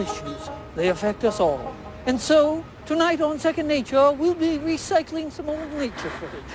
issues. They affect us all. And so, tonight on Second Nature, we'll be recycling some old nature footage.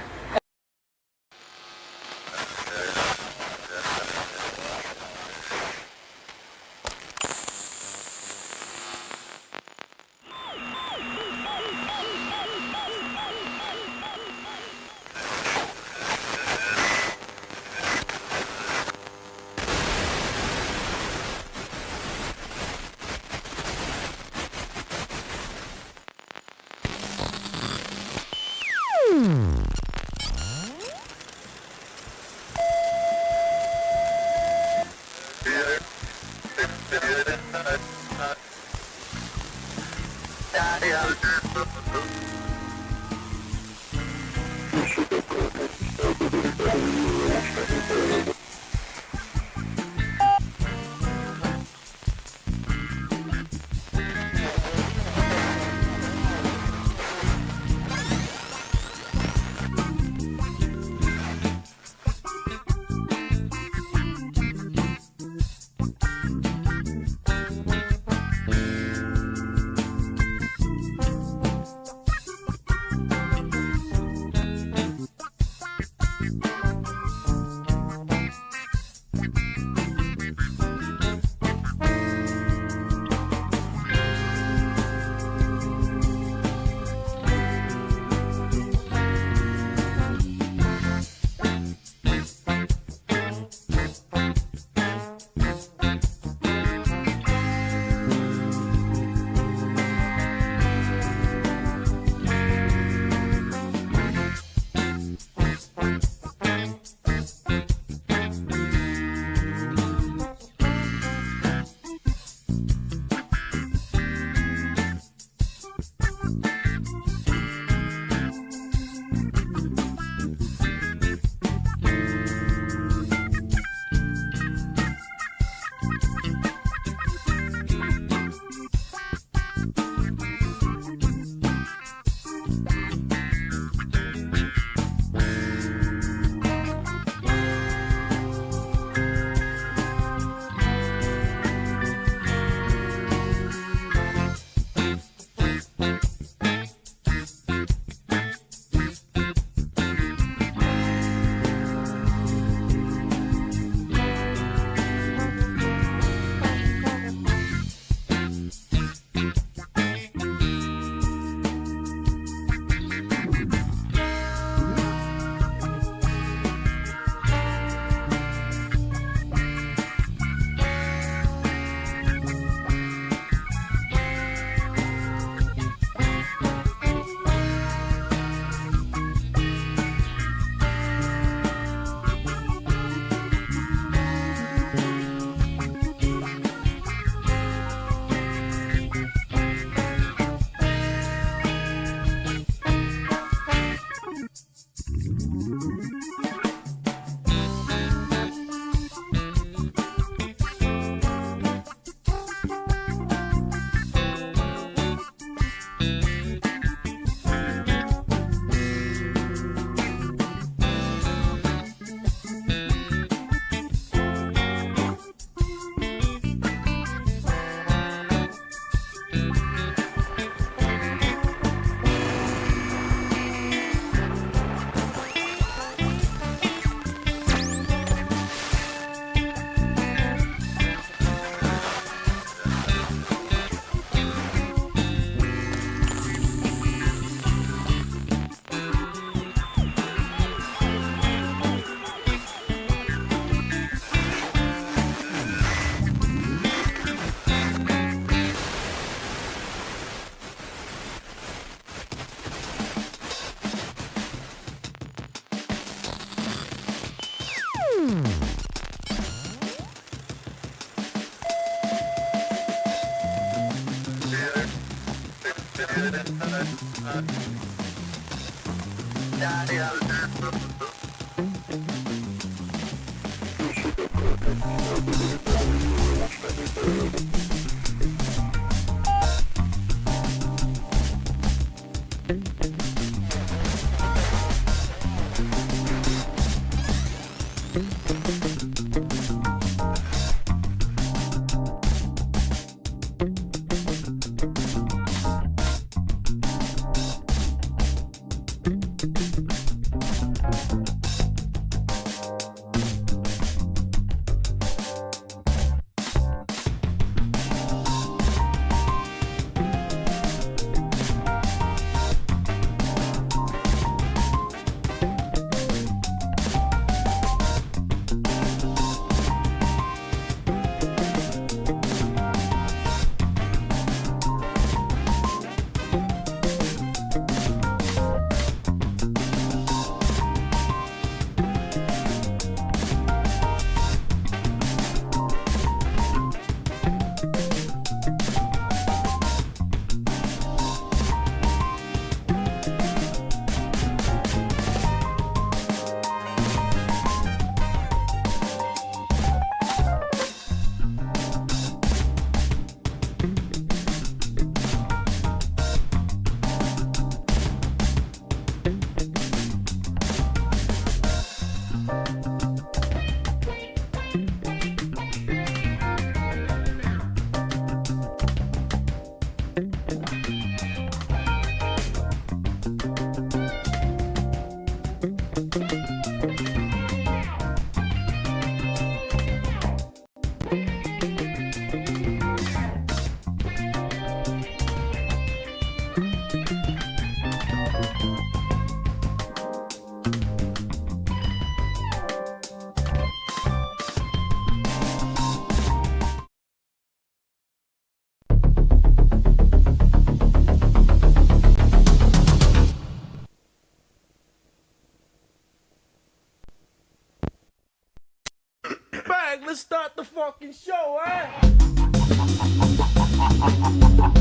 like, let's start the fucking show, eh?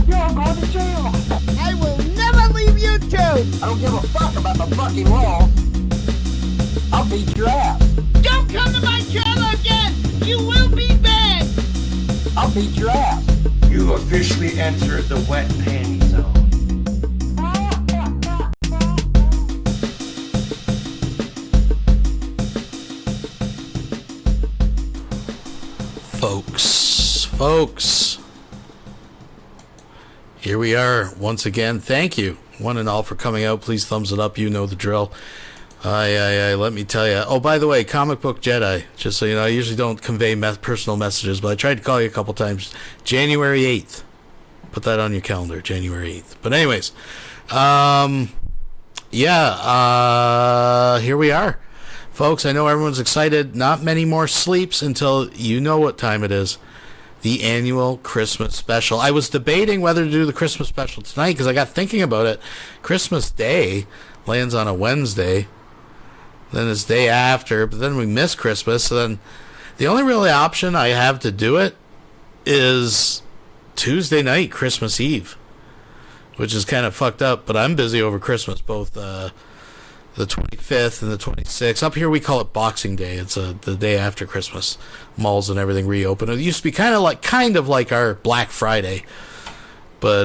You're going to jail. I will never leave YouTube. I don't give a fuck about the fucking law. I'll beat your ass. Don't come to my channel again. You will be banned. I'll beat your ass. You officially entered the wet panty zone. Folks, here we are once again. Thank you, one and all, for coming out. Please thumbs it up. You know the drill. Let me tell you. Oh, by the way, Comic Book Jedi, just so you know, I usually don't convey personal messages, but I tried to call you a couple times. January 8th. Put that on your calendar, January 8th. But anyways, here we are. Folks, I know everyone's excited. Not many more sleeps until you know what time it is. The annual Christmas special. I was debating whether to do the Christmas special tonight because I got thinking about it. Christmas Day lands on a Wednesday. Then it's day after, but then we miss Christmas. So then the only really option I have to do it is Tuesday night, Christmas Eve, which is kind of fucked up, but I'm busy over Christmas, both the 25th and the 26th. Up here we call it Boxing Day. It's the day after Christmas. Malls and everything reopen. It used to be kind of like our Black Friday, but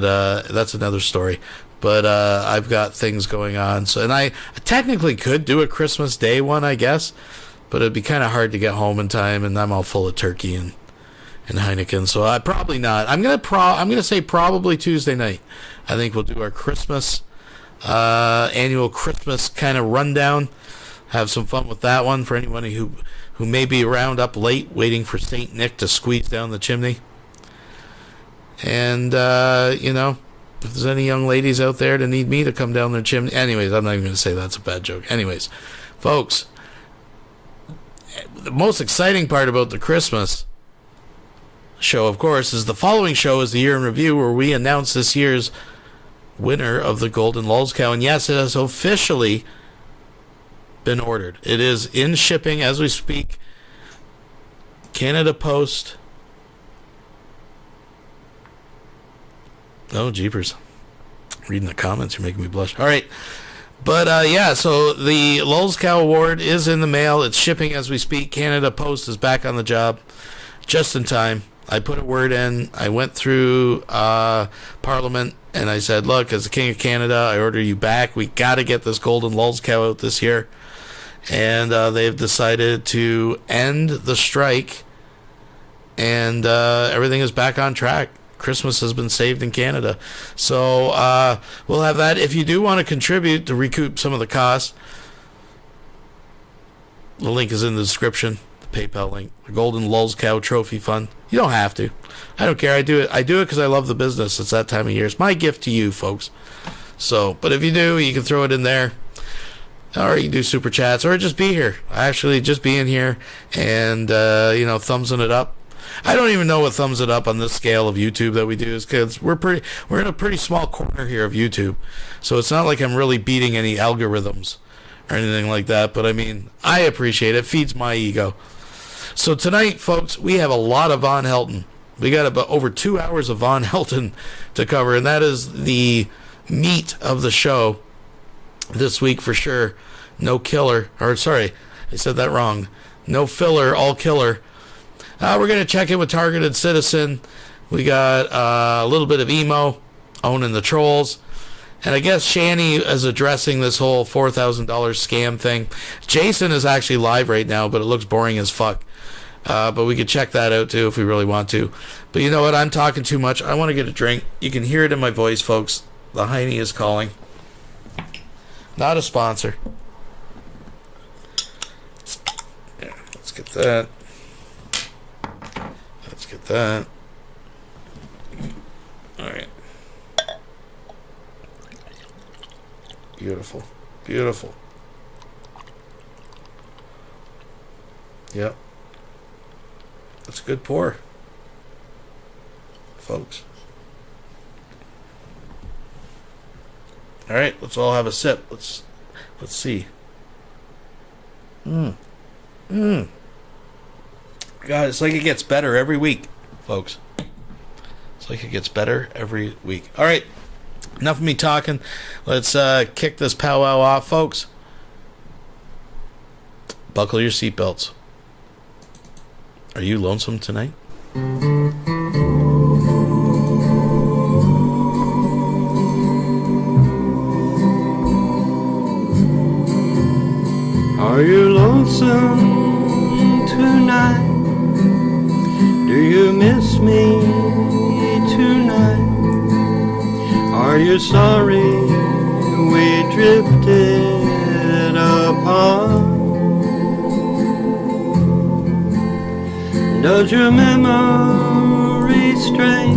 that's another story. But I've got things going on, so and I technically could do a Christmas Day one, I guess, but it'd be kind of hard to get home in time, and I'm all full of turkey and Heineken, so I probably not. I'm gonna say probably Tuesday night. I think we'll do our Christmas annual Christmas kind of rundown. Have some fun with that one for anybody who may be around up late waiting for Saint Nick to squeeze down the chimney. And if there's any young ladies out there that need me to come down their chimney. Anyways, I'm not even going to say that's a bad joke. Anyways, folks, the most exciting part about the Christmas show, of course, is the following show is the Year in Review, where we announce this year's winner of the Golden Lulz Cow. And yes, it has officially been ordered. It is in shipping as we speak. Canada Post. Oh, jeepers. Reading the comments, you're making me blush. All right. But, so the Lulz Cow Award is in the mail. It's shipping as we speak. Canada Post is back on the job just in time. I put a word in. I went through Parliament, and I said, look, as the King of Canada, I order you back. We got to get this Golden Lulz Cow out this year. And they've decided to end the strike, and everything is back on track. Christmas has been saved in Canada. So we'll have that. If you do want to contribute to recoup some of the costs, the link is in the description, the PayPal link, the Golden Lulz Cow Trophy Fund. You don't have to. I don't care. I do it because I love the business. It's that time of year. It's my gift to you, folks. So, but if you do, you can throw it in there. Or you can do super chats, or just be here. Actually, just being here and, thumbsing it up. I don't even know what thumbs it up on this scale of YouTube that we do is because we're in a pretty small corner here of YouTube. So it's not like I'm really beating any algorithms or anything like that. But I mean, I appreciate it. It feeds my ego. So tonight, folks, we have a lot of Von Helton. We got about over 2 hours of Von Helton to cover, and that is the meat of the show this week for sure. No killer, or sorry, I said that wrong. No filler, all killer. We're going to check in with Targeted Citizen. We got a little bit of emo, owning the trolls. And I guess Shanny is addressing this whole $4,000 scam thing. Jason is actually live right now, but it looks boring as fuck. But we could check that out too if we really want to. But you know what? I'm talking too much. I want to get a drink. You can hear it in my voice, folks. The Heine is calling. Not a sponsor. Yeah, let's get that. Let's get that. All right. Beautiful. Beautiful. Yep. That's a good pour, folks. All right, let's all have a sip. Let's see. God, it's like it gets better every week, folks. It's like it gets better every week. All right, enough of me talking. Let's kick this powwow off, folks. Buckle your seatbelts. Are you lonesome tonight? Are you lonesome tonight? Do you miss me tonight? Are you sorry we drifted apart? Does your memory stray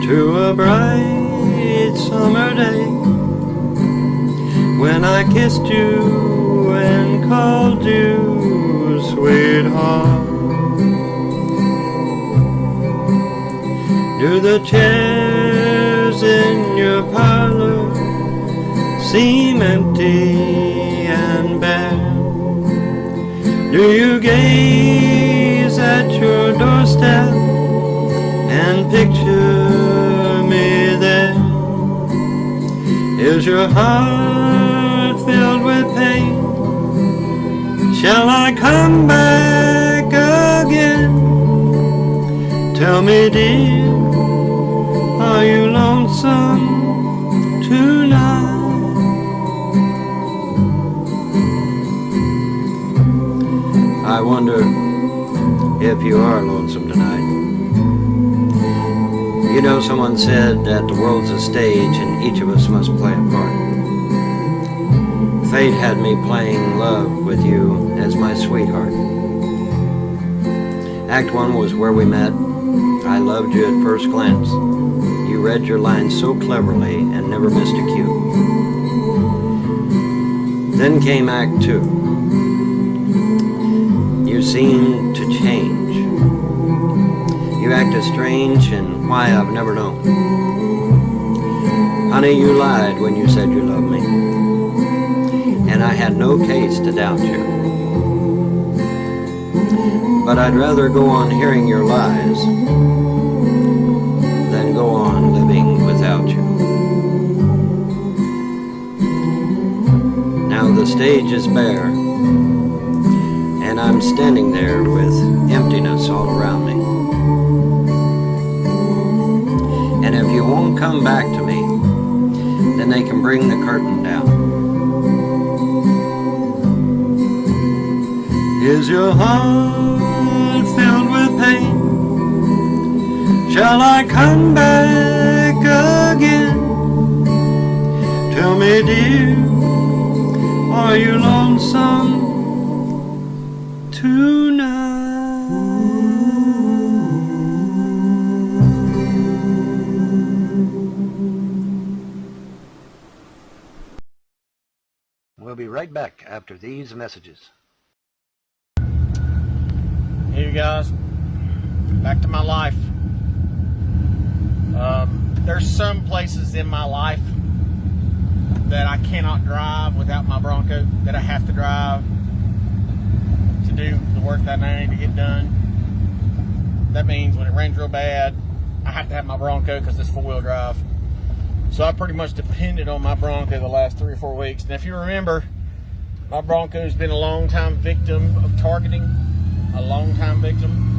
to a bright summer day when I kissed you and called you sweetheart? Do the chairs in your parlor seem empty and bare? Do you gaze at your doorstep and picture me there? Is your heart filled with pain? Shall I come back again? Tell me, dear, are you lonesome tonight? I wonder if you are lonesome tonight. You know, someone said that the world's a stage and each of us must play a part. Fate had me playing love with you as my sweetheart. Act 1 was where we met. I loved you at first glance. You read your lines so cleverly and never missed a cue. Then came Act 2. You seemed to change. You acted strange and why I've never known. Honey, you lied when you said you loved me, and I had no case to doubt you. But I'd rather go on hearing your lies than go on living without you. Now the stage is bare, and I'm standing there with emptiness all around me. And if you won't come back to me, then they can bring the curtain down. Is your heart filled with pain? Shall I come back again? Tell me, dear, are you lonesome tonight? We'll be right back after these messages. Hey you guys, back to my life. There's some places in my life that I cannot drive without my Bronco, that I have to drive to do the work that I need to get done. That means when it rains real bad, I have to have my Bronco because it's 4-wheel drive. So I pretty much depended on my Bronco the last 3 or 4 weeks. And if you remember, my Bronco's been a long-time victim of targeting. A long-time victim.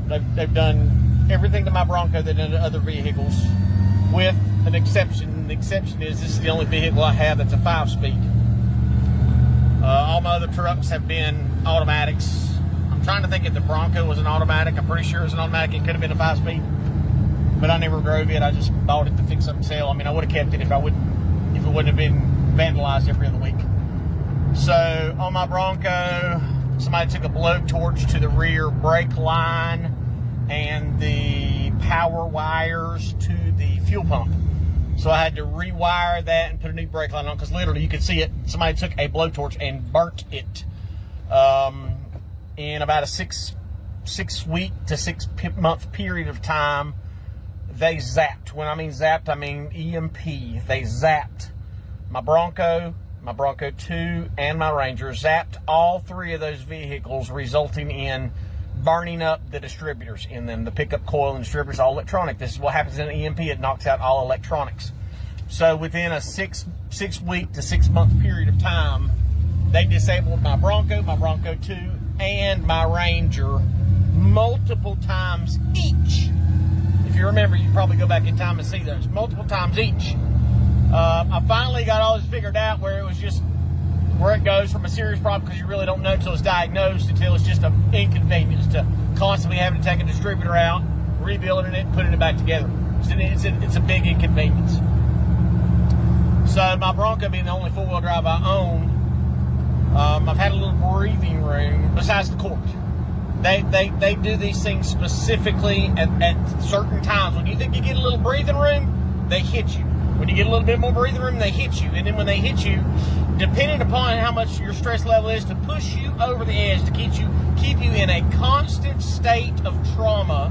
They've done everything to my Bronco they've done to other vehicles, with an exception. The exception is this is the only vehicle I have that's a 5-speed. All my other trucks have been automatics. I'm trying to think if the Bronco was an automatic. I'm pretty sure it was an automatic. It could have been a 5-speed, but I never drove it. I just bought it to fix up and sell. I mean, I would have kept it if it wouldn't have been vandalized every other week. So on my Bronco, somebody took a blowtorch to the rear brake line and the power wires to the fuel pump. So I had to rewire that and put a new brake line on, because literally you could see it. Somebody took a blowtorch and burnt it in about a six week to 6 month period of time. They zapped. When I mean zapped, I mean EMP. They zapped my Bronco, my Bronco 2 and my Ranger, zapped all three of those vehicles, resulting in burning up the distributors in them. The pickup coil and distributors, all electronic. This is what happens in an EMP. It knocks out all electronics. So within a 6 week to 6 month period of time, they disabled my Bronco 2, and my Ranger multiple times each. If you remember, you can probably go back in time and see those. Multiple times each. I finally got all this figured out where it was just where it goes from a serious problem, because you really don't know until it's diagnosed, until it's just an inconvenience to constantly having to take a distributor out, rebuilding it, putting it back together. It's a big inconvenience. So my Bronco being the only four-wheel drive I own, I've had a little breathing room besides the court. They do these things specifically at certain times. When you think you get a little breathing room, they hit you. When you get a little bit more breathing room, they hit you. And then when they hit you, depending upon how much your stress level is, to push you over the edge, to keep you in a constant state of trauma,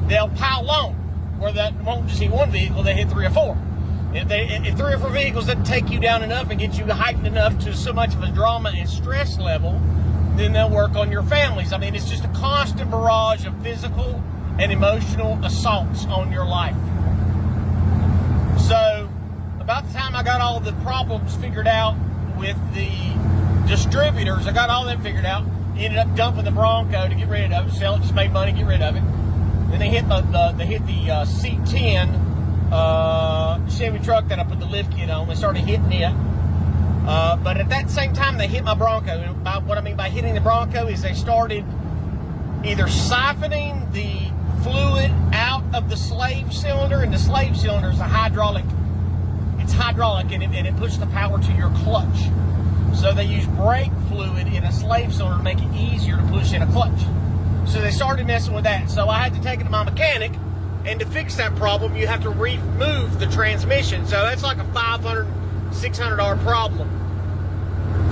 they'll pile on. Where that won't just hit one vehicle, they hit 3 or 4. If 3 or 4 vehicles doesn't take you down enough and get you heightened enough to so much of a drama and stress level, then they'll work on your families. I mean, it's just a constant barrage of physical and emotional assaults on your life. So, about the time I got all the problems figured out with the distributors, I got all them figured out, ended up dumping the Bronco to get rid of it, sell it, just made money, get rid of it. Then they hit the C10 Chevy truck that I put the lift kit on. They started hitting it. But at that same time, they hit my Bronco. What I mean by hitting the Bronco is they started either siphoning the fluid out of the slave cylinder, and the slave cylinder is a hydraulic. It's hydraulic, and it pushes the power to your clutch. So they use brake fluid in a slave cylinder to make it easier to push in a clutch. So they started messing with that. So I had to take it to my mechanic, and to fix that problem, you have to remove the transmission. So that's like a $500, $600 problem.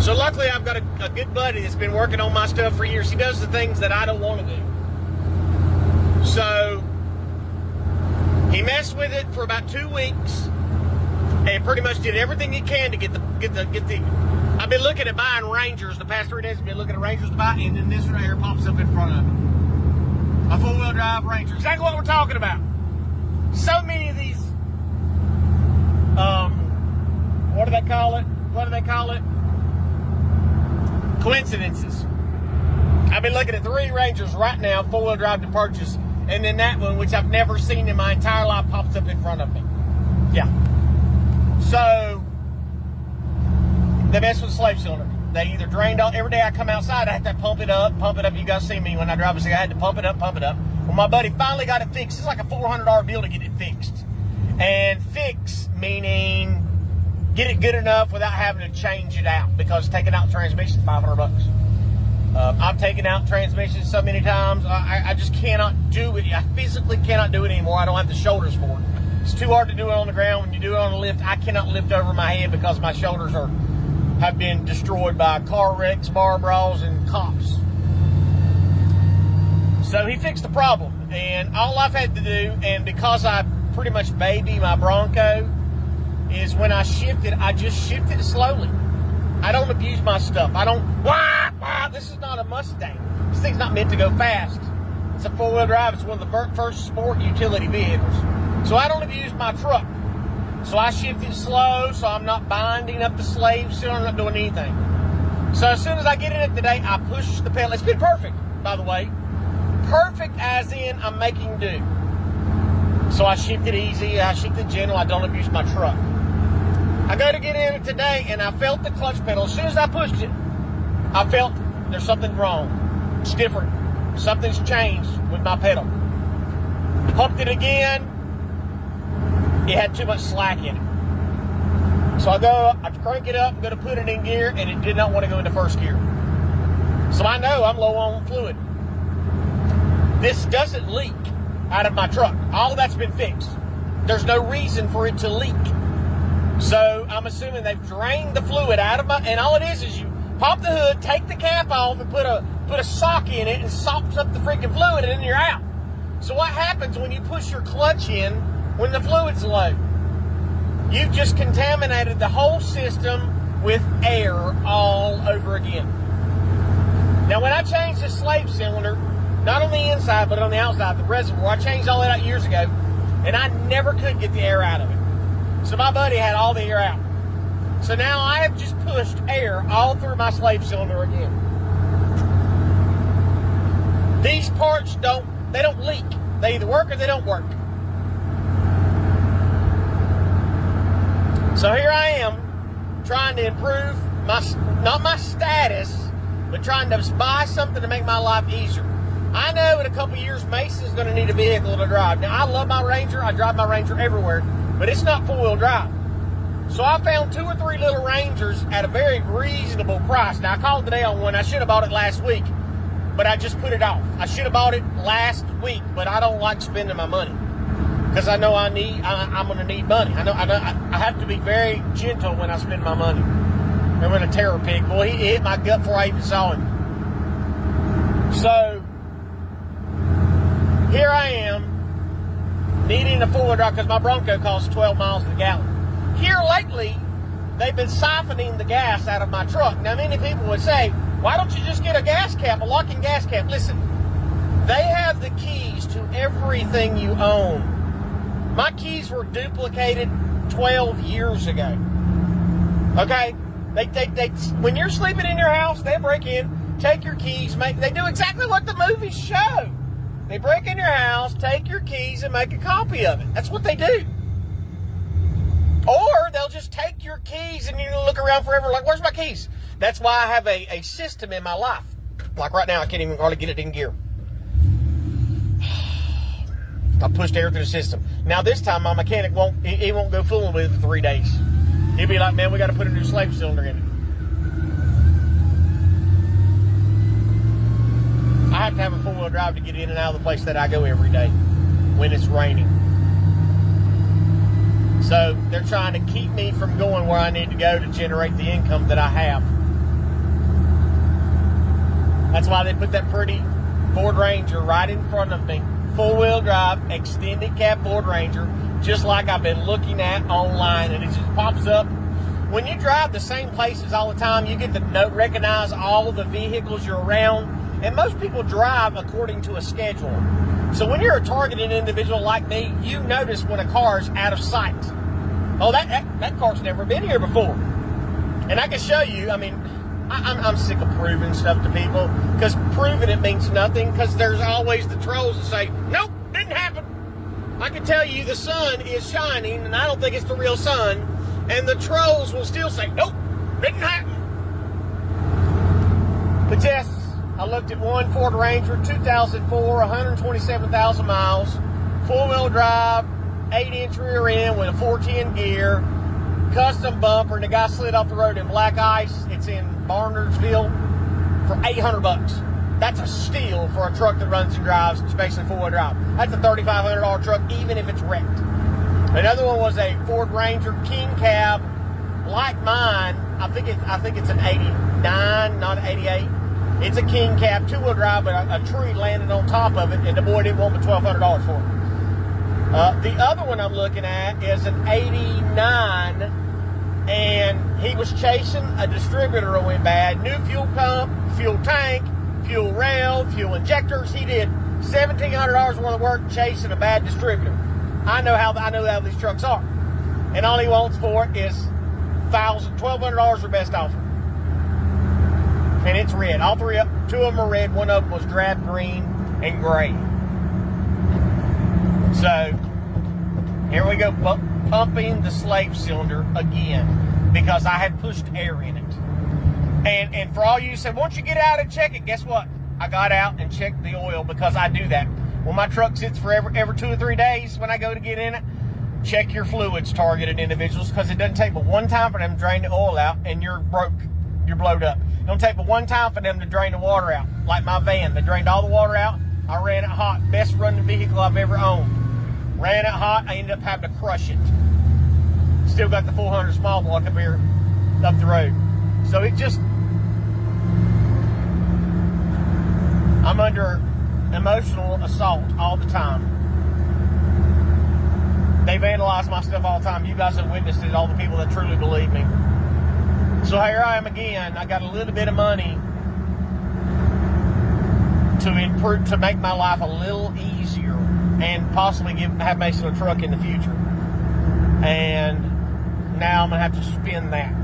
So luckily, I've got a good buddy that's been working on my stuff for years. He does the things that I don't want to do. So he messed with it for about 2 weeks and pretty much did everything he can to get the. I've been looking at buying Rangers the past 3 days. I've been looking at Rangers to buy, and then this right here pops up in front of me. A four-wheel drive Ranger. Exactly what we're talking about. So many of these, what do they call it? Coincidences. I've been looking at 3 Rangers right now, four-wheel drive to purchase, and then that one, which I've never seen in my entire life, pops up in front of me. Yeah. So, they mess with the slave cylinder. They either drained all, every day I come outside, I have to pump it up. You guys see me when I drive, I had to pump it up. Well, my buddy finally got it fixed. It's like a $400 bill to get it fixed. And fix meaning get it good enough without having to change it out, because taking out the transmission is $500. I've taken out transmissions so many times, I just cannot do it. I physically cannot do it anymore. I don't have the shoulders for it. It's too hard to do it on the ground. When you do it on the lift, I cannot lift over my head because my shoulders have been destroyed by car wrecks, bar brawls, and cops. So he fixed the problem, and all I've had to do, and because I pretty much baby my Bronco, is when I shift it, I just shift it slowly. I don't abuse my stuff. I don't, this is not a Mustang. This thing's not meant to go fast. It's a four-wheel drive. It's one of the first sport utility vehicles. So I don't abuse my truck. So I shift it slow, so I'm not binding up the slave cylinder, I'm not doing anything. So as soon as I get in it today, I push the pedal. It's been perfect, by the way. Perfect as in I'm making do. So I shift it easy, I shift it gentle, I don't abuse my truck. I go to get in it today, and I felt the clutch pedal. As soon as I pushed it, I felt there's something wrong. It's different. Something's changed with my pedal. Pumped it again. It had too much slack in it. So I crank it up, I'm going to put it in gear, and it did not want to go into first gear. So I know I'm low on fluid. This doesn't leak out of my truck. All of that's been fixed. There's no reason for it to leak. So I'm assuming they've drained the fluid out of and all it is you pop the hood, take the cap off, and put a sock in it, and sops up the freaking fluid, and then you're out. So what happens when you push your clutch in when the fluid's low? You've just contaminated the whole system with air all over again. Now, when I changed the slave cylinder, not on the inside, but on the outside, the reservoir, I changed all that out years ago, and I never could get the air out of it. So my buddy had all the air out. So now I have just pushed air all through my slave cylinder again. These parts don't leak. They either work or they don't work. So here I am trying to improve not my status, but trying to buy something to make my life easier. I know in a couple years Mason's going to need a vehicle to drive. Now I love my Ranger. I drive my Ranger everywhere, but it's not four-wheel drive. So I found 2 or 3 little Rangers at a very reasonable price. Now I called today on one. I should have bought it last week, but I just put it off. I should have bought it last week, but I don't like spending my money because I know I'm going to need money. I know I have to be very gentle when I spend my money. Remember when a terror pig, boy, he hit my gut before I even saw him. So here I am needing a four-wheel drive because my Bronco costs 12 miles to the gallon. Here lately, they've been siphoning the gas out of my truck. Now, many people would say, why don't you just get a gas cap, a lock-in gas cap? Listen, they have the keys to everything you own. My keys were duplicated 12 years ago. Okay? They when you're sleeping in your house, they break in, take your keys, they do exactly what the movies show. They break in your house, take your keys, and make a copy of it. That's what they do. Or they'll just take your keys and you look around forever like, where's my keys? That's why I have a system in my life. Like right now, I can't even hardly get it in gear. I pushed air through the system. Now this time, my mechanic won't go fooling with it for 3 days. He'll be like, man, we got to put a new slave cylinder in it. I have to have a four-wheel drive to get in and out of the place that I go every day when it's raining. So they're trying to keep me from going where I need to go to generate the income that I have. That's why they put that pretty Ford Ranger right in front of me. Four-wheel drive, extended cab Ford Ranger, just like I've been looking at online, and it just pops up. When you drive the same places all the time, you get to recognize all the vehicles you're around, and most people drive according to a schedule. So when you're a targeted individual like me, you notice when a car's out of sight. Oh, that car's never been here before. And I can show you, I mean, I'm sick of proving stuff to people, because proving it means nothing, because there's always the trolls that say, nope, didn't happen. I can tell you the sun is shining, and I don't think it's the real sun, and the trolls will still say, nope, didn't happen. But yes, I looked at one Ford Ranger, 2004, 127,000 miles, four-wheel drive, 8-inch rear end with a 410 gear, custom bumper, and the guy slid off the road in black ice. It's in Barnersville for $800. That's a steal for a truck that runs and drives, especially four-wheel drive. That's a $3,500 truck, even if it's wrecked. Another one was a Ford Ranger King Cab, like mine. I think it's an 89, not an 88. It's a King Cab, two-wheel drive, but a tree landed on top of it, and the boy didn't want but $1,200 for it. The other one I'm looking at is an 89, and he was chasing a distributor that went bad. New fuel pump, fuel tank, fuel rail, fuel injectors. He did $1,700 worth of work chasing a bad distributor. I know how these trucks are. And all he wants for it is $1,200 for best offer. And it's red. All three, two of them are red. One of them was drab green and gray. So here we go, pumping the slave cylinder again, because I have pushed air in it. And for all you who say, won't you get out and check it? Guess what? I got out and checked the oil, because I do that. When my truck sits for every 2 or 3 days when I go to get in it, check your fluids, targeted individuals, because it doesn't take but one time for them to drain the oil out and you're broke. You're blowed up. It don't take but one time for them to drain the water out. Like my van, they drained all the water out. I ran it hot. Best running vehicle I've ever owned. Ran it hot. I ended up having to crush it. Still got the 400 small block up here, up the road. So it just, I'm under emotional assault all the time. They vandalize my stuff all the time. You guys have witnessed it, all the people that truly believe me. So here I am again. I got a little bit of money to make my life a little easier and possibly have Mason a truck in the future. And now I'm going to have to spend that.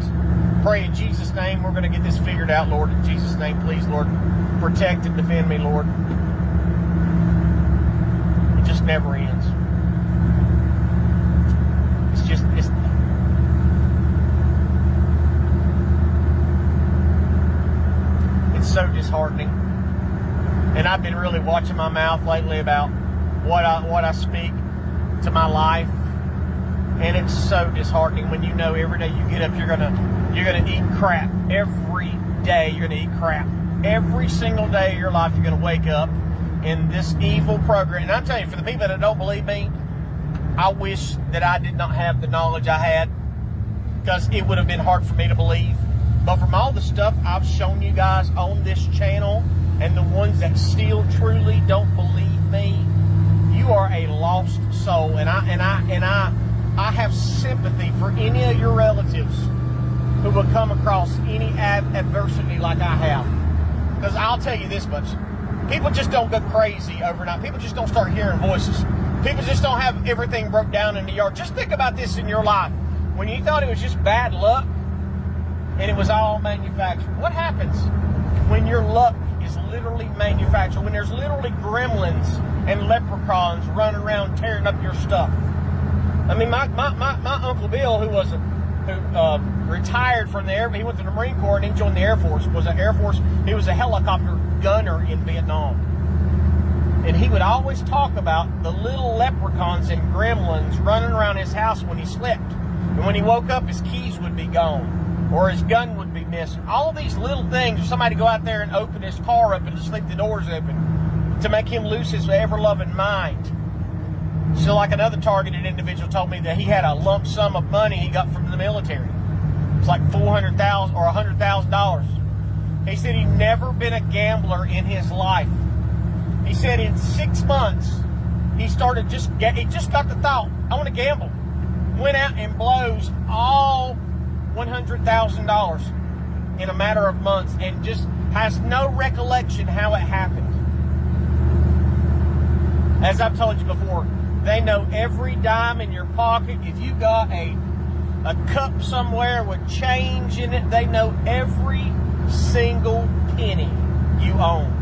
Pray in Jesus' name we're going to get this figured out, Lord. In Jesus' name, please, Lord, protect and defend me, Lord. It just never ends. It's so disheartening. And I've been really watching my mouth lately about what I speak to my life. And it's so disheartening when you know every day you get up, you're gonna eat crap. Every day you're gonna eat crap. Every single day of your life you're gonna wake up in this evil program. And I'm telling you, for the people that don't believe me, I wish that I did not have the knowledge I had, because it would have been hard for me to believe. But from all the stuff I've shown you guys on this channel, and the ones that still truly don't believe me, you are a lost soul. And I have sympathy for any of your relatives who will come across any adversity like I have. Because I'll tell you this much. People just don't go crazy overnight. People just don't start hearing voices. People just don't have everything broke down in the yard. Just think about this in your life. When you thought it was just bad luck and it was all manufactured. What happens when your luck is literally manufactured? When there's literally gremlins and leprechauns running around tearing up your stuff? I mean, my Uncle Bill, who retired from the Air, he went to the Marine Corps and he joined the Air Force. He was a helicopter gunner in Vietnam. And he would always talk about the little leprechauns and gremlins running around his house when he slept. And when he woke up, his keys would be gone, or his gun would be missing. All of these little things, or somebody go out there and open his car up and just leave the doors open to make him lose his ever-loving mind. So like another targeted individual told me that he had a lump sum of money he got from the military. It's like $400,000 or $100,000. He said he'd never been a gambler in his life. He said in 6 months, he just got the thought, I want to gamble. Went out and blows all $100,000 in a matter of months and just has no recollection how it happened. As I've told you before, they know every dime in your pocket. If you got a cup somewhere with change in it, they know every single penny you own.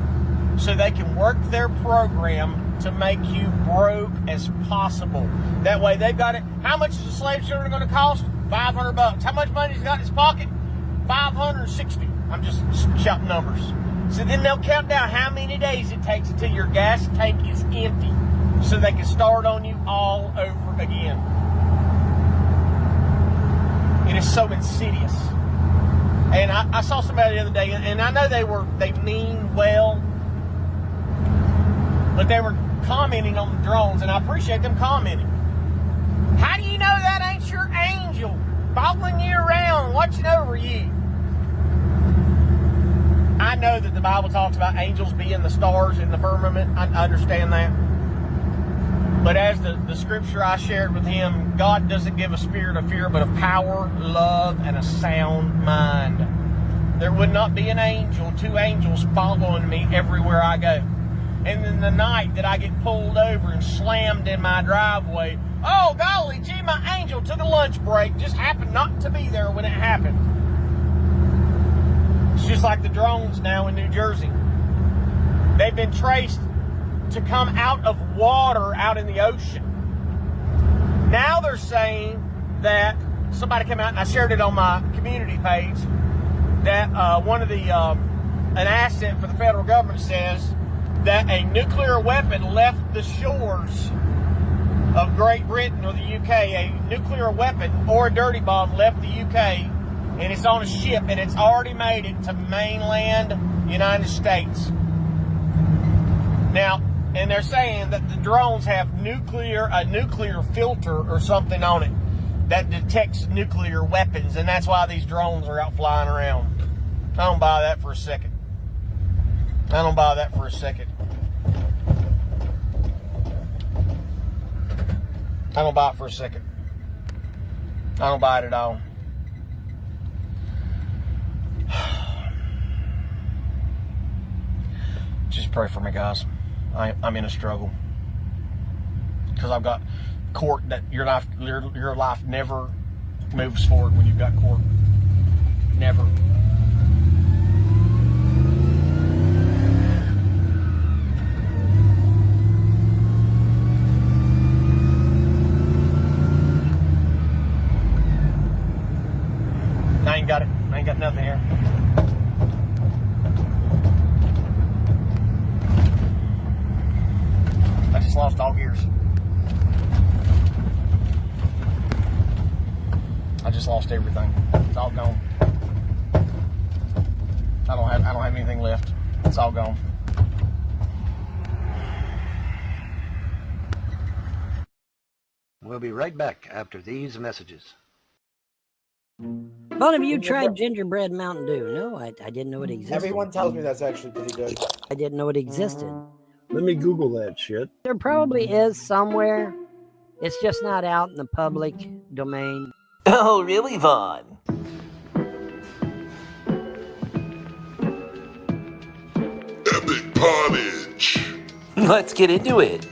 So they can work their program to make you broke as possible. That way they've got it. How much is a slave shipment going to cost? $500. How much money he's got in his pocket? $560. I'm just shouting numbers. So then they'll count down how many days it takes until your gas tank is empty, so they can start on you all over again. It is so insidious. And I saw somebody the other day, and I know they mean well, but they were commenting on the drones, and I appreciate them commenting. How do you know that ain't your angel following you around, watching over you? I know that the Bible talks about angels being the stars in the firmament. I understand that. But as the scripture I shared with him, God doesn't give a spirit of fear, but of power, love, and a sound mind. There would not be an angel, 2 angels following me everywhere I go. And then the night that I get pulled over and slammed in my driveway, oh, golly gee, my angel took a lunch break, just happened not to be there when it happened. It's just like the drones now in New Jersey. They've been traced to come out of water out in the ocean. Now they're saying that somebody came out, and I shared it on my community page, that an asset for the federal government says that a nuclear weapon left the shores of Great Britain or the UK. A nuclear weapon or a dirty bomb left the UK, and it's on a ship, and it's already made it to mainland United States. Now, and they're saying that the drones have a nuclear filter or something on it that detects nuclear weapons, and that's why these drones are out flying around. I don't buy that for a second. I don't buy that for a second. I don't buy it for a second. I don't buy it at all. Pray for me, guys. I'm in a struggle because I've got court that your life never moves forward when you've got court. Never. I ain't got it. I ain't got nothing here. I just lost all gears. I just lost everything. It's all gone. I don't have anything left. It's all gone. We'll be right back after these messages. Both of you tried gingerbread Mountain Dew? No, I didn't know it existed. Everyone tells me that's actually pretty good. I didn't know it existed. Let me Google that shit. There probably is somewhere. It's just not out in the public domain. Oh, really, Vaughn? Epic pottage. Let's get into it.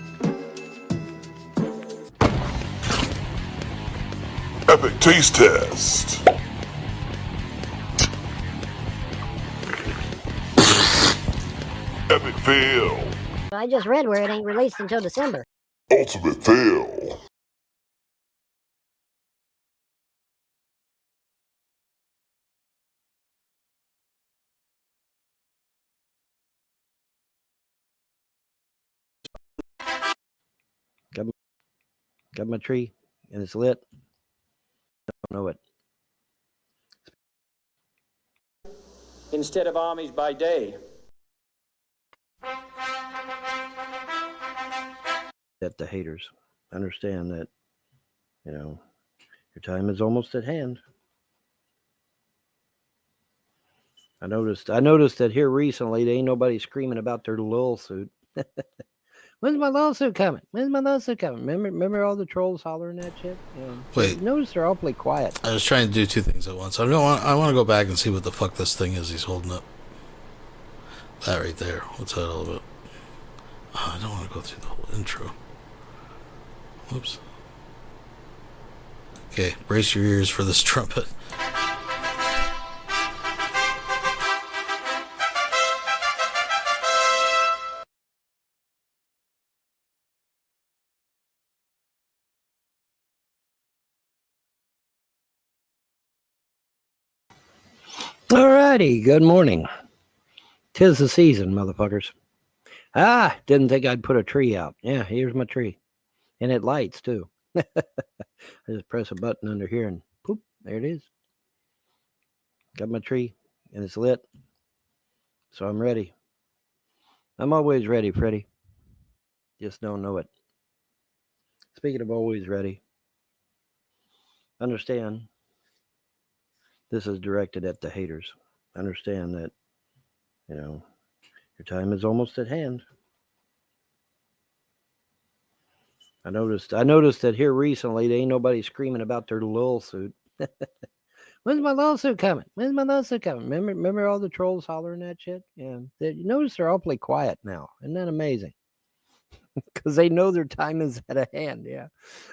Epic taste test. Epic fail. I just read where it ain't released until December. Ultimate fail. Got my tree and it's lit. Don't know it. Instead of armies by day. At the haters. Understand that, your time is almost at hand. I noticed that here recently, there ain't nobody screaming about their lawsuit. When's my lawsuit coming? When's my lawsuit coming? Remember all the trolls hollering that shit? Yeah. Wait. Notice they're awfully quiet. I was trying to do two things at once. I want to go back and see what the fuck this thing is he's holding up. That right there. What's that all about? Oh, I don't want to go through the whole intro. Whoops. Okay, brace your ears for this trumpet. Alrighty, good morning. 'Tis the season, motherfuckers. Didn't think I'd put a tree out. Yeah, here's my tree. And it lights, too. I just press a button under here and poop, there it is. Got my tree, and it's lit. So I'm ready. I'm always ready, Freddy. Just don't know it. Speaking of always ready, understand this is directed at the haters. Understand that, your time is almost at hand. I noticed that here recently, there ain't nobody screaming about their lawsuit. When's my lawsuit coming? When's my lawsuit coming? Remember all the trolls hollering that shit? Yeah. Notice they're awfully quiet now. Isn't that amazing? Because they know their time is at a hand. Yeah,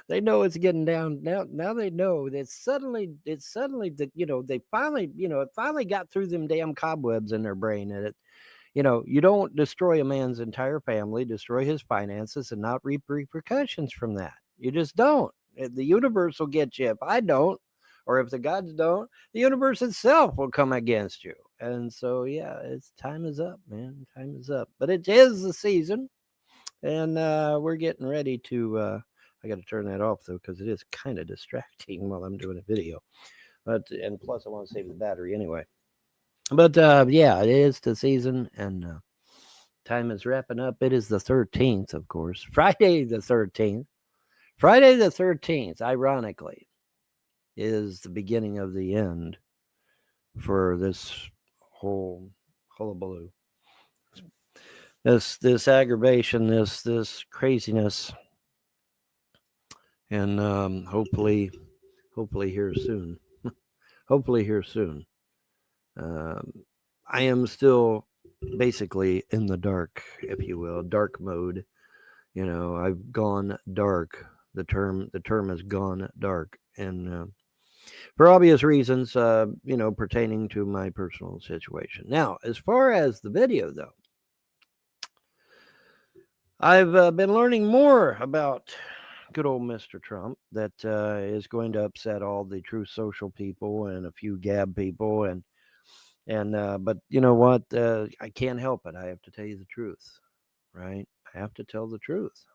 they know it's getting down now. Now they know that suddenly they finally, it finally got through them damn cobwebs in their brain. That you don't destroy a man's entire family, destroy his finances, and not reap repercussions from that. You just don't. The universe will get you. If I don't, or if the gods don't, the universe itself will come against you. And so, yeah, time is up, man. Time is up. But it is the season. And we're getting ready to, I got to turn that off, though, because it is kind of distracting while I'm doing a video. And plus, I want to save the battery anyway. But, yeah, it is the season, and time is wrapping up. It is the 13th, of course. Friday the 13th. Friday the 13th, ironically, is the beginning of the end for this whole hullabaloo. This aggravation, this craziness, and hopefully here soon. Hopefully here soon. I am still basically in the dark, if you will, dark mode. You know, I've gone dark. The term has gone dark, and for obvious reasons, you know, pertaining to my personal situation. Now, as far as the video, though, I've been learning more about good old Mr. Trump that is going to upset all the true social people and a few gab people, and but you know what? I can't help it. I have to tell you the truth, right? I have to tell the truth.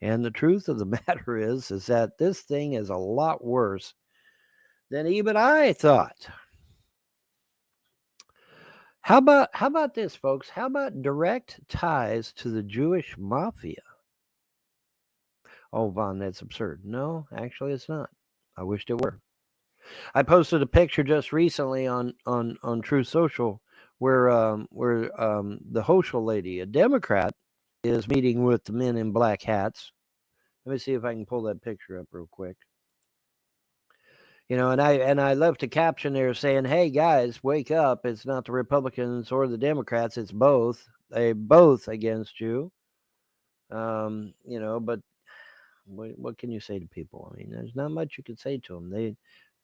And the truth of the matter is that this thing is a lot worse than even I thought. How about this, folks? How about direct ties to the Jewish mafia? Oh, Vaughn, that's absurd. No, actually, it's not. I wished it were. I posted a picture just recently on True Social where the Hochul lady, a Democrat, is meeting with the men in black hats. Let me see if I can pull that picture up real quick. You know, and I left a caption there saying, "Hey guys, wake up! It's not the Republicans or the Democrats; it's both. They both against you." You know, but what can you say to people? I mean, there's not much you can say to them.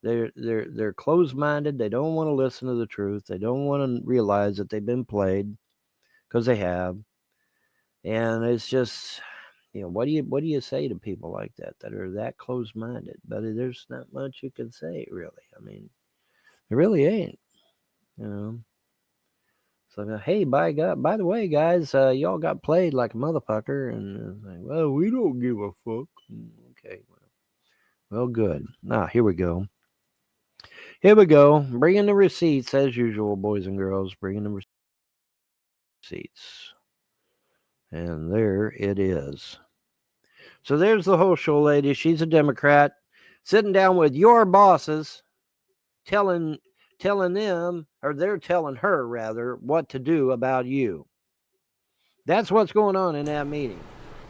They're closed-minded. They don't want to listen to the truth. They don't want to realize that they've been played, because they have. And it's just, you know, what do you say to people like that are that closed-minded? But there's not much you can say, really. I mean, there really ain't. You know. So, hey, by the way, guys, y'all got played like a motherfucker, and like, well, we don't give a fuck. Okay, well, good. Now, here we go. Here we go. Bringing the receipts as usual, boys and girls. Bringing the receipts. And there it is. So there's the Hochul lady. She's a Democrat, sitting down with your bosses, telling them, or they're telling her rather, what to do about you. That's what's going on in that meeting,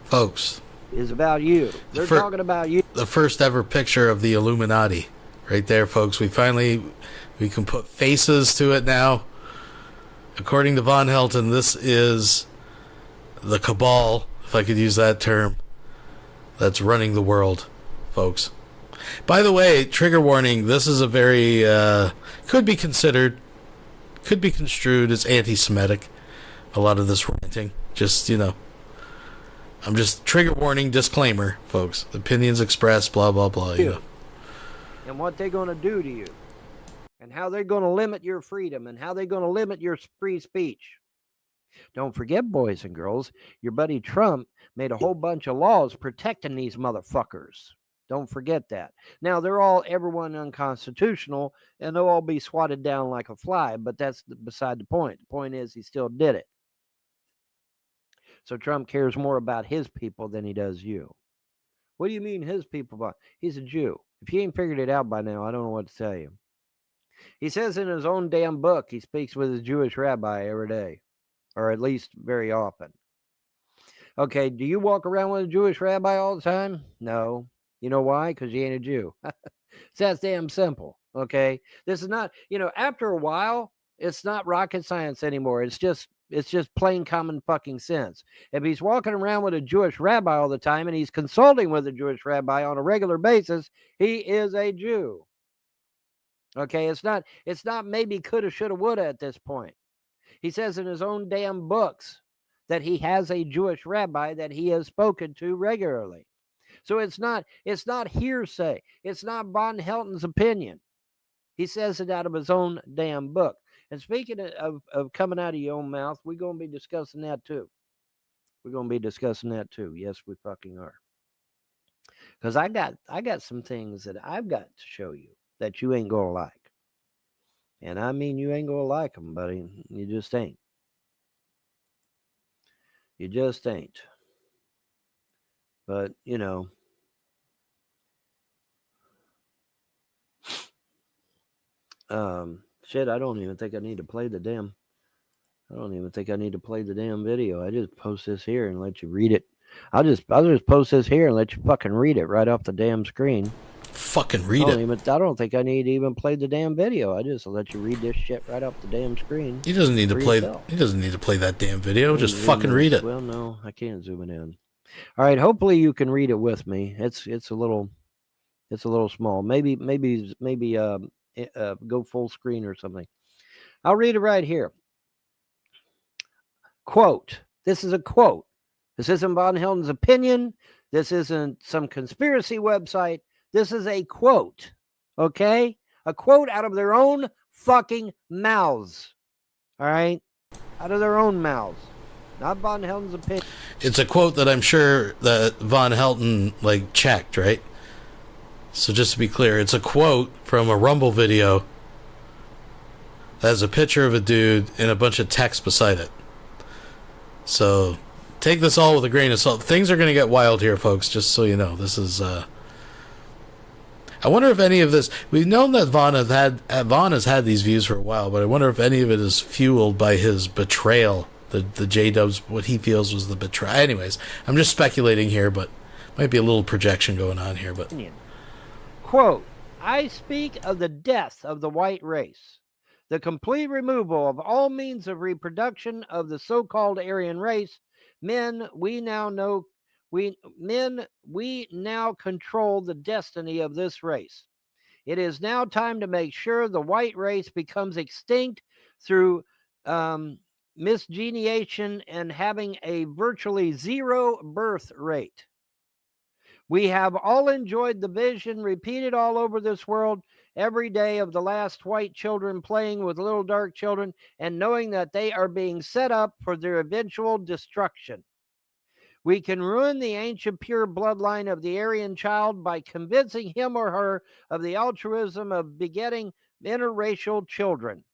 folks. Is about you. They're talking about you. The first ever picture of the Illuminati, right there, folks. We can put faces to it now. According to Von Helton, this is the cabal, if I could use that term, that's running the world, folks. By the way, trigger warning, this is a very, could be construed as anti-Semitic, a lot of this ranting. Just, you know, I'm just trigger warning, disclaimer, folks. Opinions expressed, blah, blah, blah, you know. And what they're going to do to you. And how they're going to limit your freedom. And how they're going to limit your free speech. Don't forget, boys and girls, your buddy Trump made a whole bunch of laws protecting these motherfuckers. Don't forget that. Now, everyone unconstitutional, and they'll all be swatted down like a fly, but that's beside the point. The point is he still did it. So Trump cares more about his people than he does you. What do you mean his people? He's a Jew. If you ain't figured it out by now, I don't know what to tell you. He says in his own damn book he speaks with a Jewish rabbi every day, or at least very often. Okay, do you walk around with a Jewish rabbi all the time? No. You know why? Because you ain't a Jew. It's that damn simple, okay? This is not, you know, after a while, it's not rocket science anymore. It's just plain common fucking sense. If he's walking around with a Jewish rabbi all the time and he's consulting with a Jewish rabbi on a regular basis, he is a Jew. Okay, it's not maybe coulda, shoulda, woulda at this point. He says in his own damn books that he has a Jewish rabbi that he has spoken to regularly. So it's not hearsay. It's not Von Helton's opinion. He says it out of his own damn book. And speaking of coming out of your own mouth, we're going to be discussing that too. Yes, we fucking are. Because I got some things that I've got to show you that you ain't going to like. And I mean, you ain't going to like them, buddy. You just ain't. You just ain't. But, you know, shit, I don't even think I need to play the damn video. I just post this here and let you read it. I'll just post this here and let you fucking read it right off the damn screen. fucking read it. I don't think I need to even play the damn video. I just let you read this shit right off the damn screen. He doesn't need to play. He doesn't need to play that damn video. Just fucking read it. Well, no, I can't zoom it in. All right, hopefully you can read it with me. It's a little small. Maybe go full screen or something. I'll read it right here. Quote. This is a quote. This isn't Von Helden's opinion. This isn't some conspiracy website. This is a quote. Okay? A quote out of their own fucking mouths. All right? Out of their own mouths. Not Von Helden's opinion. It's a quote that I'm sure that Von Helden checked, right? So just to be clear, it's a quote from a Rumble video that has a picture of a dude and a bunch of text beside it. So take this all with a grain of salt. Things are going to get wild here, folks, just so you know. This is I wonder if any of this, we've known that Von has had these views for a while, but I wonder if any of it is fueled by his betrayal. The J-Dubs, what he feels was the betrayal. Anyways, I'm just speculating here, but might be a little projection going on here. But quote, I speak of the death of the white race, the complete removal of all means of reproduction of the so-called Aryan race. Men, we now control the destiny of this race. It is now time to make sure the white race becomes extinct through miscegenation and having a virtually zero birth rate. We have all enjoyed the vision repeated all over this world every day of the last white children playing with little dark children and knowing that they are being set up for their eventual destruction. We can ruin the ancient pure bloodline of the Aryan child by convincing him or her of the altruism of begetting interracial children.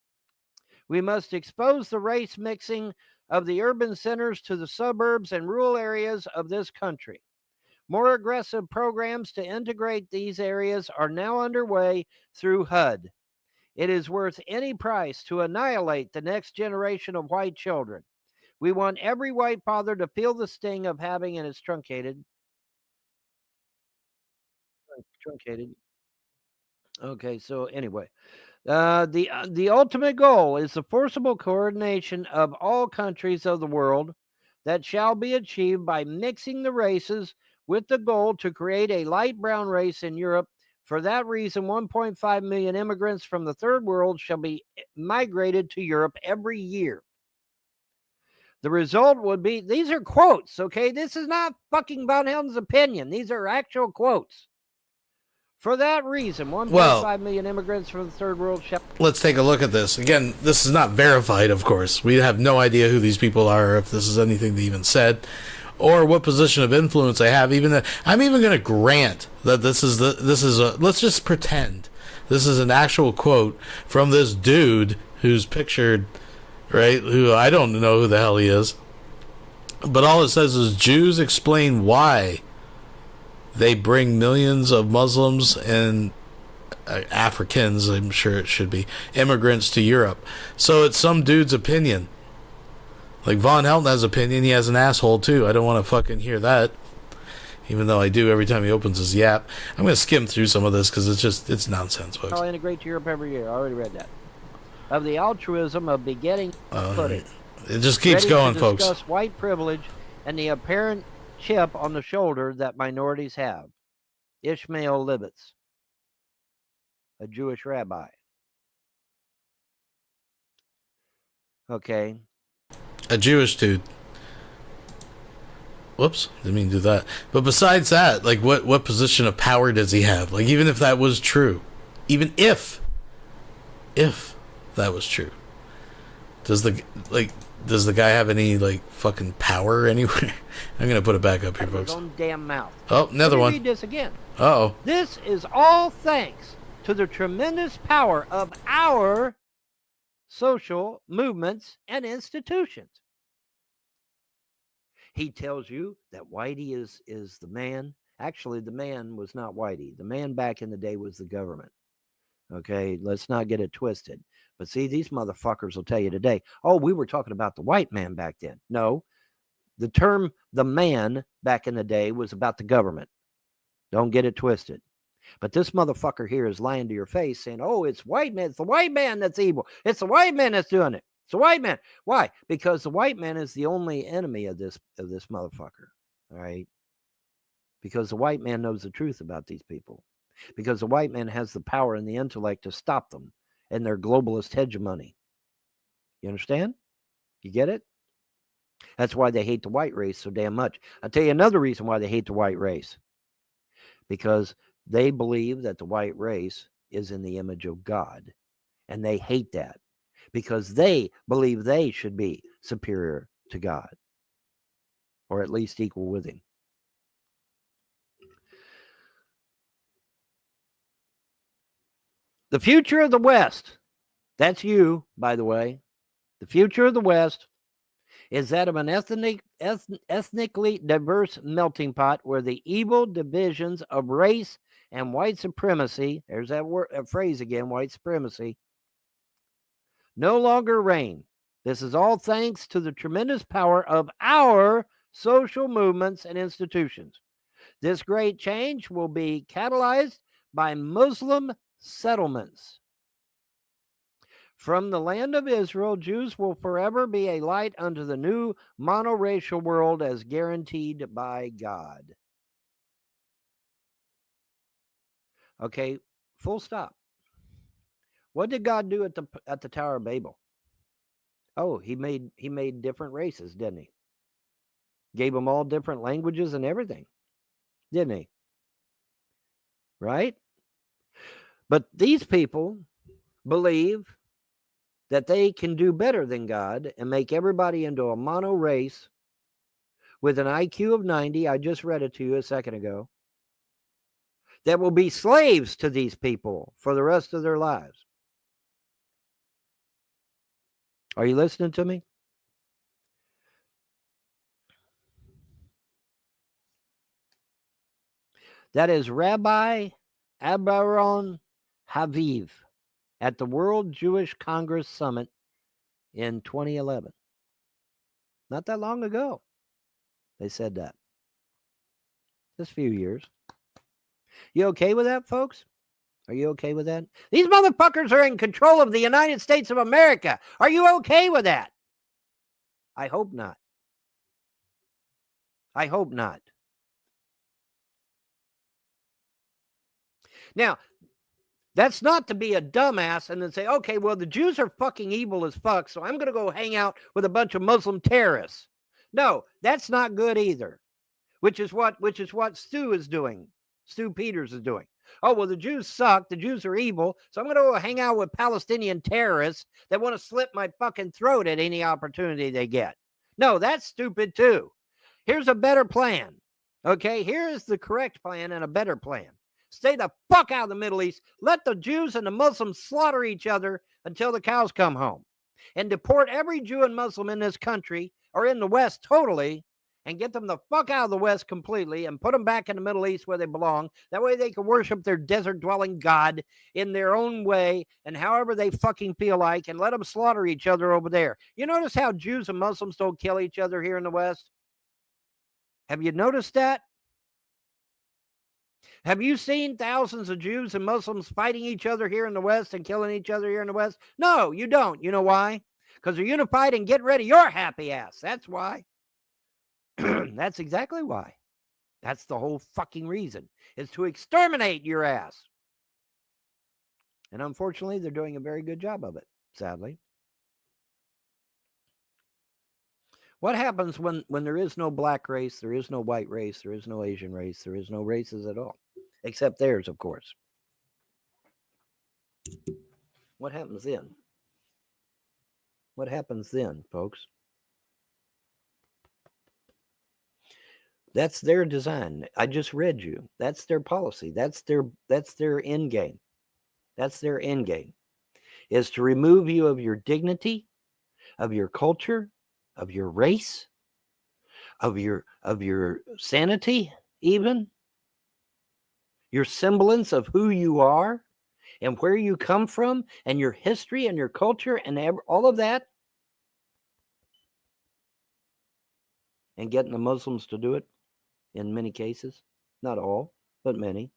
We must expose the race mixing of the urban centers to the suburbs and rural areas of this country. More aggressive programs to integrate these areas are now underway through HUD. It is worth any price to annihilate the next generation of white children. We want every white father to feel the sting of having, and it's truncated. Okay, so anyway. The ultimate goal is the forcible coordination of all countries of the world that shall be achieved by mixing the races with the goal to create a light brown race in Europe. For that reason, 1.5 million immigrants from the third world shall be migrated to Europe every year. The result would be, these are quotes, okay? This is not fucking Von Helden's opinion. These are actual quotes. For that reason, 1.5 million immigrants from the third world shall... Let's take a look at this. Again, this is not verified, of course. We have no idea who these people are, if this is anything they even said, or what position of influence they have. I'm even going to grant that let's just pretend this is an actual quote from this dude who's pictured, right, who I don't know who the hell he is. But all it says is, Jews explain why they bring millions of Muslims and Africans, I'm sure it should be, immigrants to Europe. So it's some dude's opinion. Like Von Helden has opinion, he has an asshole too. I don't want to fucking hear that. Even though I do every time he opens his yap. I'm going to skim through some of this because it's nonsense, folks. I'll integrate to Europe every year. I already read that. Of the altruism of begetting footing. It just keeps going, folks. Discuss white privilege and the apparent chip on the shoulder that minorities have. Ishmael Libetz, a Jewish rabbi. Okay. A Jewish dude. Whoops, didn't mean to do that. But besides that, like, what position of power does he have? Like, even if that was true, even if that was true, does the guy have any, like, fucking power anywhere? I'm gonna put it back up here, folks. His own damn mouth. Oh, another one. Read this again. Uh-oh. This is all thanks to the tremendous power of our social movements and institutions. He tells you that Whitey is the man. Actually, the man was not Whitey. The man back in the day was the government. Okay, let's not get it twisted. But see, these motherfuckers will tell you today, oh, we were talking about the white man back then. No, the term the man back in the day was about the government. Don't get it twisted. But this motherfucker here is lying to your face saying, oh, it's white man. It's the white man that's evil. It's the white man that's doing it. It's the white man. Why? Because the white man is the only enemy of this motherfucker. All right? Because the white man knows the truth about these people. Because the white man has the power and the intellect to stop them and their globalist hegemony. You understand? You get it? That's why they hate the white race so damn much. I'll tell you another reason why they hate the white race. Because they believe that the white race is in the image of God. And they hate that because they believe they should be superior to God, or at least equal with him. The future of the West, that's you, by the way. The future of the West is that of an ethnically diverse melting pot where the evil divisions of race and white supremacy, there's that phrase again, white supremacy, no longer reign. This is all thanks to the tremendous power of our social movements and institutions. This great change will be catalyzed by Muslim settlements. From the land of Israel, Jews will forever be a light unto the new monoracial world as guaranteed by God. Okay, full stop. What did God do at the Tower of Babel? Oh, he made different races, didn't he? Gave them all different languages and everything, didn't he? Right? But these people believe that they can do better than God and make everybody into a mono race with an IQ of 90. I just read it to you a second ago. That will be slaves to these people for the rest of their lives. Are you listening to me? That is Rabbi Abaron Haviv at the World Jewish Congress Summit in 2011. Not that long ago, they said that. Just a few years. You okay with that, folks? Are you okay with that? These motherfuckers are in control of the United States of America. Are you okay with that? I hope not. I hope not. Now, that's not to be a dumbass and then say, okay, well, the Jews are fucking evil as fuck, so I'm going to go hang out with a bunch of Muslim terrorists. No, that's not good either, which is what Stu is doing. Stu Peters is doing. Oh, well, the Jews suck. The Jews are evil. So I'm going to go hang out with Palestinian terrorists that want to slit my fucking throat at any opportunity they get. No, that's stupid too. Here's a better plan. Okay, here is the correct plan and a better plan. Stay the fuck out of the Middle East. Let the Jews and the Muslims slaughter each other until the cows come home. And deport every Jew and Muslim in this country or in the West totally and get them the fuck out of the West completely and put them back in the Middle East where they belong. That way they can worship their desert-dwelling God in their own way and however they fucking feel like, and let them slaughter each other over there. You notice how Jews and Muslims don't kill each other here in the West? Have you noticed that? Have you seen thousands of Jews and Muslims fighting each other here in the West and killing each other here in the West? No, you don't. You know why? Because they're unified and getting rid of your happy ass. That's why. That's exactly why. That's the whole fucking reason, is to exterminate your ass. And unfortunately, they're doing a very good job of it, sadly. What happens when there is no black race, there is no white race, there is no Asian race, there is no races at all, except theirs, of course? What happens then? What happens then, folks? That's their design. I just read you. That's their policy. That's their end game. That's their end game, is to remove you of your dignity, of your culture, of your race, of your sanity, even your semblance of who you are and where you come from and your history and your culture and all of that, and getting the Muslims to do it in many cases. Not all, but many.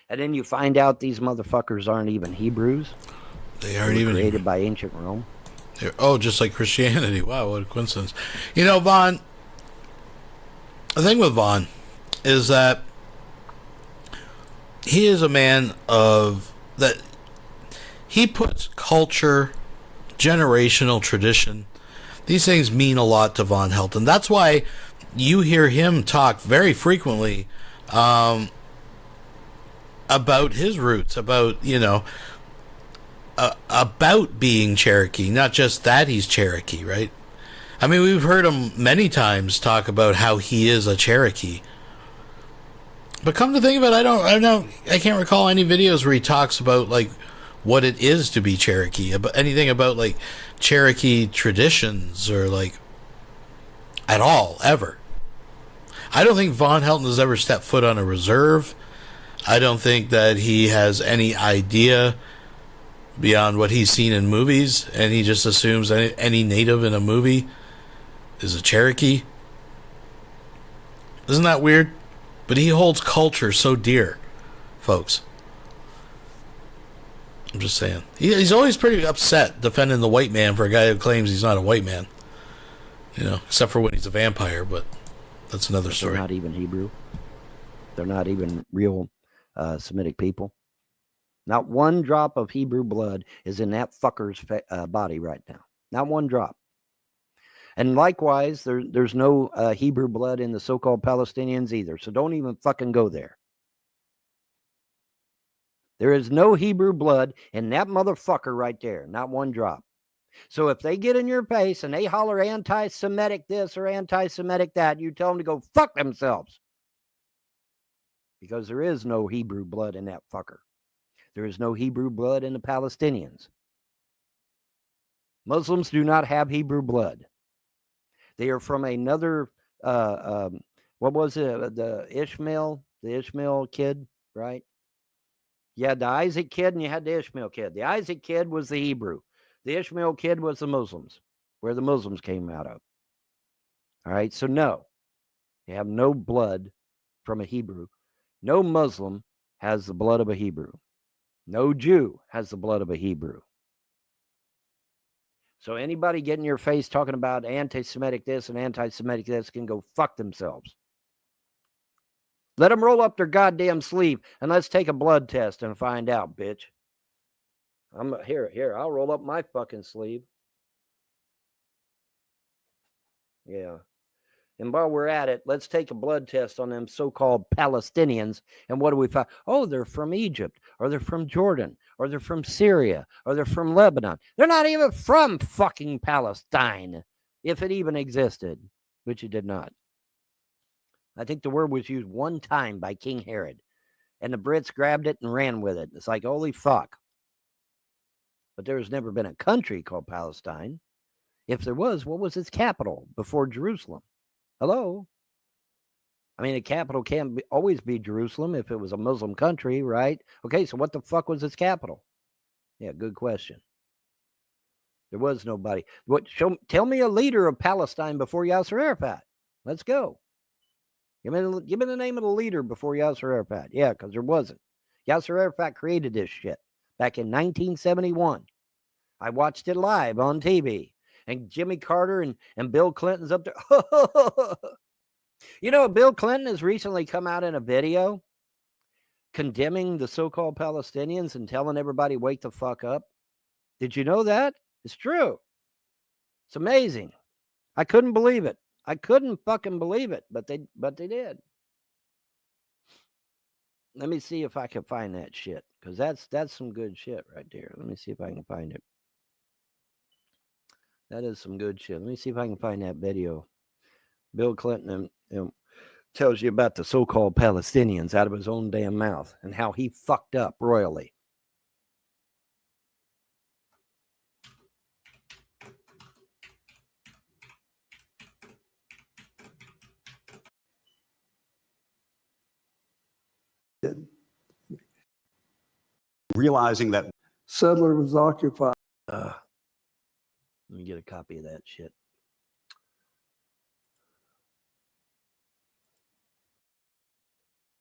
And then you find out these motherfuckers aren't even Hebrews. They aren't even created by ancient Rome. Oh, just like Christianity. Wow, what a coincidence. You know, Vaughn, the thing with Vaughn is that he is a man of that. He puts culture, generational tradition. These things mean a lot to Von Helton. That's why you hear him talk very frequently about his roots, about, you know, about being Cherokee, not just that he's Cherokee, right? I mean, we've heard him many times talk about how he is a Cherokee. But come to think of it, I can't recall any videos where he talks about, like, what it is to be Cherokee, about anything about, like, Cherokee traditions or, like, at all, ever. I don't think Von Helton has ever stepped foot on a reserve. I don't think that he has any idea beyond what he's seen in movies, and he just assumes any native in a movie is a Cherokee. Isn't that weird? But he holds culture so dear, folks. I'm just saying. He's always pretty upset defending the white man for a guy who claims he's not a white man. You know, except for when he's a vampire, but that's another story. They're not even Hebrew. They're not even real Semitic people. Not one drop of Hebrew blood is in that fucker's body right now. Not one drop. And likewise, there's no Hebrew blood in the so-called Palestinians either. So don't even fucking go there. There is no Hebrew blood in that motherfucker right there. Not one drop. So if they get in your face and they holler anti-Semitic this or anti-Semitic that, you tell them to go fuck themselves. Because there is no Hebrew blood in that fucker. There is no Hebrew blood in the Palestinians. Muslims do not have Hebrew blood. They are from another, what was it? The Ishmael kid, right? You had the Isaac kid and you had the Ishmael kid. The Isaac kid was the Hebrew. The Ishmael kid was the Muslims, where the Muslims came out of. All right, so no, you have no blood from a Hebrew. No Muslim has the blood of a Hebrew. No Jew has the blood of a Hebrew. So anybody get in your face talking about anti-Semitic this and anti-Semitic this can go fuck themselves. Let them roll up their goddamn sleeve and let's take a blood test and find out, bitch. I'm here. I'll roll up my fucking sleeve. Yeah. And while we're at it, let's take a blood test on them so-called Palestinians. And what do we find? Oh, they're from Egypt, or they're from Jordan, or they're from Syria, or they're from Lebanon. They're not even from fucking Palestine, if it even existed, which it did not. I think the word was used one time by King Herod, and the Brits grabbed it and ran with it. It's like, holy fuck. But there's never been a country called Palestine. If there was, what was its capital before Jerusalem? Hello? I mean, the capital can't always be Jerusalem if it was a Muslim country, right? Okay, so what the fuck was its capital? Yeah, good question. There was nobody. Tell me a leader of Palestine before Yasser Arafat. Let's go. Give me the name of the leader before Yasser Arafat. Yeah, because there wasn't. Yasser Arafat created this shit back in 1971. I watched it live on TV. And Jimmy Carter and Bill Clinton's up there. You know, Bill Clinton has recently come out in a video condemning the so-called Palestinians and telling everybody, wake the fuck up. Did you know that? It's true. It's amazing. I couldn't believe it. I couldn't fucking believe it, but they did. Let me see if I can find that shit, because that's some good shit right there. Let me see if I can find it. That is some good shit. Let me see if I can find that video. Bill Clinton tells you about the so-called Palestinians out of his own damn mouth and how he fucked up royally. Realizing that settler was occupied. Let me get a copy of that shit.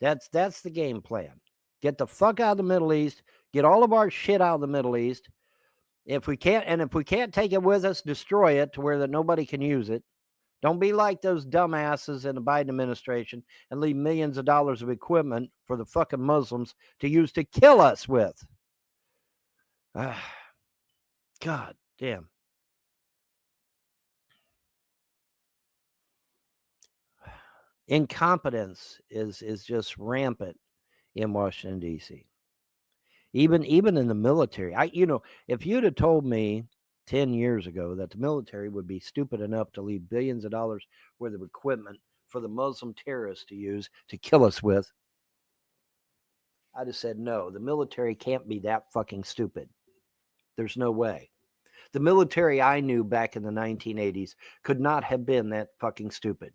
That's the game plan. Get the fuck out of the Middle East. Get all of our shit out of the Middle East. If we can't take it with us, destroy it to where that nobody can use it. Don't be like those dumbasses in the Biden administration and leave millions of dollars of equipment for the fucking Muslims to use to kill us with. God damn. Incompetence is just rampant in Washington, D.C. Even in the military. If you'd have told me 10 years ago that the military would be stupid enough to leave billions of dollars worth of equipment for the Muslim terrorists to use to kill us with, I'd have said no. The military can't be that fucking stupid. There's no way. The military I knew back in the 1980s could not have been that fucking stupid.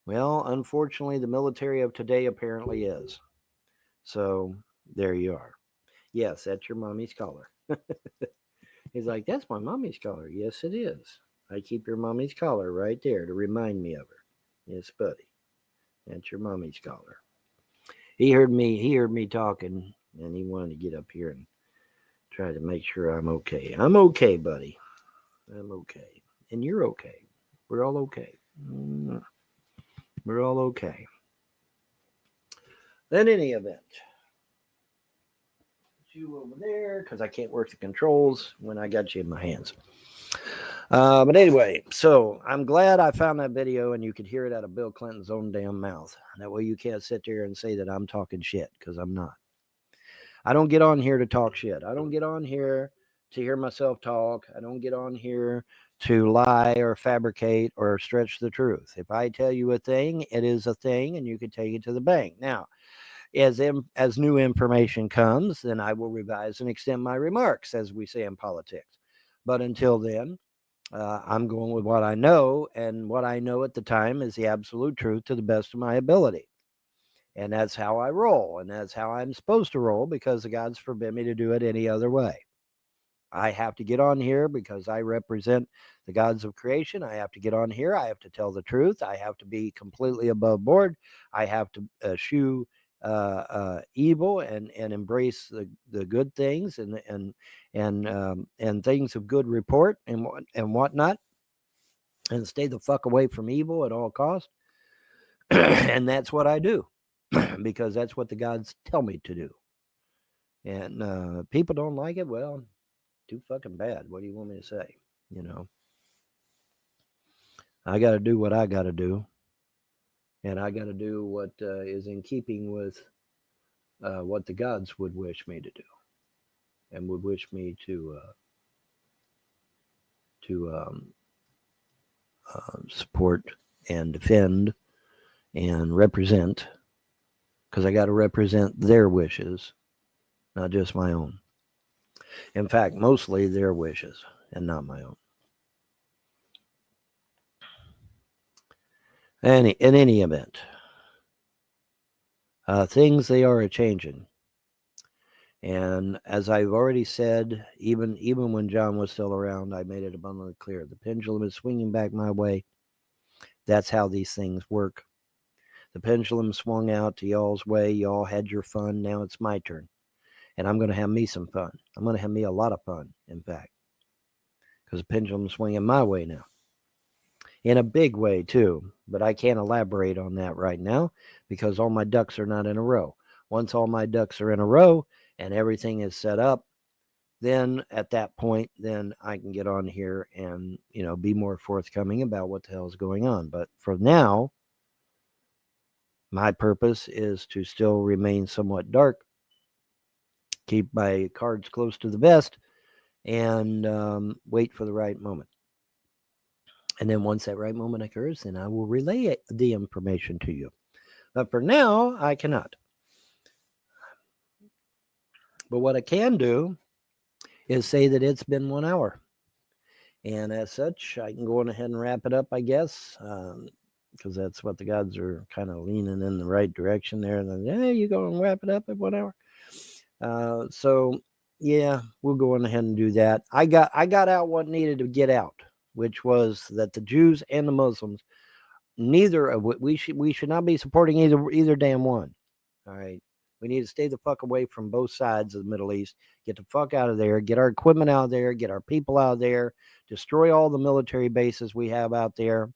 Well, unfortunately, the military of today apparently is. So there you are. Yes, that's your mommy's collar. He's like, that's my mommy's collar. Yes, it is. I keep your mommy's collar right there to remind me of her. Yes, buddy. That's your mommy's collar. He heard me talking, and he wanted to get up here and try to make sure I'm okay. I'm okay, buddy. I'm okay. And you're okay. We're all okay. We're all okay. In any event, you over there, because I can't work the controls when I got you in my hands. But anyway, so I'm glad I found that video and you could hear it out of Bill Clinton's own damn mouth. That way you can't sit there and say that I'm talking shit, because I'm not. I don't get on here to talk shit. I don't get on here to hear myself talk. I don't get on here to lie or fabricate or stretch the truth. If I tell you a thing, it is a thing, and you can take it to the bank. Now, as new information comes, then I will revise and extend my remarks, as we say in politics. But until then, I'm going with what I know, and what I know at the time is the absolute truth to the best of my ability. And that's how I roll, and that's how I'm supposed to roll, because the gods forbid me to do it any other way. I have to get on here because I represent the gods of creation. I have to get on here. I have to tell the truth. I have to be completely above board. I have to eschew evil and embrace the good things and things of good report and whatnot, and stay the fuck away from evil at all costs. And that's what I do, because that's what the gods tell me to do. And people don't like it. Well, too fucking bad. What do you want me to say? I got to do what I got to do, and I got to do what is in keeping with what the gods would wish me to do, and would wish me to support and defend and represent, because I got to represent their wishes, not just my own. In fact, mostly their wishes and not my own. In any event, things, they are a-changing. And as I've already said, even when John was still around, I made it abundantly clear. The pendulum is swinging back my way. That's how these things work. The pendulum swung out to y'all's way. Y'all had your fun. Now it's my turn. And I'm going to have me some fun. I'm going to have me a lot of fun, in fact. Because the pendulum's swinging my way now. In a big way, too. But I can't elaborate on that right now, because all my ducks are not in a row. Once all my ducks are in a row and everything is set up, then at that point, then I can get on here and, be more forthcoming about what the hell is going on. But for now, my purpose is to still remain somewhat dark, keep my cards close to the vest, and wait for the right moment. And then once that right moment occurs, then I will relay the information to you. But for now, I cannot. But what I can do is say that it's been 1 hour. And as such, I can go on ahead and wrap it up, I guess, because that's what the gods are kind of leaning in the right direction there. And then, hey, you go and wrap it up at 1 hour. So yeah, we'll go on ahead and do that. I got out what needed to get out, which was that the Jews and the Muslims, neither of we should not be supporting either damn one. All right. We need to stay the fuck away from both sides of the Middle East. Get the fuck out of there. Get our equipment out of there. Get our people out of there. Destroy all the military bases we have out there.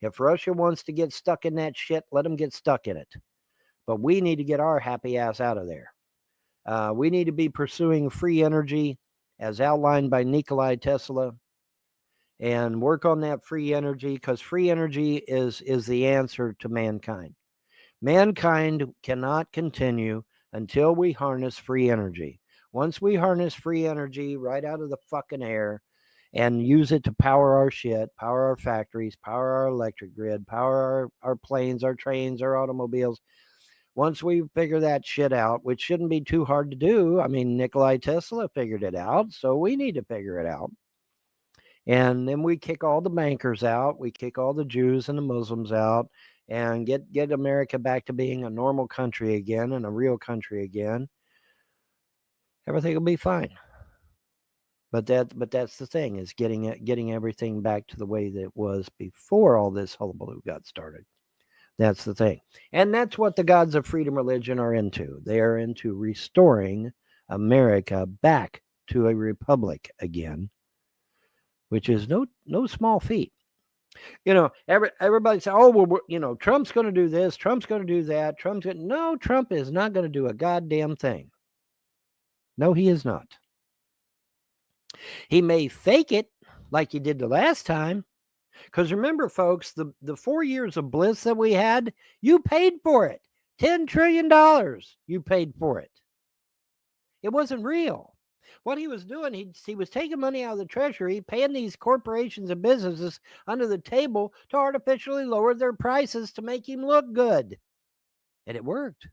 If Russia wants to get stuck in that shit, let them get stuck in it. But we need to get our happy ass out of there. We need to be pursuing free energy as outlined by Nikola Tesla and work on that free energy, because free energy is the answer to mankind. Mankind cannot continue until we harness free energy. Once we harness free energy right out of the fucking air and use it to power our shit, power our factories, power our electric grid, power our planes, our trains, our automobiles. Once we figure that shit out, which shouldn't be too hard to do. I mean, Nikola Tesla figured it out, so we need to figure it out. And then we kick all the bankers out. We kick all the Jews and the Muslims out and get America back to being a normal country again and a real country again. Everything will be fine. But that's the thing, is getting everything back to the way that it was before all this hullabaloo got started. That's the thing. And that's what the gods of freedom religion are into. They are into restoring America back to a republic again, which is no small feat. Everybody say, oh, well, Trump's going to do this, Trump's going to do that, No, Trump is not going to do a goddamn thing. No, he is not. He may fake it like he did the last time. Because remember, folks, the 4 years of bliss that we had, you paid for it. $10 trillion, you paid for it. It wasn't real. What he was doing, he was taking money out of the treasury, paying these corporations and businesses under the table to artificially lower their prices to make him look good. And it worked.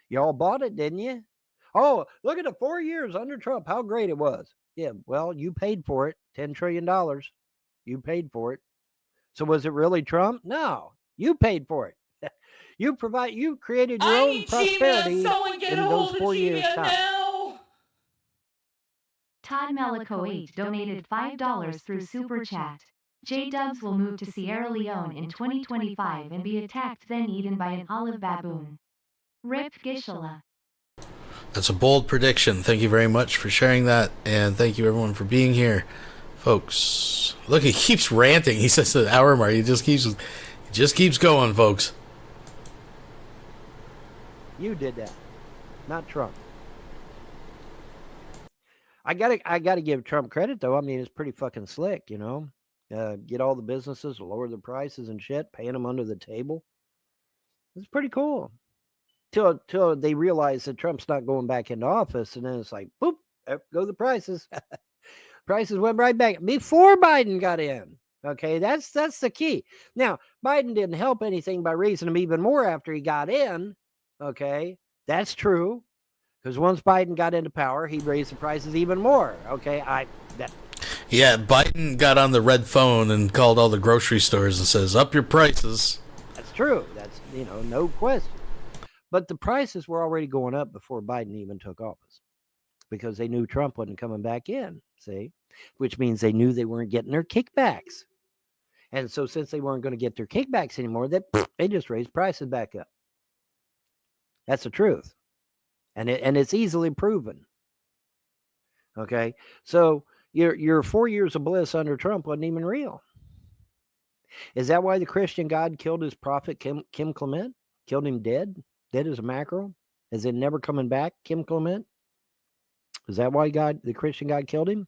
You all bought it, didn't you? Oh, look at the 4 years under Trump, how great it was. Yeah, well, you paid for it, $10 trillion. You paid for it. So was it really Trump? No, you paid for it. You created your own prosperity in those 4 years' time. Todd Melico 8 donated $5 through Super Chat. J-Dubs will move to Sierra Leone in 2025 and be attacked then eaten by an olive baboon. Rip Gishala. That's a bold prediction. Thank you very much for sharing that, and thank you everyone for being here. Folks, look, he keeps ranting. He says the hour mark. He just keeps going, folks. You did that, not Trump. I gotta give Trump credit though. I mean, it's pretty fucking slick, Get all the businesses to lower the prices and shit, paying them under the table. It's pretty cool. Till they realize that Trump's not going back into office, and then it's like, boop, go the prices. Prices went right back before Biden got in. Okay, that's the key. Now, Biden didn't help anything by raising them even more after he got in. Okay, that's true. Because once Biden got into power, he raised the prices even more. Okay, Yeah, Biden got on the red phone and called all the grocery stores and says, up your prices. That's true. That's, no question. But the prices were already going up before Biden even took office, because they knew Trump wasn't coming back in, see? Which means they knew they weren't getting their kickbacks. And so since they weren't going to get their kickbacks anymore, they just raised prices back up. That's the truth. And it's easily proven. Okay? So your 4 years of bliss under Trump wasn't even real. Is that why the Christian God killed his prophet Kim Clement? Killed him dead as a mackerel? Is it never coming back, Kim Clement? Is that why the Christian God killed him?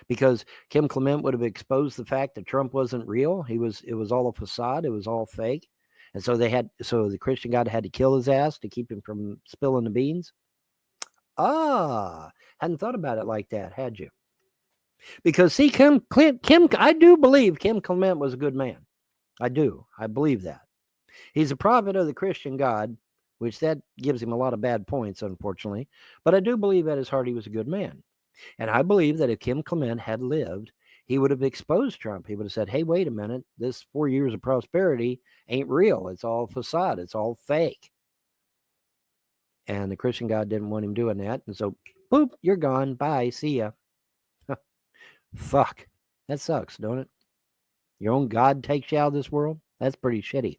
Because Kim Clement would have exposed the fact that Trump wasn't real. It was all a facade. It was all fake. And so the Christian God had to kill his ass to keep him from spilling the beans. Hadn't thought about it like that, had you? Because see, I do believe Kim Clement was a good man. I do. I believe that. He's a prophet of the Christian God, which that gives him a lot of bad points, unfortunately. But I do believe at his heart he was a good man. And I believe that if Kim Clement had lived, he would have exposed Trump. He would have said, hey, wait a minute. This 4 years of prosperity ain't real. It's all facade. It's all fake. And the Christian God didn't want him doing that. And so, boop, you're gone. Bye. See ya. Fuck. That sucks, don't it? Your own God takes you out of this world? That's pretty shitty.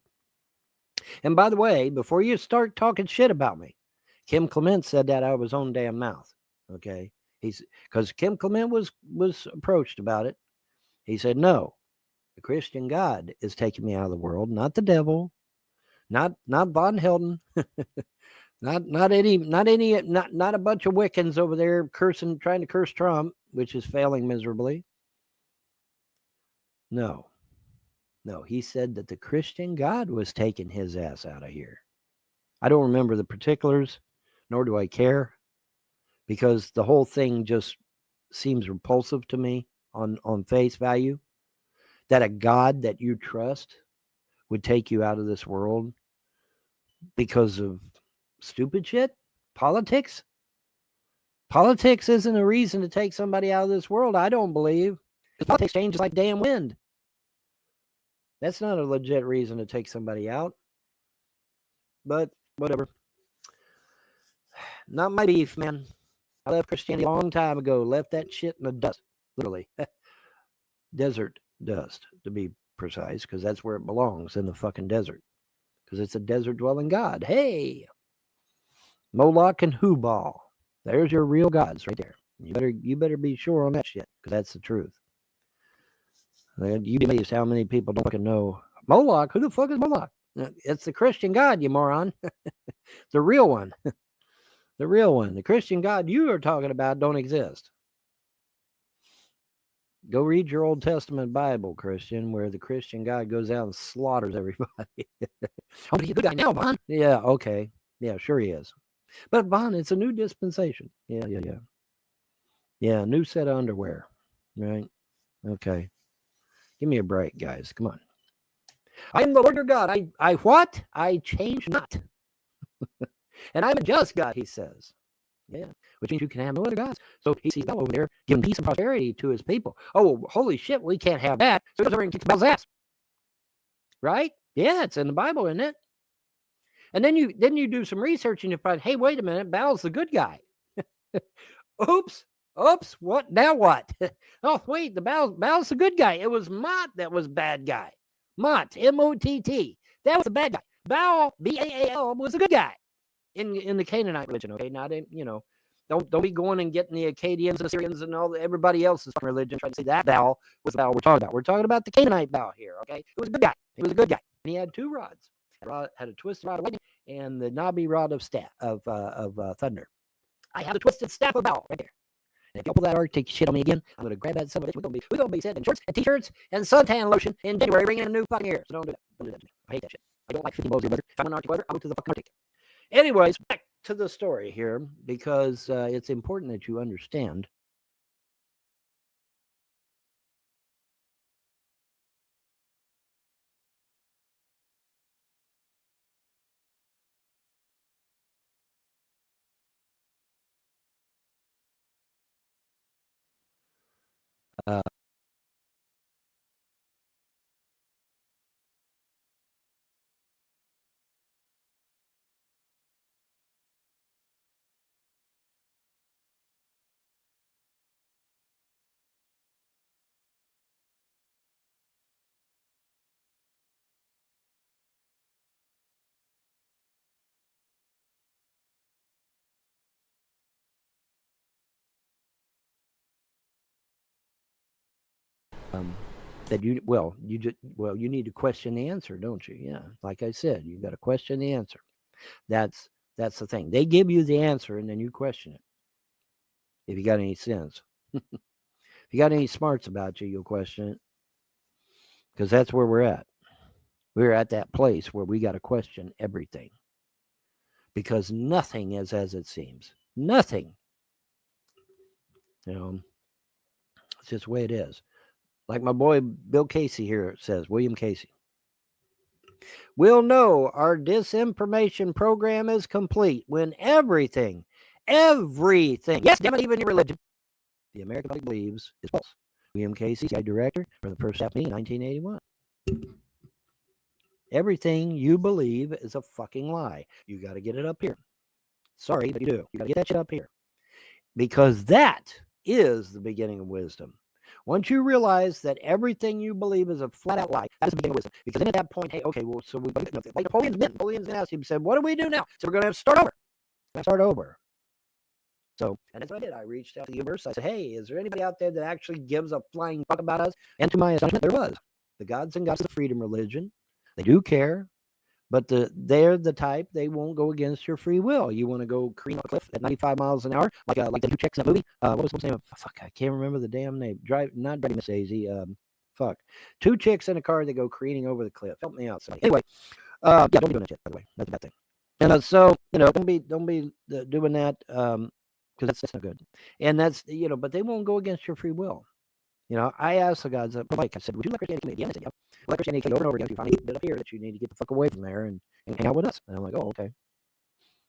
And by the way, before you start talking shit about me, Kim Clement said that out of his own damn mouth. Okay. He's because Kim Clement was approached about it. He said, no, the Christian God is taking me out of the world, not the devil, not Von Helden, not a bunch of Wiccans over there trying to curse Trump, which is failing miserably. No, he said that the Christian God was taking his ass out of here. I don't remember the particulars, nor do I care, because the whole thing just seems repulsive to me on face value, that a God that you trust would take you out of this world because of stupid shit. Politics isn't a reason to take somebody out of this world, I don't believe. Because politics changes like damn wind. That's not a legit reason to take somebody out. But whatever. Not my beef, man. I left Christianity a long time ago. Left that shit in the dust. Literally. Desert dust, to be precise, because that's where it belongs, in the fucking desert. Because it's a desert-dwelling God. Hey! Moloch and Hubal. There's your real gods right there. You better be sure on that shit, because that's the truth. You'd be amazed how many people don't fucking know. Moloch? Who the fuck is Moloch? It's the Christian God, you moron. The real one. The real one. The Christian God you are talking about don't exist. Go read your Old Testament Bible, Christian, where the Christian God goes out and slaughters everybody. Oh, he's a good guy now, Bon. Yeah, okay. Yeah, sure he is. But Bon, it's a new dispensation. Yeah. Yeah, new set of underwear. Right? Okay. Give me a break, guys. Come on. I am the Lord your God. I what? I change not. And I'm a just God, he says. Yeah, which means you can have no other gods. So he sees Bell over there giving peace and prosperity to his people. Oh, holy shit, we can't have that. So he goes over and kicks Bell's ass. Right? Yeah, it's in the Bible, isn't it? And then you do some research and you find, hey, wait a minute, Baal's the good guy. Oops, what? Now what? Oh, wait, Baal's the good guy. It was Mott that was bad guy. Mott, M-O-T-T. That was the bad guy. Baal, B-A-A-L, was the good guy in the Canaanite religion, okay? Not in, don't be going and getting the Akkadians and the Syrians and everybody else's religion trying to say that Baal was the Baal we're talking about. We're talking about the Canaanite Baal here, okay? It was a good guy. He was a good guy. And he had two rods. Had a twisted rod of lightning and the knobby rod of thunder. I have a twisted staff of Baal right there. And if you pull that Arctic shit on me again, I'm going to grab that son of a bitch. We're going to be sitting in shorts and t-shirts and suntan lotion in January, bringing in a new fucking year. So don't do that. Don't do that to me. I hate that shit. I don't like 50 below zero weather. If I'm in Arctic weather, I'll go to the fucking Arctic. Anyways, back to the story here, because it's important that you understand. You need to question the answer, don't you? Yeah, like I said, you got to question the answer. That's the thing. They give you the answer and then you question it. If you got any sense, if you got any smarts about you, you'll question it, because that's where we're at. We're at that place where we got to question everything, because nothing is as it seems. Nothing. It's just the way it is. Like my boy Bill Casey here says, William Casey. We'll know our disinformation program is complete when everything, yes, damn it, even your religion, the American public believes is false. William Casey, CIA director for the first half meeting in 1981. Everything you believe is a fucking lie. You got to get it up here. Sorry, but you do. You got to get that shit up here. Because that is the beginning of wisdom. Once you realize that everything you believe is a flat-out lie, that's the beginning of wisdom. Because then at that point, hey, okay, well, so like Napoleon's been asked, he said, what do we do now? So we're going to have to start over. I start over. So, and that's what I did. I reached out to the universe. I said, hey, is there anybody out there that actually gives a flying fuck about us? And to my astonishment, there was. The gods and goddesses of freedom religion. They do care, but they're the type, they won't go against your free will. You want to go careen off a cliff at 95 miles an hour, like the two chicks in that movie. What was the name? Fuck, I can't remember the damn name. Not Driving Miss Daisy. Fuck. Two chicks in a car that go careening over the cliff. Help me out, somebody. Anyway, yeah, don't be doing that shit, by the way. That's a bad thing. And so, don't be doing that, because that's not good. And that's, but they won't go against your free will. I asked the gods, like I said, would you let Christianity come in? Yeah, I said, yeah. Let Christianity come over and over again. You finally get up here that you need to get the fuck away from there and hang out with us. And I'm like, oh, okay.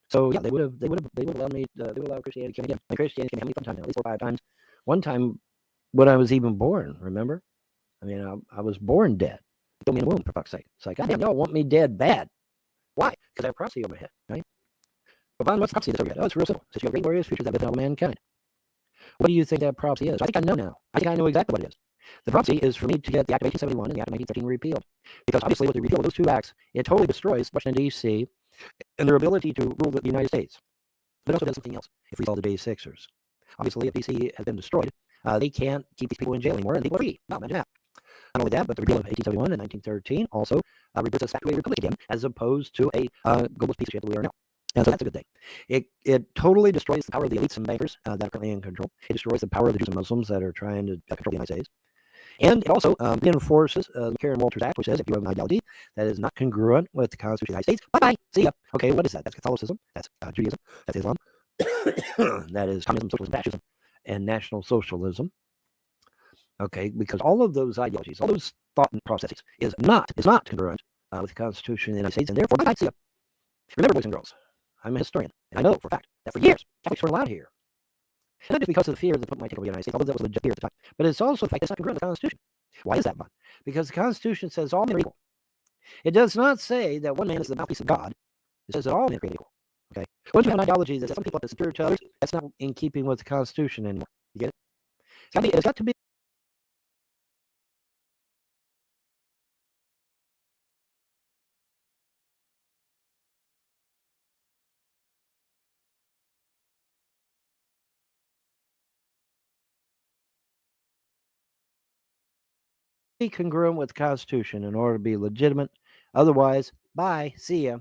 So yeah, they would have allowed me. They would allow Christianity to come again. And Christianity came how many times now? At least 4 or 5 times. One time, when I was even born. Remember? I mean, I was born dead. Throw me in the womb, for fuck's sake. It's like, goddamn, y'all want me dead bad. Why? Because I have prophecy over my head, right? But Vaughn, what's the prophecy that's over your head? Oh, it's real simple. It says you have great glorious futures that benefit all mankind. What do you think that prophecy is? I think I know now. I think I know exactly what it is. The prophecy is for me to get the Act of 1871 and the Act of 1913 repealed. Because obviously with the repeal of those 2 acts, it totally destroys Washington, D.C. and their ability to rule the United States. But it also does something else. It frees all the J6ers. Obviously, if D.C. has been destroyed, they can't keep these people in jail anymore, and people are free. Now, imagine that. Not only that, but the repeal of 1871 and 1913 also reduces us back to a republic again, as opposed to a globalist piece of shit that we are now. And so that's a good thing. It totally destroys the power of the elites and bankers that are currently in control. It destroys the power of the Jews and Muslims that are trying to control the United States. And it also enforces the Karen-Walters Act, which says if you have an ideology that is not congruent with the Constitution of the United States, bye-bye, see ya. Okay, what is that? That's Catholicism, that's Judaism, that's Islam, that is communism, socialism, fascism, and National Socialism. Okay, because all of those ideologies, all those thought processes is not congruent with the Constitution of the United States, and therefore, bye-bye, see ya. Remember, boys and girls, I'm a historian, and I know for a fact that for years, Catholics weren't allowed here. And not just because of the fear that might take over the United States, although that was a legit fear at the time, but it's also the fact that's not congruent with the Constitution. Why is that, Bud? Because the Constitution says all men are equal. It does not say that one man is the mouthpiece of God. It says that all men are created equal. Okay? Once you have an ideology that some people are superior to others, that's not in keeping with the Constitution anymore. You get it? It's got to be. Congruent with the Constitution in order to be legitimate. Otherwise, bye, see ya.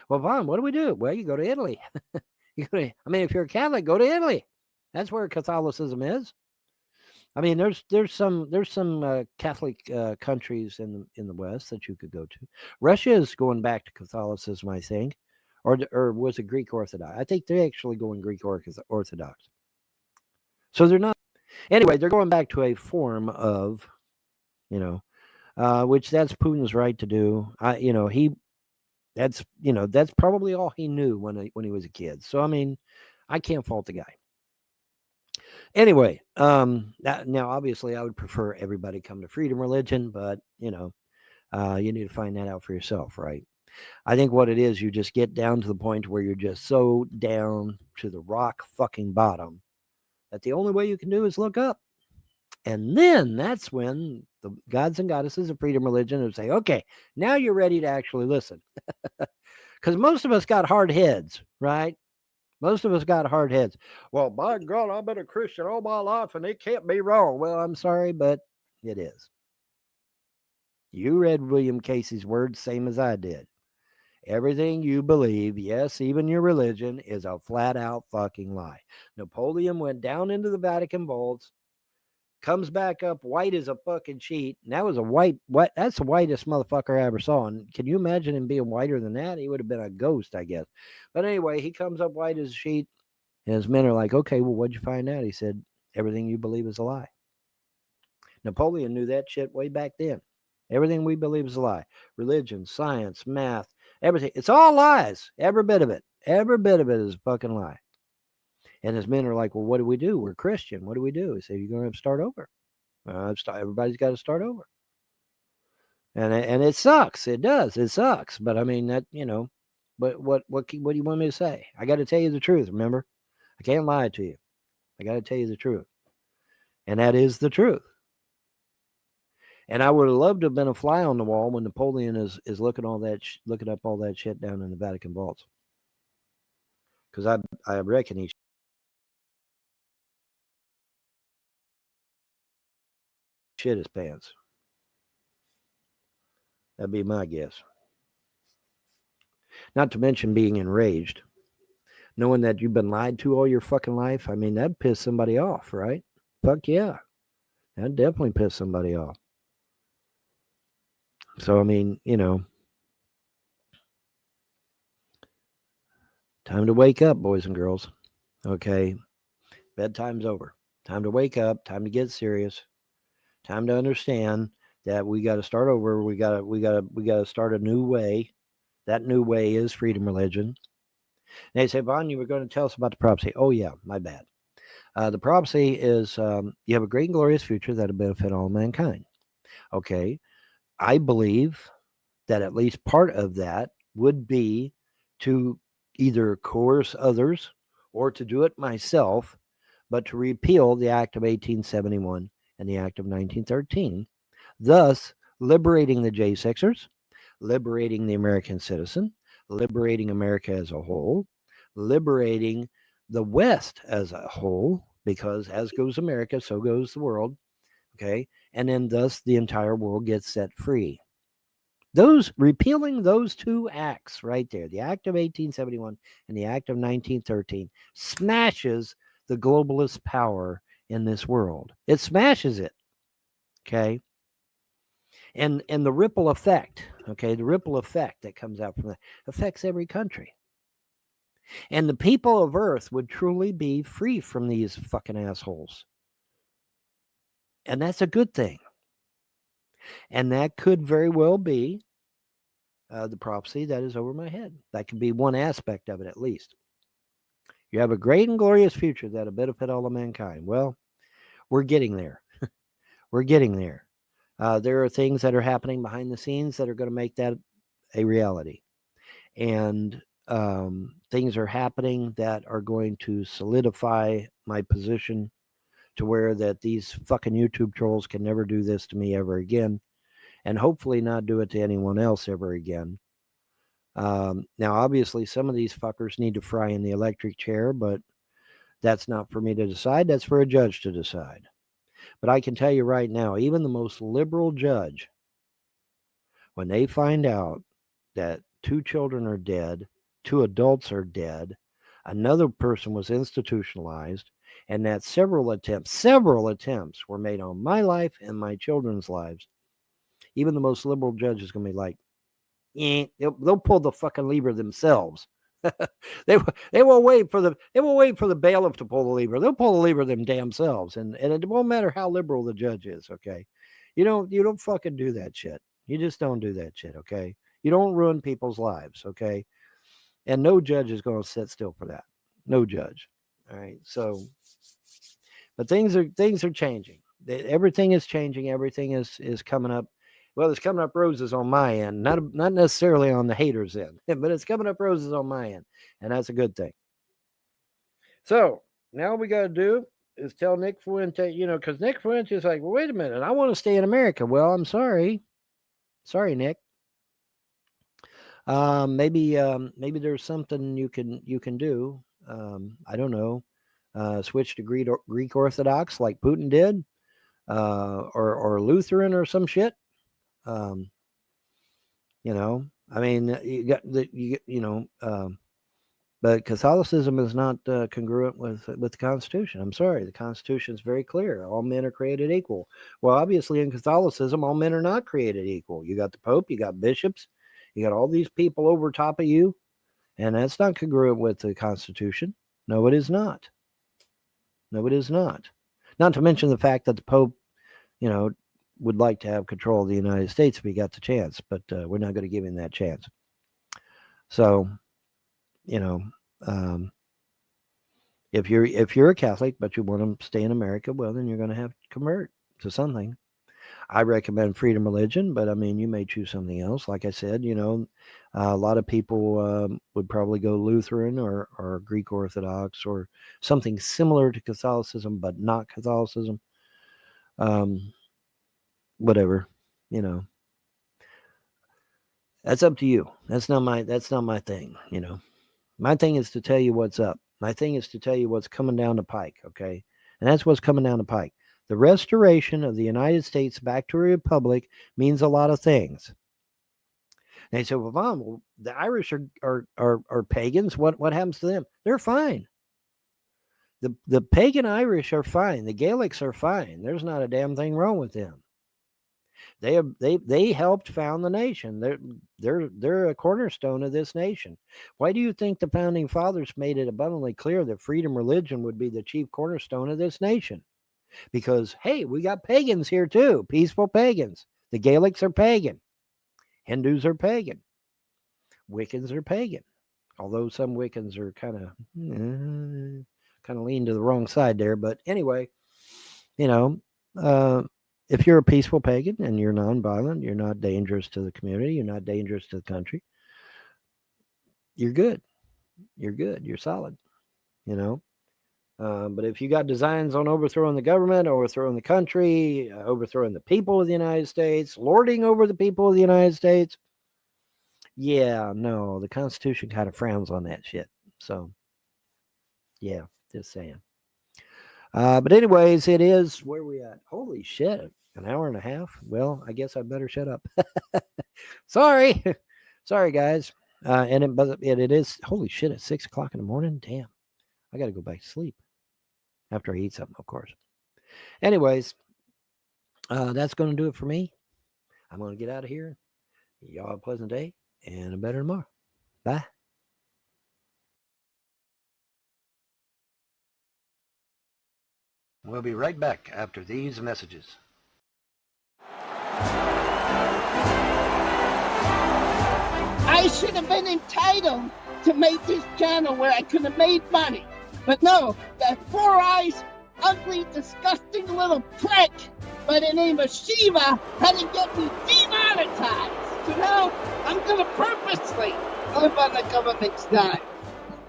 Well, Vaughn, what do we do? Well, you go to Italy. If you're a Catholic, go to Italy. That's where Catholicism is. I mean, there's some Catholic countries in the West that you could go to. Russia is going back to Catholicism, I think, or was it Greek Orthodox? I think they're actually going Greek Orthodox. So they're not. Anyway, they're going back to a form of, which that's Putin's right to do. That's probably all he knew when he was a kid. So I mean, I can't fault the guy. Anyway, now obviously I would prefer everybody come to freedom religion, but you need to find that out for yourself, right? I think what it is, you just get down to the point where you're just so down to the rock fucking bottom that the only way you can do is look up. And then that's when the gods and goddesses of freedom religion would say, okay, now you're ready to actually listen. Because most of us got hard heads, right? Most of us got hard heads. Well, by God, I've been a Christian all my life and it can't be wrong. Well, I'm sorry, but it is. You read William Casey's words, same as I did. Everything you believe, yes, even your religion, is a flat out fucking lie. Napoleon went down into the Vatican vaults, comes back up white as a fucking sheet. And that was that's the whitest motherfucker I ever saw. And can you imagine him being whiter than that? He would have been a ghost, I guess. But anyway, he comes up white as a sheet. And his men are like, okay, well, what'd you find out? He said, everything you believe is a lie. Napoleon knew that shit way back then. Everything we believe is a lie. Religion, science, math, everything. It's all lies. Every bit of it. Every bit of it is a fucking lie. And his men are like, well, what do we do? We're Christian. What do we do? He said, you're going to have to start over. Everybody's got to start over. And it sucks. It does. It sucks. But I mean, that, but what do you want me to say? I got to tell you the truth, remember? I can't lie to you. I got to tell you the truth. And that is the truth. And I would have loved to have been a fly on the wall when Napoleon is looking looking up all that shit down in the Vatican vaults. Because I reckon he shit his pants. That'd be my guess. Not to mention being enraged. Knowing that you've been lied to all your fucking life. I mean, that'd piss somebody off, right? Fuck yeah. That'd definitely piss somebody off. So, I mean, time to wake up, boys and girls. Okay. Bedtime's over. Time to wake up. Time to get serious. Time to understand that we got to start over. We got to start a new way. That new way is freedom religion. And they say, Vaughn, you were going to tell us about the prophecy. Oh, yeah, my bad. The prophecy is you have a great and glorious future that'll benefit all mankind. Okay. I believe that at least part of that would be to either coerce others or to do it myself, but to repeal the Act of 1871 and the Act of 1913, thus liberating the J6ers, liberating the American citizen, liberating America as a whole, liberating the West as a whole, because as goes America, so goes the world. Okay. And then thus the entire world gets set free. Repealing those two acts right there, the Act of 1871 and the Act of 1913, smashes the globalist power in this world. It smashes it. Okay. And the ripple effect, okay, the ripple effect that comes out from that affects every country. And the people of Earth would truly be free from these fucking assholes. And that's a good thing. And that could very well be the prophecy that is over my head. That could be one aspect of it, at least. You have a great and glorious future that'll benefit all of mankind. Well, we're getting there. We're getting there. There are things that are happening behind the scenes that are going to make that a reality. And things are happening that are going to solidify my position to where that these fucking YouTube trolls can never do this to me ever again, and hopefully not do it to anyone else ever again. Now, obviously, some of these fuckers need to fry in the electric chair, but that's not for me to decide. That's for a judge to decide. But I can tell you right now, even the most liberal judge, when they find out that 2 children are dead, 2 adults are dead, another person was institutionalized, and that several attempts were made on my life and my children's lives, even the most liberal judge is going to be like, they'll pull the fucking lever themselves. they will wait for the bailiff to pull the lever. They'll pull the lever them damn selves, and it won't matter how liberal the judge is. Okay, you don't fucking do that shit. You just don't do that shit. Okay, you don't ruin people's lives. Okay, and no judge is going to sit still for that. No judge. All right, so. But things are changing. Everything is changing. Everything is coming up. Well, it's coming up roses on my end, not necessarily on the haters' end, but it's coming up roses on my end, and that's a good thing. So now we got to do is tell Nick Fuente, because Nick Fuente is like, well, wait a minute, I want to stay in America. Well, I'm sorry, Nick. Maybe there's something you can do. I don't know. Switch to Greek Orthodox like Putin did, or Lutheran or some shit. I mean, you got but Catholicism is not congruent with the Constitution. I'm sorry, the Constitution is very clear. All men are created equal. Well, obviously, in Catholicism, all men are not created equal. You got the Pope, you got bishops, you got all these people over top of you, and that's not congruent with the Constitution. No, it is not. No, it is not. Not to mention the fact that the Pope, would like to have control of the United States if he got the chance, but we're not going to give him that chance. So, if you're a Catholic but you want to stay in America, well, then you're going to have to convert to something. I recommend freedom religion, but I mean, you may choose something else. Like I said, a lot of people would probably go Lutheran or Greek Orthodox or something similar to Catholicism, but not Catholicism. Whatever, that's up to you. That's not my thing. My thing is to tell you what's up. My thing is to tell you what's coming down the pike. Okay. And that's what's coming down the pike. The restoration of the United States back to a republic means a lot of things. And they said, well, Mom, the Irish are pagans. What happens to them? They're fine. The pagan Irish are fine. The Gaelics are fine. There's not a damn thing wrong with them. They helped found the nation. They're a cornerstone of this nation. Why do you think the founding fathers made it abundantly clear that freedom religion would be the chief cornerstone of this nation? Because, hey, we got pagans here too, peaceful pagans. The Gaelics are pagan. Hindus are pagan. Wiccans are pagan. Although some Wiccans are kind of lean to the wrong side there. But anyway, if you're a peaceful pagan and you're nonviolent, you're not dangerous to the community, you're not dangerous to the country, you're good. You're good. You're solid. But if you got designs on overthrowing the government, overthrowing the country, overthrowing the people of the United States, lording over the people of the United States, yeah, no, the Constitution kind of frowns on that shit. So, yeah, just saying. But anyways, it is where we at. Holy shit, an hour and a half. Well, I guess I better shut up. Sorry, guys. And it is, holy shit, at 6 o'clock in the morning. Damn, I got to go back to sleep after I eat something, of course. Anyways, that's going to do it for me. I'm going to get out of here. Y'all have a pleasant day and a better tomorrow. Bye. We'll be right back after these messages. I should have been entitled to make this channel where I could have made money. But no, that four eyes, ugly, disgusting little prick by the name of Shiva had to get me demonetized. So now I'm going to purposely live on the government's dime.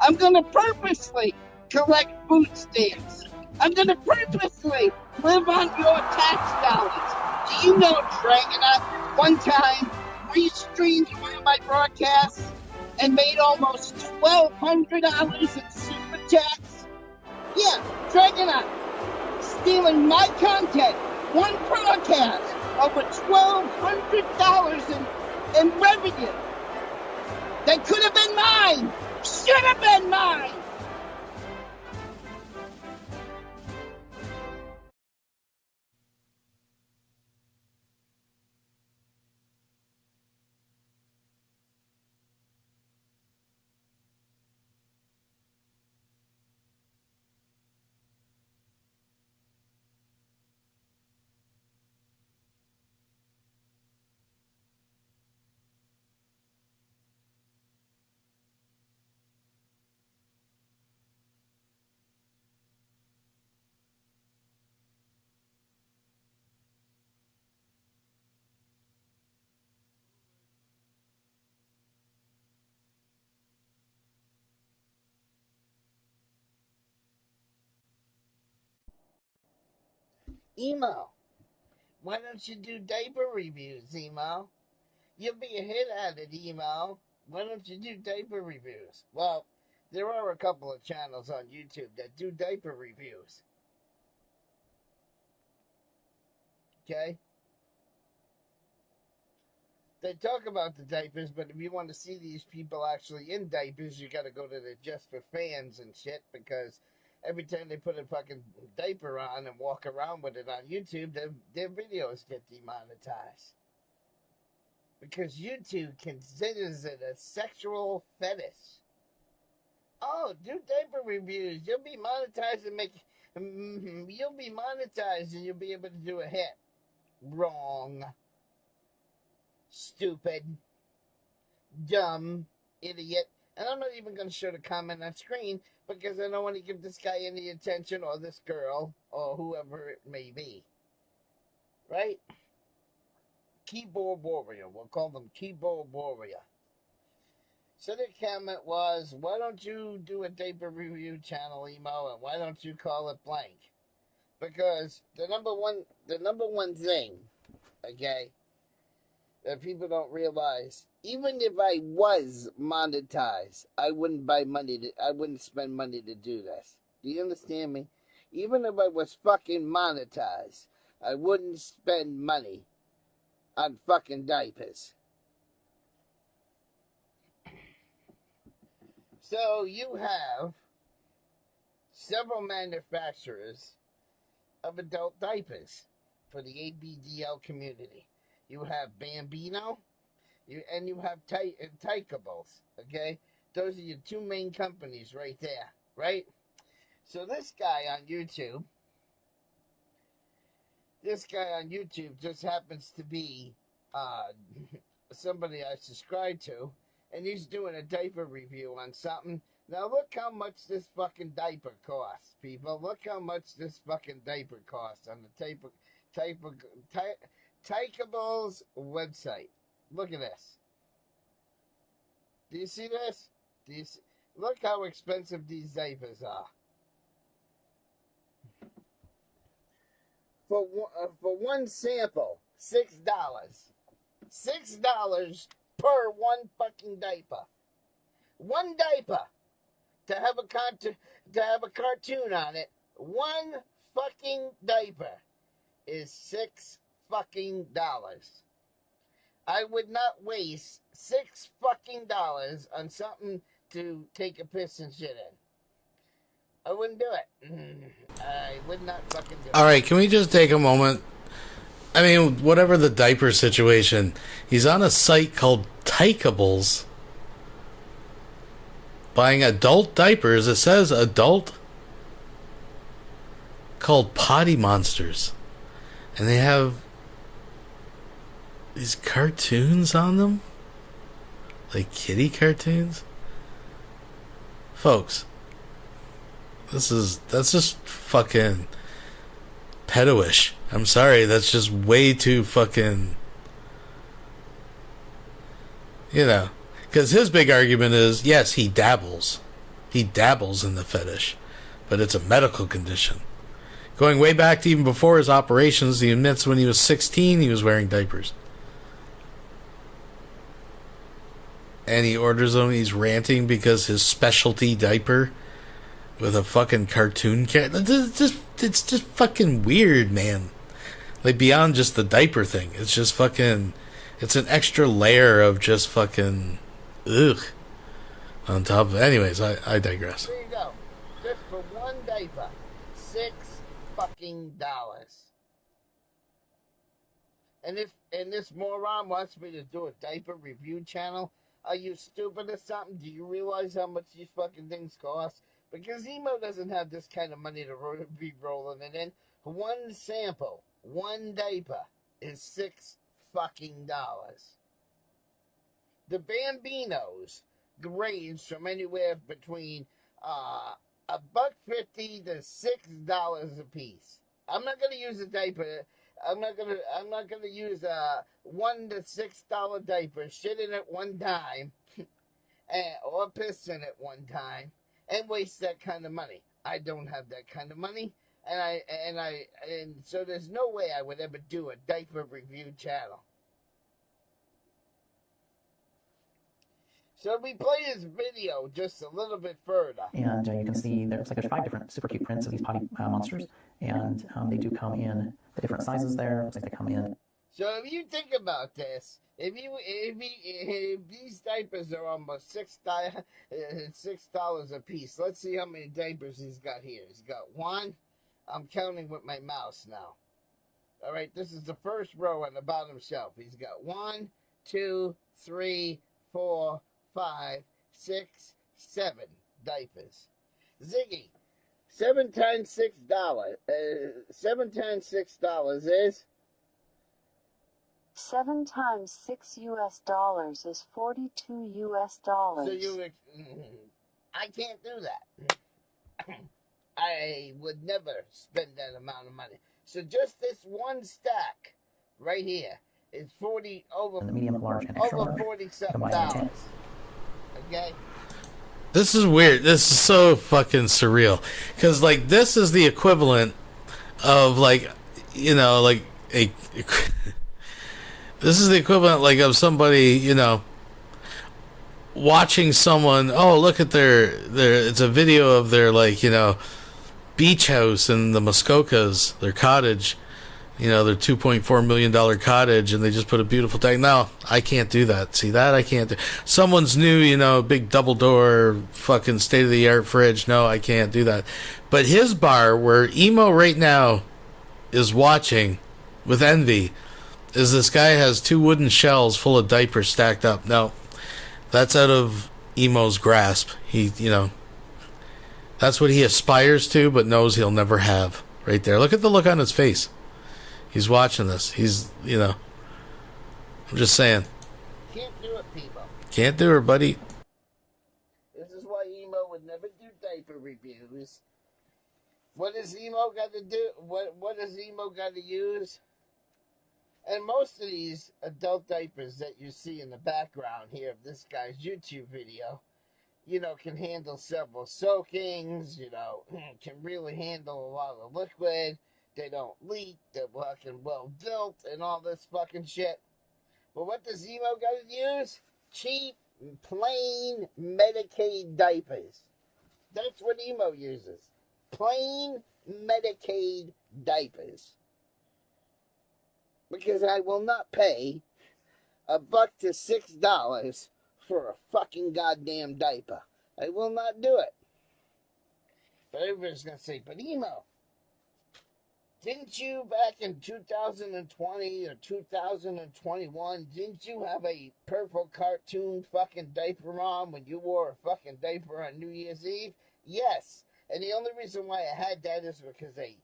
I'm going to purposely collect food stamps. I'm going to purposely live on your tax dollars. Do you know, Dragonite, one time restreamed one of my broadcasts and made almost $1,200 in super chats? Yeah, Dragonite, stealing my content, one broadcast, over $1,200 in revenue. That could have been mine, should have been mine. Emo, why don't you do diaper reviews, Emo? You'll be a hit at it, Emo. Why don't you do diaper reviews? Well, there are a couple of channels on YouTube that do diaper reviews. Okay? They talk about the diapers, but if you want to see these people actually in diapers, you gotta go to the Just for Fans and shit, because every time they put a fucking diaper on and walk around with it on YouTube, their videos get demonetized. Because YouTube considers it a sexual fetish. Oh, do diaper reviews. You'll be monetized and you'll be monetized and you'll be able to do a hit. Wrong. Stupid. Dumb. Idiot. And I'm not even going to show the comment on screen because I don't want to give this guy any attention, or this girl, or whoever it may be. Right? Keyboard warrior. We'll call them keyboard warrior. So the comment was, why don't you do a diaper review channel, Emo, and why don't you call it blank? Because the number one thing, okay, that people don't realize, even if I was monetized, I wouldn't spend money to do this. Do you understand me? Even if I was fucking monetized, I wouldn't spend money on fucking diapers. So you have several manufacturers of adult diapers for the ABDL community. You have Bambino, and you have Tykables, okay? Those are your two main companies right there, right? So this guy on YouTube just happens to be somebody I subscribe to, and he's doing a diaper review on something. Now look how much this fucking diaper costs, people. Look how much this fucking diaper costs on the Tykables website. Look at this. Do you see this? Look how expensive these diapers are. For one sample, $6. $6 per one fucking diaper. One diaper to have a cartoon on it. One fucking diaper is $6 fucking dollars. I would not waste $6 fucking dollars on something to take a piss and shit in. I wouldn't do it. I would not fucking do it. All right, can we just take a moment? I mean, whatever the diaper situation, he's on a site called Tykables, buying adult diapers. It says adult, called Potty Monsters, and they have these cartoons on them, like kitty cartoons. Folks, that's just fucking pedo-ish. I'm sorry, that's just way too fucking, because his big argument is, yes, he dabbles in the fetish, but it's a medical condition. Going way back to even before his operations, he admits when he was 16 he was wearing diapers. And he orders them, he's ranting because his specialty diaper with a fucking cartoon character, it's just fucking weird, man. Like, beyond just the diaper thing, it's just fucking, it's an extra layer of just fucking ugh on top of it. Anyways, I digress. There you go. Just for one diaper, $6 fucking dollars. And this moron wants me to do a diaper review channel. Are you stupid or something? Do you realize how much these fucking things cost? Because Emo doesn't have this kind of money to be rolling it in. One sample, one diaper is $6 fucking dollars. The Bambinos range from anywhere between $1.50 to $6 a piece. I'm not gonna use a diaper. I'm not gonna use a $1 to $6 diaper, shit in it one time, or piss in it one time, and waste that kind of money. I don't have that kind of money. And so there's no way I would ever do a diaper review channel. So we play this video just a little bit further. And you can see there's 5 different super cute prints of these potty monsters, and they do come in the different sizes there. Looks like they come in. So if you think about this, if these diapers are almost $6 a piece, let's see how many diapers he's got here. He's got 1. I'm counting with my mouse now. All right, this is the first row on the bottom shelf. He's got 1, 2, 3, 4, 5, 6, 7 diapers. Ziggy, 7 times $6. 7 times $6 is 7 times $6 is $42. So I can't do that. I would never spend that amount of money. So just this one stack right here is over The medium, large, and extra large. $40-something. Okay. This is weird. This is so fucking surreal. Because, this is the equivalent of, this is the equivalent, of somebody, watching someone, oh, look at it's a video of their, beach house in the Muskokas, their cottage, their $2.4 million cottage, and they just put a beautiful tank. No, I can't do that. See, that I can't do. Someone's new, big double door, fucking state of the art fridge. No, I can't do that. But his bar, where Emo right now is watching with envy, is this guy has 2 wooden shells full of diapers stacked up. No, that's out of Emo's grasp. He, that's what he aspires to, but knows he'll never have. Right there. Look at the look on his face. He's watching this. He's, I'm just saying. Can't do it, people. Can't do it, buddy. This is why Emo would never do diaper reviews. What does Emo got to do? What does Emo got to use? And most of these adult diapers that you see in the background here of this guy's YouTube video, can handle several soakings, can really handle a lot of liquid. They don't leak. They're fucking well built and all this fucking shit. But what does Emo got to use? Cheap, plain Medicaid diapers. That's what Emo uses. Plain Medicaid diapers. Because I will not pay $1 to $6 for a fucking goddamn diaper. I will not do it. But everybody's going to say, but Emo, didn't you back in 2020 or 2021, didn't you have a purple cartoon fucking diaper on when you wore a fucking diaper on New Year's Eve? Yes. And the only reason why I had that is because a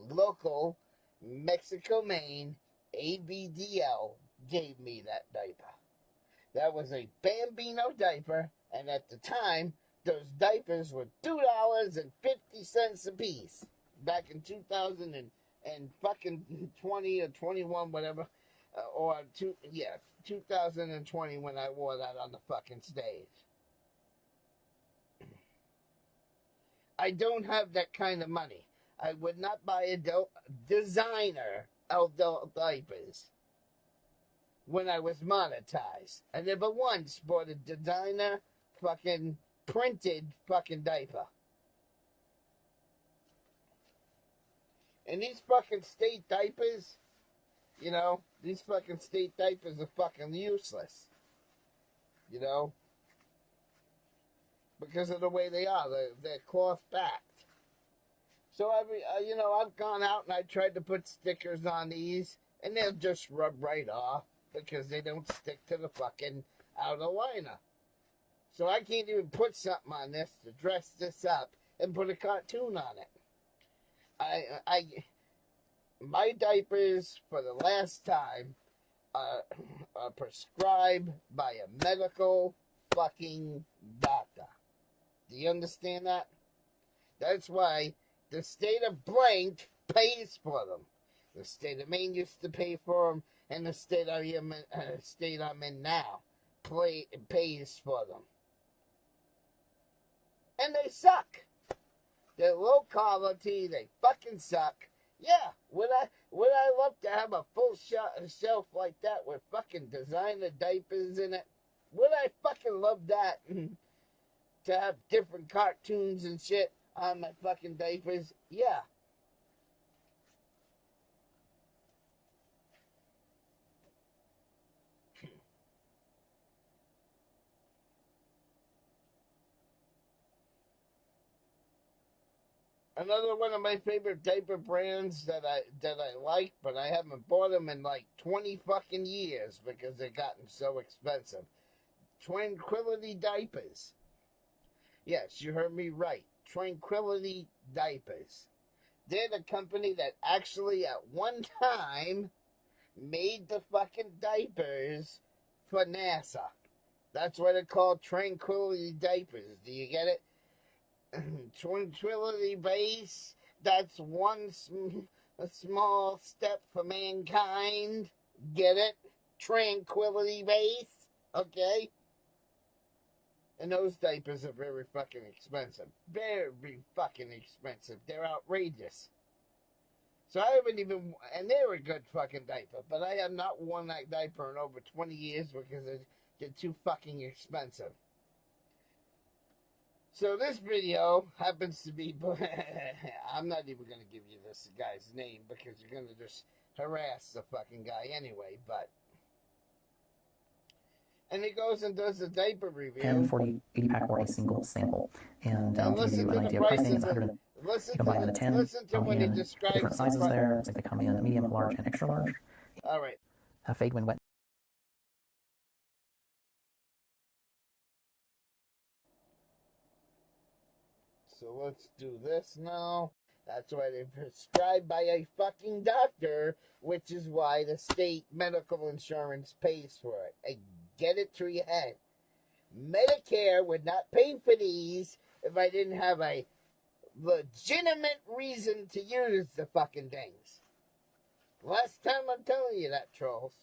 local Mexico, Maine ABDL gave me that diaper. That was a Bambino diaper, and at the time, those diapers were $2.50 a piece. Back in 2020 or 21, whatever, 2020 when I wore that on the fucking stage. I don't have that kind of money. I would not buy adult designer adult diapers when I was monetized. I never once bought a designer fucking printed fucking diaper. And these fucking state diapers, these fucking state diapers are fucking useless. Because of the way they are. They're cloth backed. So, I've gone out and I tried to put stickers on these, and they'll just rub right off because they don't stick to the fucking outer liner. So I can't even put something on this to dress this up and put a cartoon on it. My diapers, for the last time, are prescribed by a medical fucking doctor. Do you understand that? That's why the state of blank pays for them. The state of Maine used to pay for them, and the state I'm in now pays for them. And they suck. They're low quality. They fucking suck. Yeah, would I love to have a full shelf like that with fucking designer diapers in it? Would I fucking love that? To have different cartoons and shit on my fucking diapers? Yeah. Another one of my favorite diaper brands that I like, but I haven't bought them in like 20 fucking years because they've gotten so expensive. Tranquility Diapers. Yes, you heard me right. Tranquility Diapers. They're the company that actually at one time made the fucking diapers for NASA. That's why they're called Tranquility Diapers. Do you get it? Tranquility Base. That's a small step for mankind. Get it? Tranquility Base. Okay? And those diapers are very fucking expensive. Very fucking expensive. They're outrageous. So I haven't even, and they're a good fucking diaper, but I have not worn that diaper in over 20 years because they're too fucking expensive. So this video happens to be, I'm not even going to give you this guy's name because you're going to just harass the fucking guy anyway, but. And he goes and does a diaper review. And 40 80 pack or a single sample. And to give you an idea of pricing, it's 100. You can buy them in a 10. Listen to when he in describes different sizes there. Looks like they come in medium, large, and extra large. All right. Fade when wet. So let's do this now. That's why they're prescribed by a fucking doctor, which is why the state medical insurance pays for it. And get it through your head. Medicare would not pay for these if I didn't have a legitimate reason to use the fucking things. Last time I'm telling you that, trolls.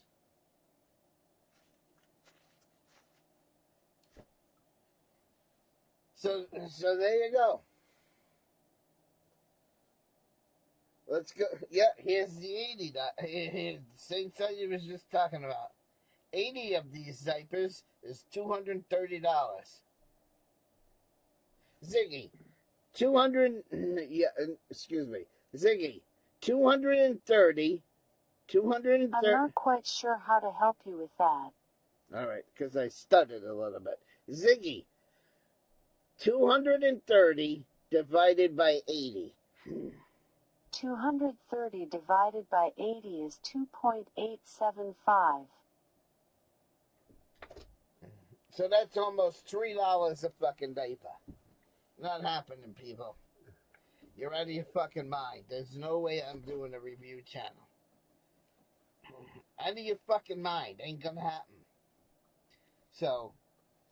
So there you go. Let's go. Yeah, here's the 80. The same thing you was just talking about. 80 of these diapers is $230. Ziggy, 200. Yeah, excuse me, Ziggy, 230. 230. I'm not quite sure how to help you with that. All right, because I stuttered a little bit. Ziggy, 230 divided by 80. 230 divided by 80 is 2.875. So that's almost $3 a fucking diaper. Not happening, people. You're out of your fucking mind. There's no way I'm doing a review channel. Out of your fucking mind. Ain't gonna happen. So,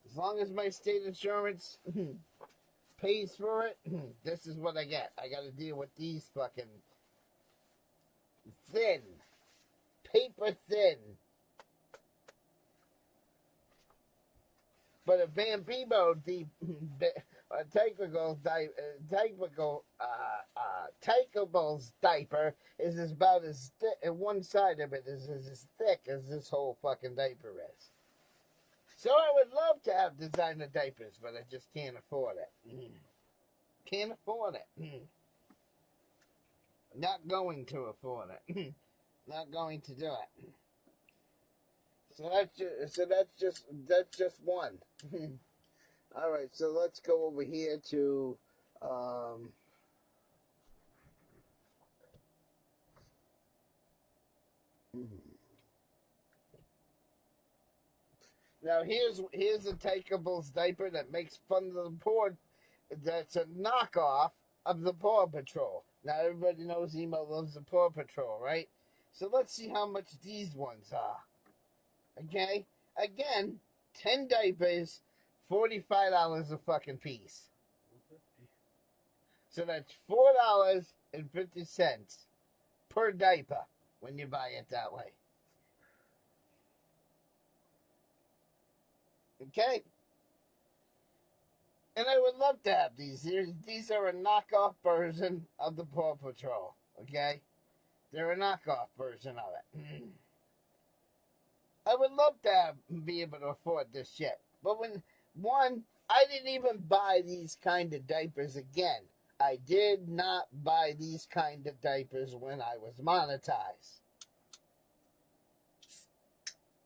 as long as my state insurance pays for it, this is what I get. I gotta deal with these fucking thin, paper thin. But a Van Bebo Takeable's diaper is about as thick, and one side of it is as thick as this whole fucking diaper is. So I would love to have designer diapers, but I just can't afford it. Can't afford it. Not going to afford it. Not going to do it. So that's just one. All right, so let's go over here to now here's a Takeable's diaper that makes fun of the poor. That's a knockoff of the Paw Patrol. Now everybody knows Emo loves the Paw Patrol, right? So let's see how much these ones are. Okay? Again, 10 diapers, $45 a fucking piece. So that's $4.50 per diaper when you buy it that way. Okay? And I would love to have these. These are a knockoff version of the Paw Patrol, okay? They're a knockoff version of it. I would love to be able to afford this shit. But I didn't even buy these kind of diapers again. I did not buy these kind of diapers when I was monetized.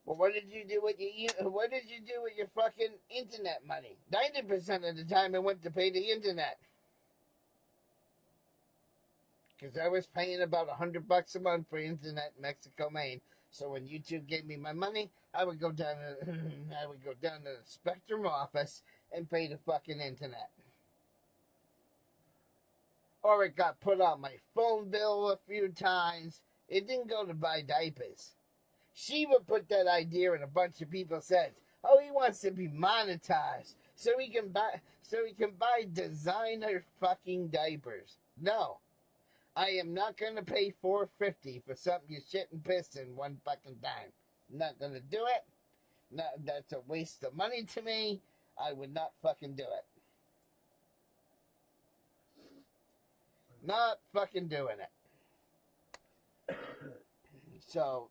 Well, what did you do with your fucking internet money? 90% of the time it went to pay the internet. Because I was paying about $100 a month for internet in Mexico, Maine. So when YouTube gave me my money, I would go down to the Spectrum office and pay the fucking internet. Or it got put on my phone bill a few times. It didn't go to buy diapers. Shiva put that idea in a bunch of people's heads. Oh, he wants to be monetized so he can buy designer fucking diapers. No. I am not going to pay $4.50 for something you shit and piss in one fucking time. I'm not going to do it. No, that's a waste of money to me. I would not fucking do it. Not fucking doing it. So,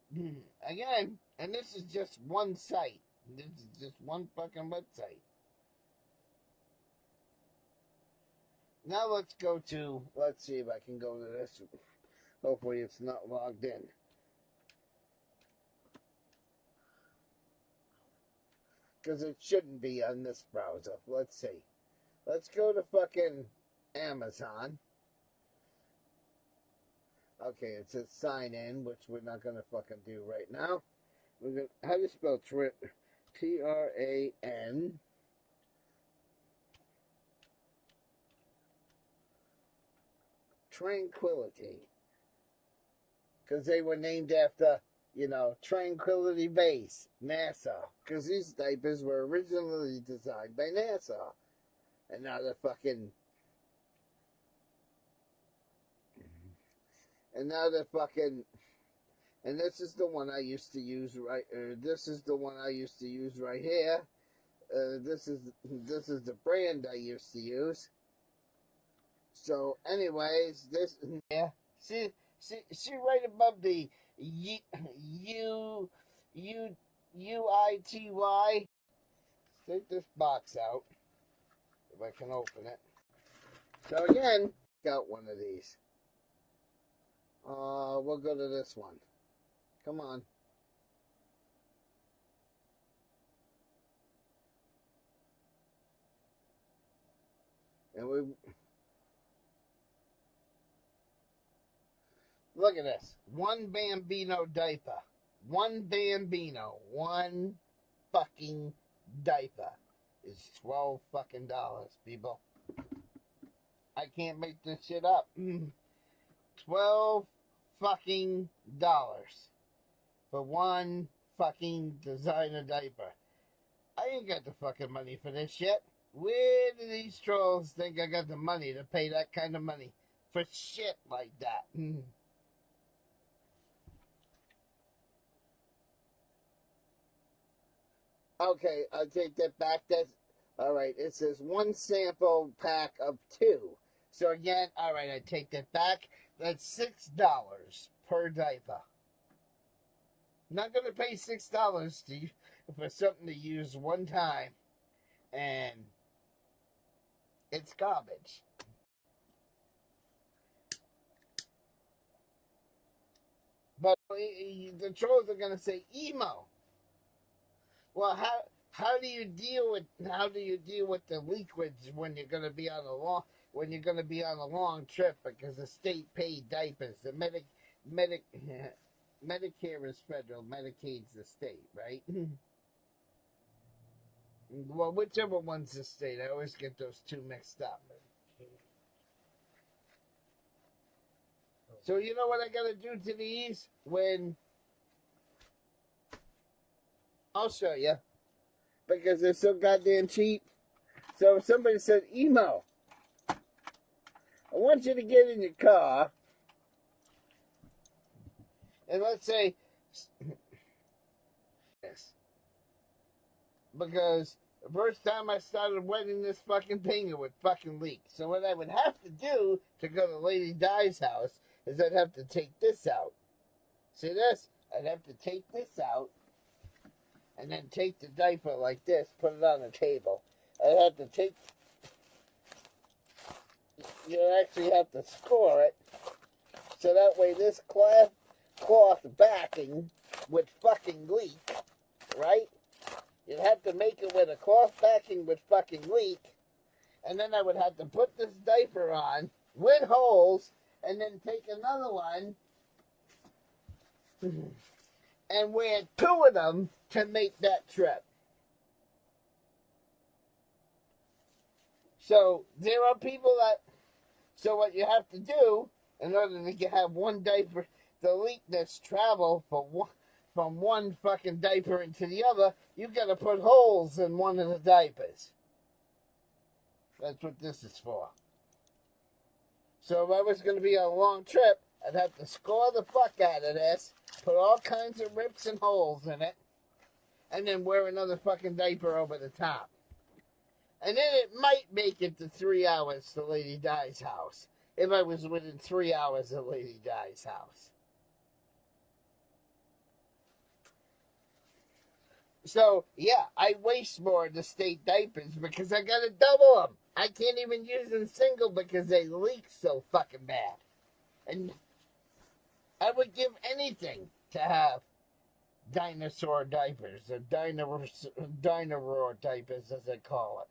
again, and this is just one site. This is just one fucking website. Now let's see if I can go to this. Hopefully it's not logged in. Because it shouldn't be on this browser. Let's see. Let's go to fucking Amazon. Okay, it says sign in, which we're not going to fucking do right now. How do you spell Tran? Tranquility. Because they were named after, Tranquility Base, NASA. Because these diapers were originally designed by NASA. And now they're fucking... And this is the one I used to use this is the one I used to use right here. This is the brand I used to use. So, anyways, this, yeah, see right above the UITY. Take this box out, if I can open it. So again, got one of these. We'll go to this one. Come on. And look at this. One Bambino diaper. One Bambino. One fucking diaper is $12 fucking dollars, people. I can't make this shit up. $12 fucking dollars for one fucking designer diaper. I ain't got the fucking money for this shit. Where do these trolls think I got the money to pay that kind of money for shit like that? Okay, I'll take that back. That's alright. It says one sample pack of 2. So again, alright, I take that back. That's $6 per diaper. Not gonna pay $6 for something to use one time, and it's garbage. But the trolls are gonna say emo. Well, how do you deal with the liquids when you're gonna be on a long trip because the state paid diapers? The Medicare is federal, Medicaid's the state, right? Well, whichever one's the state, I always get those two mixed up. So you know what I gotta do to these when... I'll show you. Because they're so goddamn cheap. So if somebody said, emo, I want you to get in your car, and let's say, yes, because The first time I started wetting this fucking thing, it would fucking leak. So what I would have to do to go to Lady Di's house is I'd have to take this out. See this? I'd have to take this out and then take the diaper like this, put it on the table. I'd have to take... You actually have to score it, so that way this cloth backing would fucking leak, right? You'd have to make it where the cloth backing would fucking leak, and then I would have to put this diaper on with holes, and then take another one and wear two of them to make that trip. So there are people that... So what you have to do, in order to have one diaper, the leakness travel from one fucking diaper into the other, you've got to put holes in one of the diapers. That's what this is for. So if I was going to be on a long trip, I'd have to score the fuck out of this, put all kinds of rips and holes in it, and then wear another fucking diaper over the top. And then it might make it to 3 hours to Lady Di's house, if I was within 3 hours of Lady Di's house. So, yeah, I waste more of the state diapers because I gotta double them. I can't even use them single because they leak so fucking bad. And I would give anything to have dinosaur diapers, or dinosaur diapers as they call it.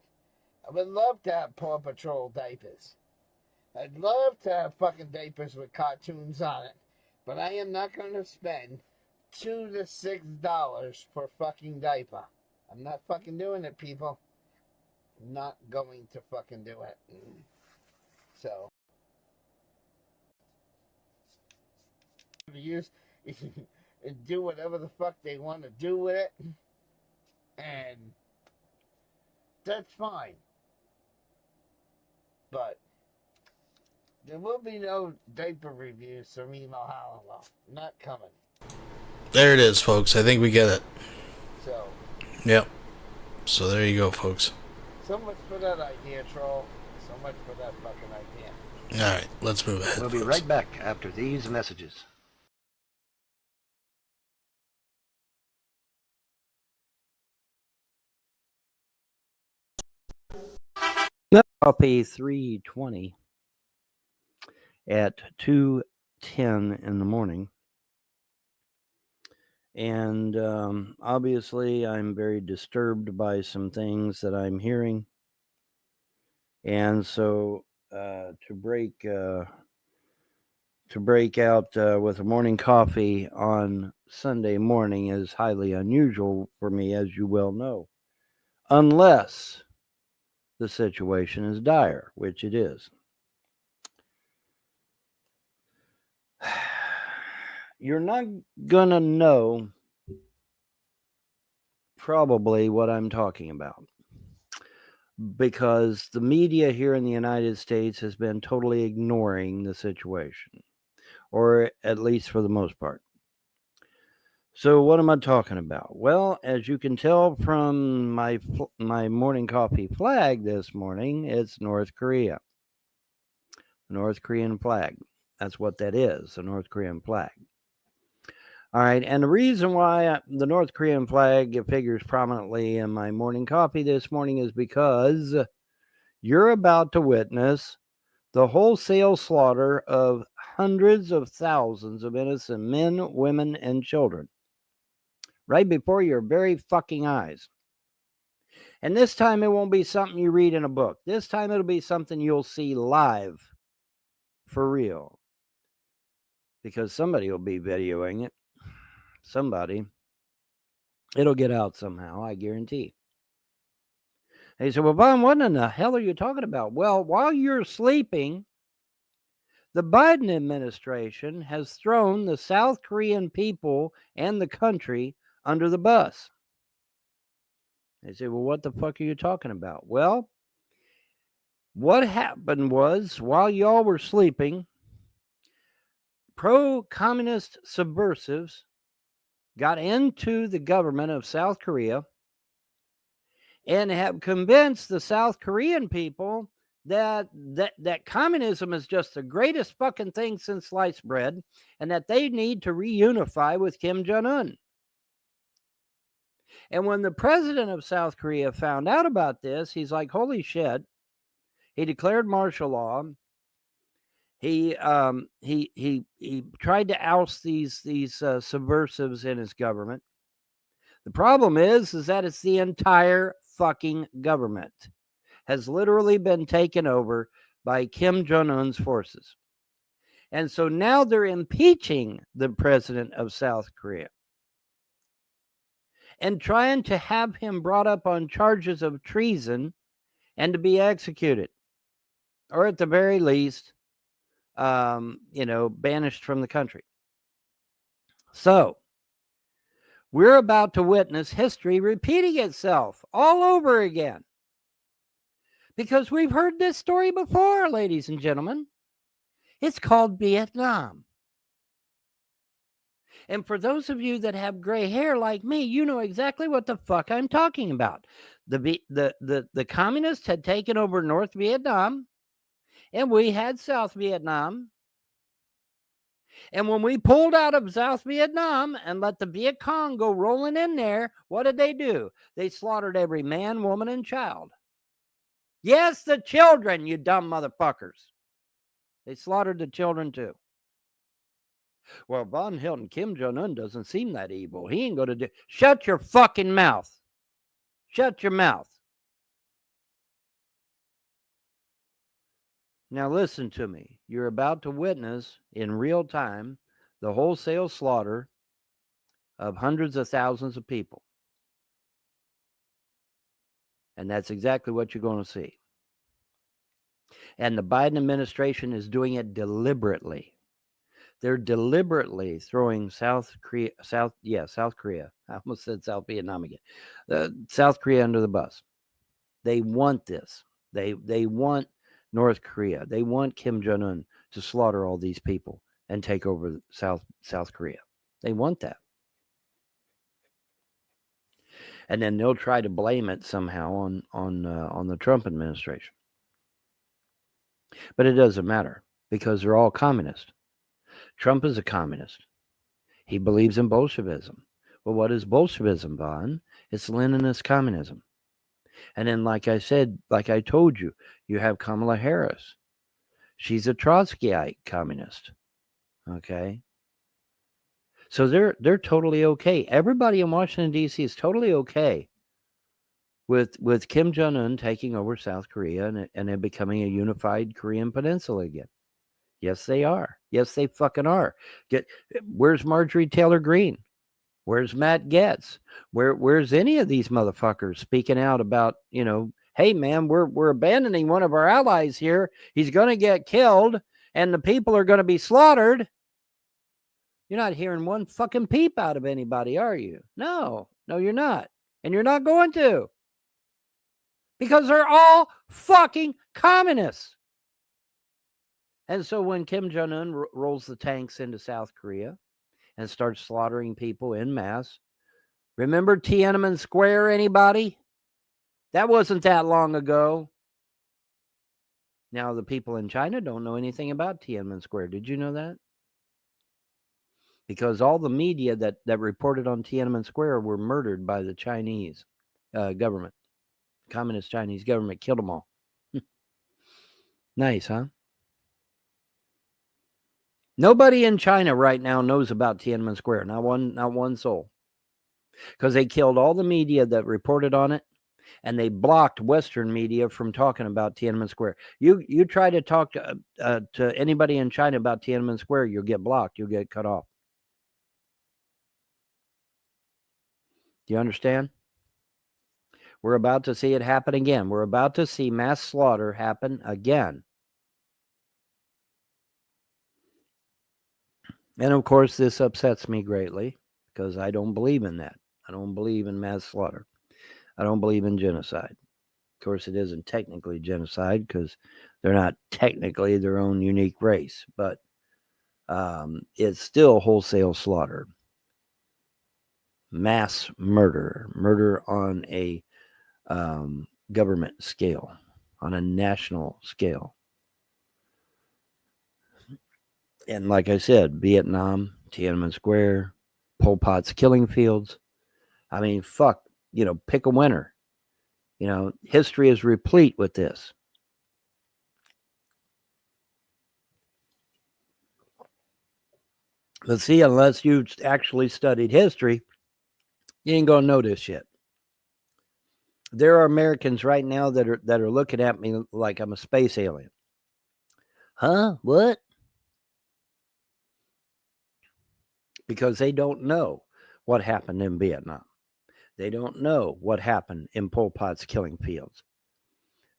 I would love to have Paw Patrol diapers. I'd love to have fucking diapers with cartoons on it. But I am not going to spend $2 to $6 for fucking diaper. I'm not fucking doing it, people. I'm not going to fucking do it. So. Use do whatever the fuck they want to do with it. And that's fine. But there will be no diaper reviews from Emo Halliwell. Not coming. There it is, folks. I think we get it. So. Yep. So there you go, folks. So much for that idea, Troll. So much for that fucking idea. All right, let's move ahead. We'll be right back after these messages. Copy 320 at 2:10 in the morning. And obviously I'm very disturbed by some things that I'm hearing. And so to break out with a morning coffee on Sunday morning is highly unusual for me, as you well know. Unless the situation is dire, which it is. You're not gonna know probably what I'm talking about, because the media here in the United States has been totally ignoring the situation, or at least for the most part. So what am I talking about? Well, as you can tell from my morning coffee flag this morning, it's North Korea. The North Korean flag. That's what that is, the North Korean flag. All right, and the reason why the North Korean flag figures prominently in my morning coffee this morning is because you're about to witness the wholesale slaughter of hundreds of thousands of innocent men, women, and children right before your very fucking eyes. And this time it won't be something you read in a book. This time it'll be something you'll see live, for real. Because somebody will be videoing it. Somebody. It'll get out somehow, I guarantee. They said, well, Bob, what in the hell are you talking about? Well, while you're sleeping, the Biden administration has thrown the South Korean people and the country under the bus. They say, well, what the fuck are you talking about? Well, what happened was, while y'all were sleeping, pro-communist subversives got into the government of South Korea and have convinced the South Korean people that communism is just the greatest fucking thing since sliced bread, and that they need to reunify with Kim Jong-un. And when the president of South Korea found out about this, he's like, holy shit. He declared martial law. He tried to oust these subversives in his government. The problem is that it's the entire fucking government has literally been taken over by Kim Jong-un's forces. And so now they're impeaching the president of South Korea and trying to have him brought up on charges of treason and to be executed, or at the very least, banished from the country. So we're about to witness history repeating itself all over again. Because we've heard this story before, ladies and gentlemen. It's called Vietnam. And for those of you that have gray hair like me, you know exactly what the fuck I'm talking about. The communists had taken over North Vietnam, and we had South Vietnam. And when we pulled out of South Vietnam and let the Viet Cong go rolling in there, what did they do? They slaughtered every man, woman, and child. Yes, the children, you dumb motherfuckers. They slaughtered the children too. Well, Von Hilton, Kim Jong-un doesn't seem that evil. He ain't going to do... Shut your fucking mouth. Shut your mouth. Now listen to me. You're about to witness in real time the wholesale slaughter of hundreds of thousands of people. And that's exactly what you're going to see. And the Biden administration is doing it deliberately. They're deliberately throwing South Korea. I almost said South Vietnam again. South Korea under the bus. They want this. They want North Korea. They want Kim Jong-un to slaughter all these people and take over South Korea. They want that. And then they'll try to blame it somehow on the Trump administration. But it doesn't matter because they're all communists. Trump is a communist. He believes in Bolshevism. Well, what is Bolshevism, Von? It's Leninist communism. And then, like I said, like I told you, you have Kamala Harris. She's a Trotskyite communist. Okay? So they're totally okay. Everybody in Washington, D.C. is totally okay with Kim Jong-un taking over South Korea and it becoming a unified Korean peninsula again. Yes, they are. Yes, they fucking are. Where's Marjorie Taylor Greene? Where's Matt Gaetz? Where's any of these motherfuckers speaking out about, hey man, we're abandoning one of our allies here. He's going to get killed and the people are going to be slaughtered. You're not hearing one fucking peep out of anybody, are you? No, you're not. And you're not going to. Because they're all fucking communists. And so when Kim Jong-un rolls the tanks into South Korea and starts slaughtering people en masse, remember Tiananmen Square, anybody? That wasn't that long ago. Now, the people in China don't know anything about Tiananmen Square. Did you know that? Because all the media that reported on Tiananmen Square were murdered by the Chinese government. Communist Chinese government killed them all. Nice, huh? Nobody in China right now knows about Tiananmen Square. Not one soul. Because they killed all the media that reported on it, and they blocked Western media from talking about Tiananmen Square. You try to talk to anybody in China about Tiananmen Square, you'll get blocked. You'll get cut off. Do you understand? We're about to see it happen again. We're about to see mass slaughter happen again. And of course, this upsets me greatly because I don't believe in that. I don't believe in mass slaughter. I don't believe in genocide. Of course, it isn't technically genocide because they're not technically their own unique race, but it's still wholesale slaughter. Mass murder on a government scale, on a national scale. And like I said, Vietnam, Tiananmen Square, Pol Pot's killing fields. I mean, fuck, pick a winner. History is replete with this. But see, unless you actually studied history, you ain't gonna know this shit. There are Americans right now that are looking at me like I'm a space alien. Huh? What? Because they don't know what happened in Vietnam. They don't know what happened in Pol Pot's killing fields.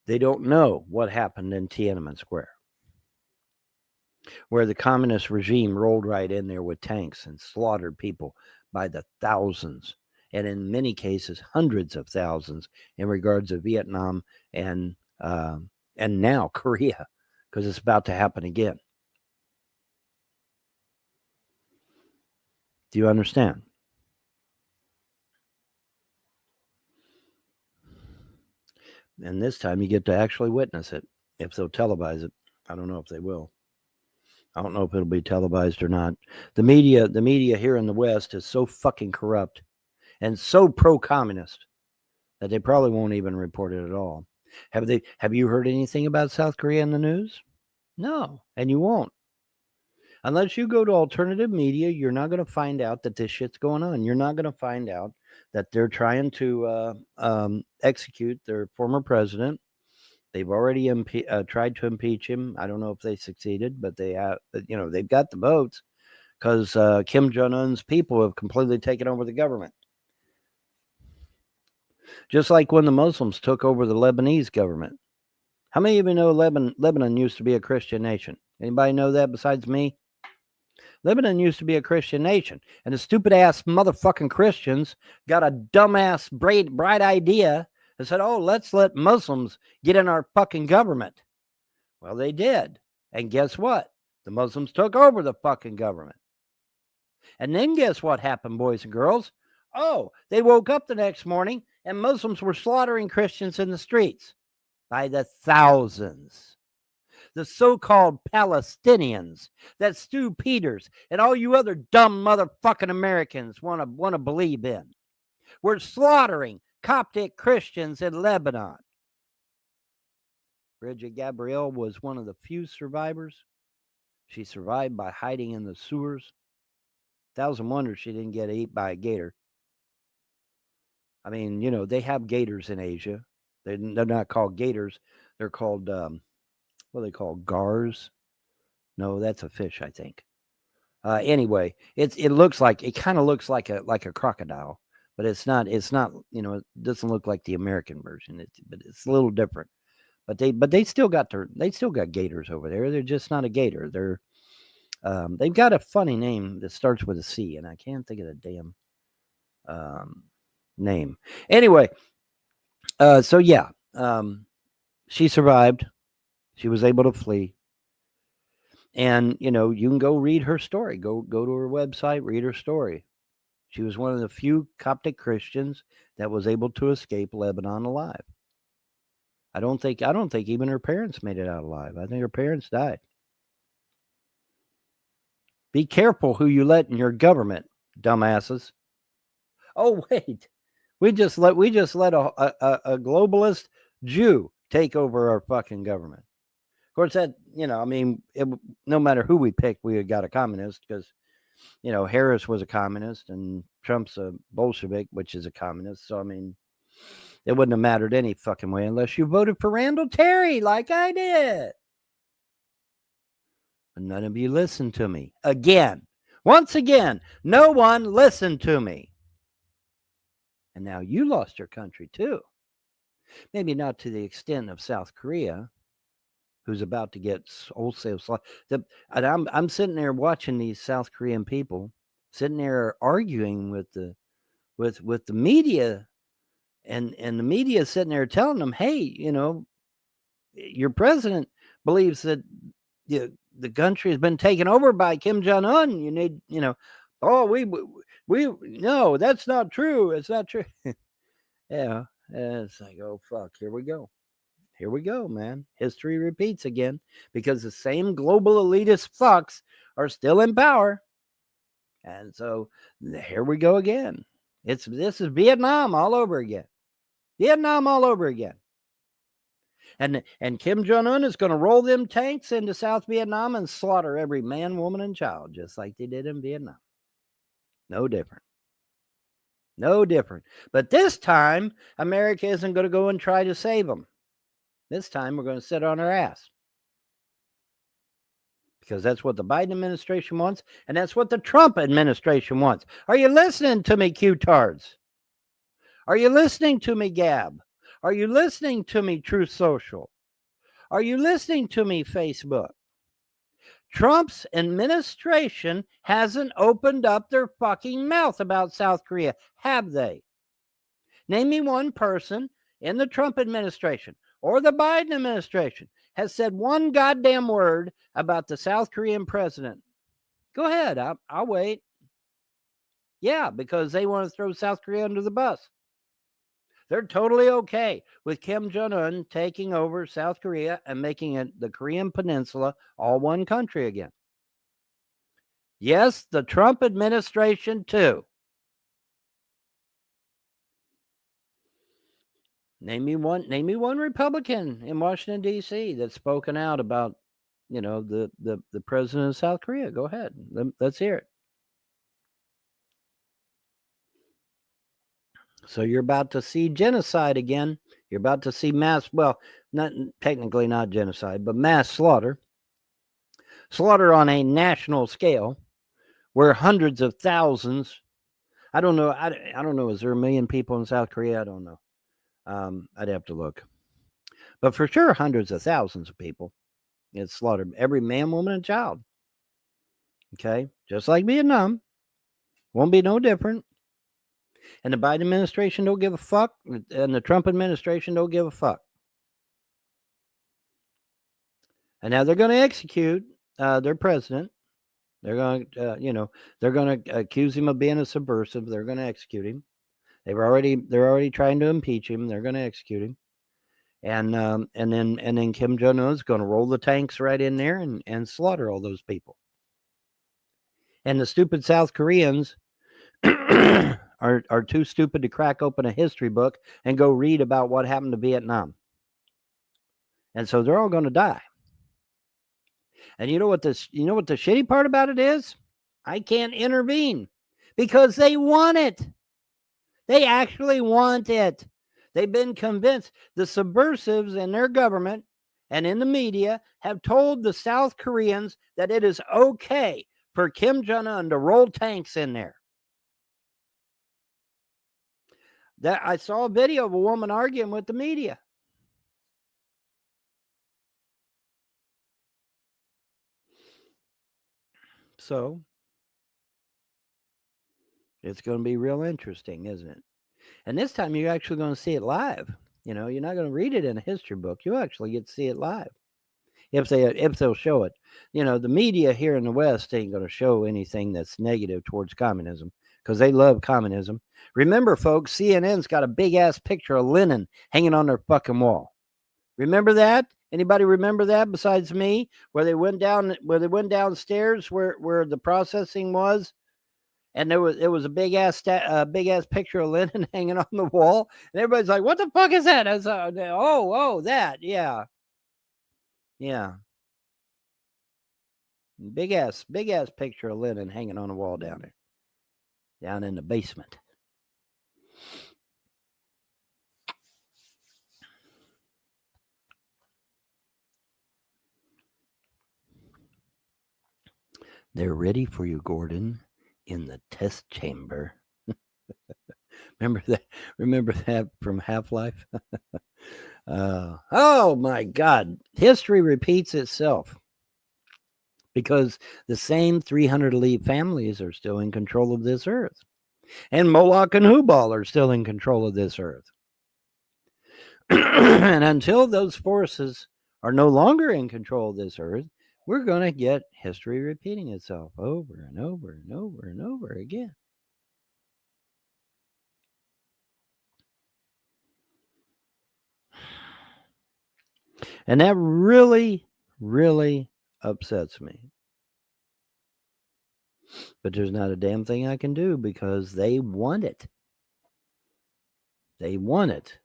They don't know what happened in Tiananmen Square, where the communist regime rolled right in there with tanks and slaughtered people by the thousands, and in many cases, hundreds of thousands in regards to Vietnam and now Korea, because it's about to happen again. Do you understand? And this time you get to actually witness it. If they'll televise it, I don't know if they will. I don't know if it'll be televised or not. The media here in the West is so fucking corrupt and so pro-communist that they probably won't even report it at all. Have you heard anything about South Korea in the news? No, and you won't. Unless you go to alternative media, you're not going to find out that this shit's going on. You're not going to find out that they're trying to execute their former president. They've already tried to impeach him. I don't know if they succeeded, but they have. They've got the votes because Kim Jong-un's people have completely taken over the government. Just like when the Muslims took over the Lebanese government. How many of you know Lebanon used to be a Christian nation? Anybody know that besides me? Lebanon used to be a Christian nation, and the stupid-ass motherfucking Christians got a dumbass, bright idea and said, oh, let's let Muslims get in our fucking government. Well, they did. And guess what? The Muslims took over the fucking government. And then guess what happened, boys and girls? Oh, they woke up the next morning, and Muslims were slaughtering Christians in the streets by the thousands. The so-called Palestinians that Stu Peters and all you other dumb motherfucking Americans want to believe in. We're slaughtering Coptic Christians in Lebanon. Bridget Gabrielle was one of the few survivors. She survived by hiding in the sewers. Thousand wonders she didn't get eaten by a gator. I mean, they have gators in Asia. They're not called gators. They're called... what are they called? Gars? No, that's a fish, I think. Anyway, it kind of looks like a crocodile, but it's not. It doesn't look like the American version. But it's a little different. But they still got gators over there. They're just not a gator. They've got a funny name that starts with a C, and I can't think of the damn name. Anyway, so yeah, she survived. She was able to flee. And, you can go read her story. Go to her website, read her story. She was one of the few Coptic Christians that was able to escape Lebanon alive. I don't think even her parents made it out alive. I think her parents died. Be careful who you let in your government, dumbasses. Oh, wait. We just let a globalist Jew take over our fucking government. Of course, that, no matter who we picked, we got a communist because, Harris was a communist and Trump's a Bolshevik, which is a communist. So, it wouldn't have mattered any fucking way unless you voted for Randall Terry like I did. But none of you listened to me. Once again, no one listened to me. And now you lost your country too. Maybe not to the extent of South Korea, who's about to get wholesale slaughter. And I'm sitting there watching these South Korean people sitting there arguing with the media, and the media sitting there telling them, hey, your president believes that the country has been taken over by Kim Jong-un. You need, oh, we no, that's not true. It's not true. Yeah. And it's like, oh, fuck, here we go. Here we go, man. History repeats again because the same global elitist fucks are still in power. And so here we go again. This is Vietnam all over again. Vietnam all over again. And Kim Jong-un is going to roll them tanks into South Vietnam and slaughter every man, woman, and child, just like they did in Vietnam. No different. No different. But this time, America isn't going to go and try to save them. This time, we're going to sit on our ass. Because that's what the Biden administration wants, and that's what the Trump administration wants. Are you listening to me, Q-tards? Are you listening to me, Gab? Are you listening to me, Truth Social? Are you listening to me, Facebook? Trump's administration hasn't opened up their fucking mouth about South Korea, have they? Name me one person in the Trump administration or the Biden administration has said one goddamn word about the South Korean president. Go ahead, I'll wait. Yeah, because they want to throw South Korea under the bus. They're totally okay with Kim Jong-un taking over South Korea and making it the Korean Peninsula all one country again. Yes, the Trump administration too. Name me one Republican in Washington, D.C. that's spoken out about, the president of South Korea. Go ahead. Let's hear it. So you're about to see genocide again. You're about to see not technically not genocide, but mass slaughter. Slaughter on a national scale where hundreds of thousands, I don't know. I don't know. Is there 1 million people in South Korea? I don't know. I'd have to look. But for sure, hundreds of thousands of people get slaughtered. Every man, woman, and child. Okay? Just like Vietnam. Won't be no different. And the Biden administration don't give a fuck. And the Trump administration don't give a fuck. And now they're going to execute their president. They're going to, they're going to accuse him of being a subversive. They're going to execute him. They're already trying to impeach him. They're going to execute him. And then Kim Jong-un is going to roll the tanks right in there and slaughter all those people. And the stupid South Koreans are too stupid to crack open a history book and go read about what happened to Vietnam. And so they're all going to die. And you know what the shitty part about it is? I can't intervene because they want it. They actually want it. They've been convinced. The subversives in their government and in the media have told the South Koreans that it is okay for Kim Jong-un to roll tanks in there. That I saw a video of a woman arguing with the media. So it's going to be real interesting, isn't it? And this time you're actually going to see it live. You're not going to read it in a history book. You'll actually get to see it live. If they'll show it. The media here in the West ain't going to show anything that's negative towards communism because they love communism. Remember, folks, CNN's got a big ass picture of Lenin hanging on their fucking wall. Remember that? Anybody remember that besides me? Where they went downstairs where the processing was, and there was a big ass picture of Lenin hanging on the wall, and everybody's like, "What the fuck is that?" That, yeah. Big ass picture of Lenin hanging on the wall down in the basement. They're ready for you, Gordon, in the test chamber. Remember that from Half-Life? Oh my God. History repeats itself because the same 300 elite families are still in control of this earth. And Moloch and Hubal are still in control of this earth. And until those forces are no longer in control of this earth, we're going to get history repeating itself over and over and over and over again. And that really, really upsets me. But there's not a damn thing I can do because they want it. They want it.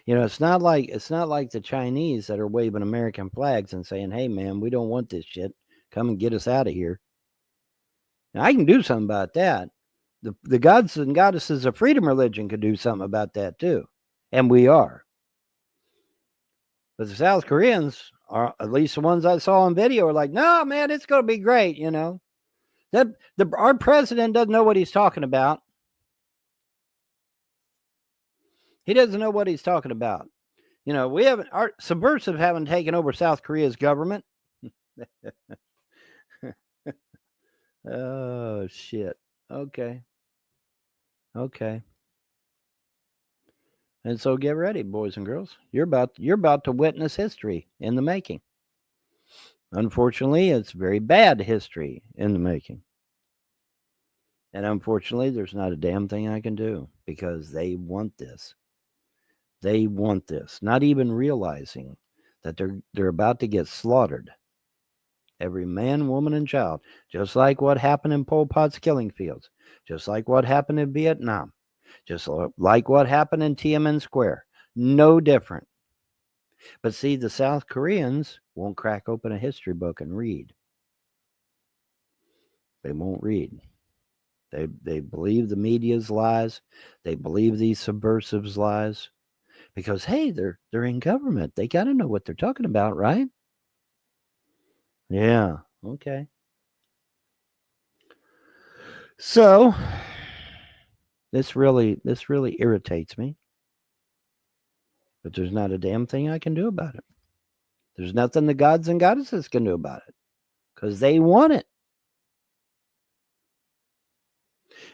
You know, it's not like the Chinese that are waving American flags and saying, "Hey, man, we don't want this shit. Come and get us out of here." Now, I can do something about that. The gods and goddesses of freedom religion could do something about that too, and we are. But the South Koreans, are at least the ones I saw on video, are like, "No, man, it's going to be great." You know, our president doesn't know what he's talking about. He doesn't know what he's talking about. You know, our subversives haven't taken over South Korea's government. Oh shit. Okay. And so get ready, boys and girls. You're about to witness history in the making. Unfortunately, it's very bad history in the making. And unfortunately, there's not a damn thing I can do because they want this. They want this, not even realizing that they're about to get slaughtered. Every man, woman, and child, just like what happened in Pol Pot's killing fields, just like what happened in Vietnam, just like what happened in Tiananmen Square. No different. But see, the South Koreans won't crack open a history book and read. They won't read. They believe the media's lies. They believe these subversives' lies. Because, hey, they're in government. They got to know what they're talking about, right? Yeah, okay. So, this really irritates me. But there's not a damn thing I can do about it. There's nothing the gods and goddesses can do about it. Because they want it.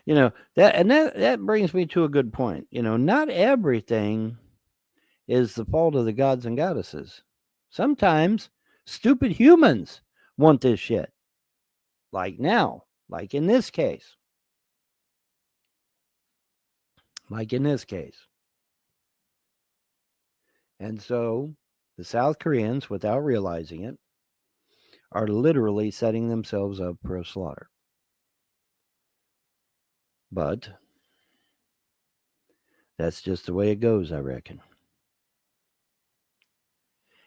You know, that brings me to a good point. You know, not everything is the fault of the gods and goddesses. Sometimes stupid humans want this shit. Like now, like in this case. And so the South Koreans, without realizing it, are literally setting themselves up for a slaughter. But that's just the way it goes, I reckon.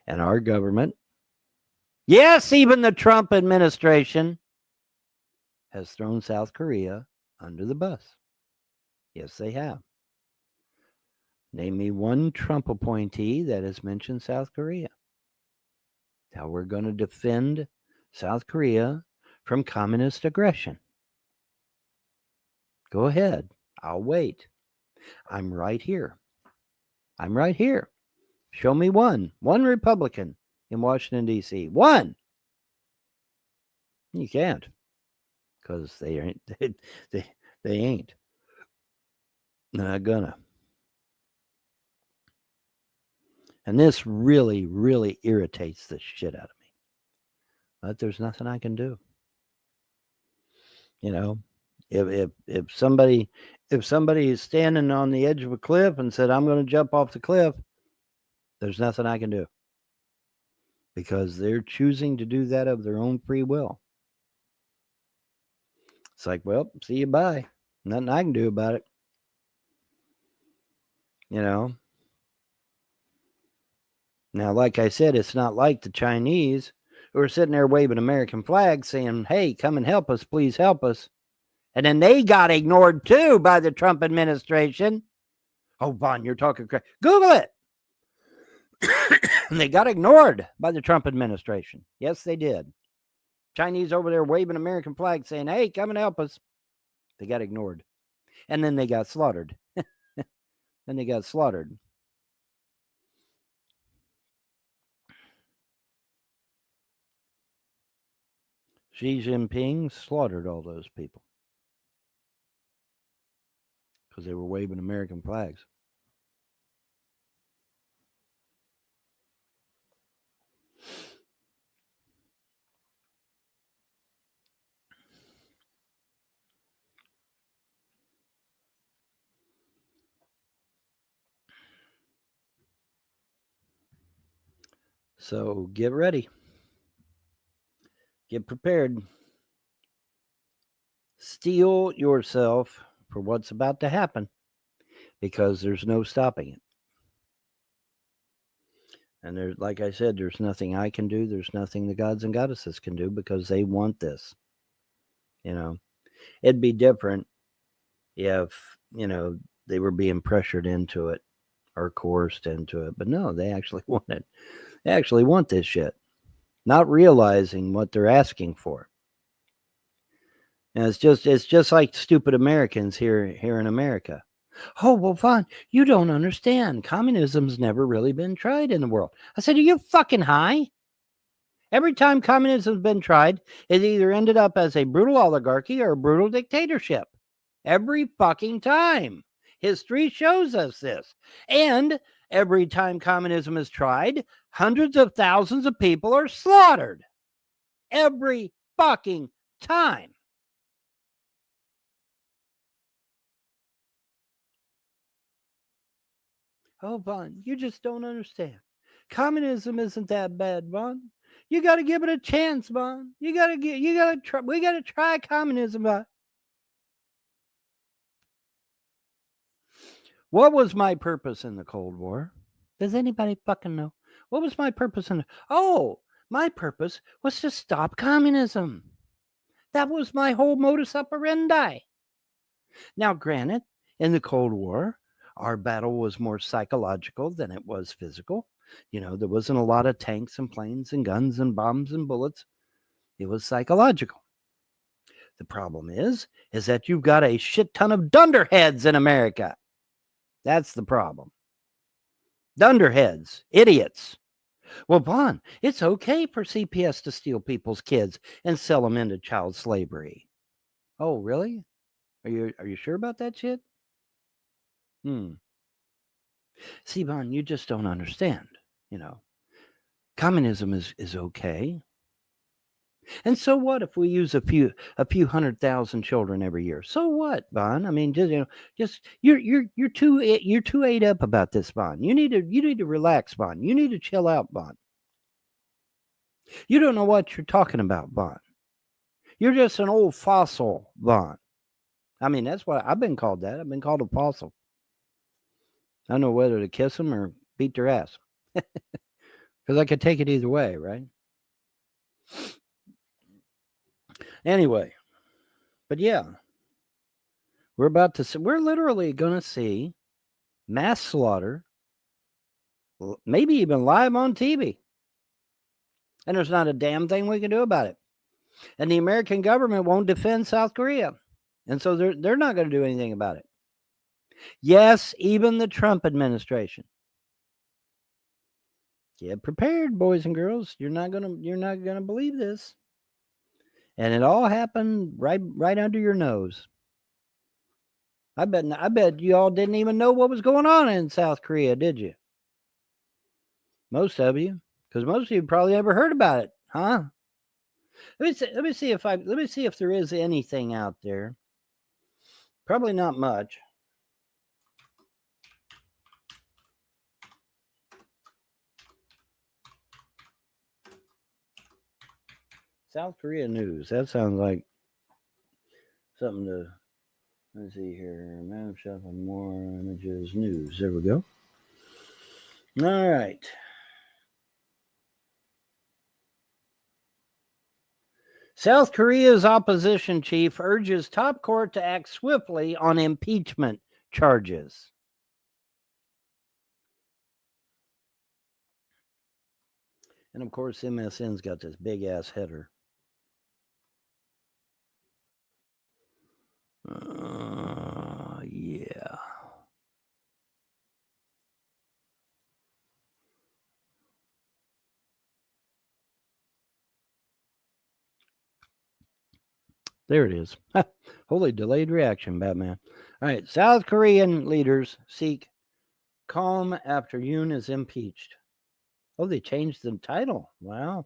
And our government, yes, even the Trump administration, has thrown South Korea under the bus. Yes, they have. Name me one Trump appointee that has mentioned South Korea. How we're going to defend South Korea from communist aggression. Go ahead. I'll wait. I'm right here. Show me one Republican in Washington, D.C. One. You can't. Because they ain't. They ain't. Not gonna. And this really, really irritates the shit out of me. But there's nothing I can do. You know, if somebody is standing on the edge of a cliff and said, "I'm going to jump off the cliff," there's nothing I can do. Because they're choosing to do that of their own free will. It's like, well, see you, bye. Nothing I can do about it. You know. Now, like I said, it's not like the Chinese who are sitting there waving American flags saying, "Hey, come and help us, please help us." And then they got ignored too by the Trump administration. Oh, Vaughn, you're talking crap. Google it. And they got ignored by the Trump administration. Yes, they did. Chinese over there waving American flags saying, "Hey, come and help us." They got ignored. And then they got slaughtered. Xi Jinping slaughtered all those people because they were waving American flags. So get ready. Get prepared. Steel yourself for what's about to happen because there's no stopping it. And there's, like I said, there's nothing I can do. There's nothing the gods and goddesses can do because they want this. You know, it'd be different if, you know, they were being pressured into it or coerced into it. But no, they actually want it. They actually want this shit, not realizing what they're asking for. And it's just like stupid Americans here in America. Oh, well, Vaughn, you don't understand. Communism's never really been tried in the world. I said, are you fucking high? Every time communism's been tried, it either ended up as a brutal oligarchy or a brutal dictatorship. Every fucking time. History shows us this. And every time communism is tried, hundreds of thousands of people are slaughtered. Every fucking time. Oh, Vaughn, you just don't understand. Communism isn't that bad, Vaughn. You got to give it a chance, Vaughn. We got to try communism. What was my purpose in the Cold War? Does anybody fucking know? What was my purpose my purpose was to stop communism. That was my whole modus operandi. Now, granted, in the Cold War, our battle was more psychological than it was physical. You know, there wasn't a lot of tanks and planes and guns and bombs and bullets. It was psychological. The problem is that you've got a shit ton of dunderheads in America. That's the problem. Dunderheads, idiots. Well, Vaughn, it's okay for CPS to steal people's kids and sell them into child slavery. Oh, really? Are you sure about that shit? See, Vaughn, you just don't understand. You know, communism is okay. And so what if we use a few 100,000 children every year? So what, Vaughn? I mean, you're too ate up about this, Vaughn. You need to relax, Vaughn. You need to chill out, Vaughn. You don't know what you're talking about, Vaughn. You're just an old fossil, Vaughn. I mean, that's what I've been called. That I've been called a fossil. I don't know whether to kiss them or beat their ass. Because I could take it either way, right? Anyway, but yeah, we're literally going to see mass slaughter, maybe even live on TV. And there's not a damn thing we can do about it. And the American government won't defend South Korea. And so they're not going to do anything about it. Yes, even the Trump administration. Get prepared, boys and girls. You're not gonna believe this. And it all happened right under your nose. I bet you all didn't even know what was going on in South Korea, did you? Most of you, because most of you probably never heard about it, huh? Let me see if there is anything out there. Probably not much. South Korea news. That sounds like something to. Let's see here. Map shop and more images. News. There we go. All right. South Korea's opposition chief urges top court to act swiftly on impeachment charges. And of course, MSN's got this big ass header. Yeah. There it is. Holy delayed reaction, Batman. All right. South Korean leaders seek calm after Yoon is impeached. Oh, they changed the title. Wow.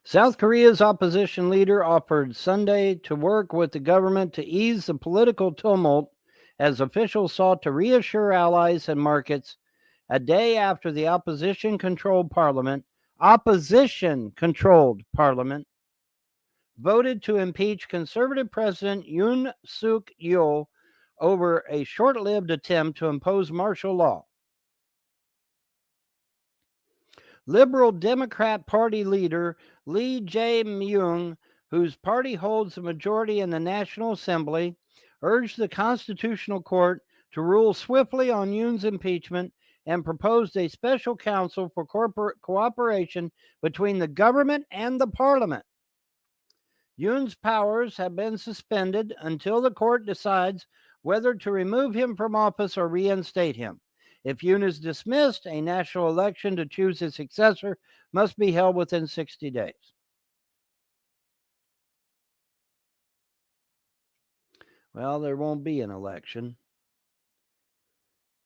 South Korea's opposition leader offered Sunday to work with the government to ease the political tumult as officials sought to reassure allies and markets a day after the opposition-controlled parliament voted to impeach conservative President Yoon Suk Yeol over a short-lived attempt to impose martial law. Liberal Democrat Party leader Lee Jae-myung, whose party holds a majority in the National Assembly, urged the Constitutional Court to rule swiftly on Yoon's impeachment and proposed a special council for cooperation between the government and the parliament. Yoon's powers have been suspended until the court decides whether to remove him from office or reinstate him. If Yoon is dismissed, a national election to choose his successor must be held within 60 days. Well, there won't be an election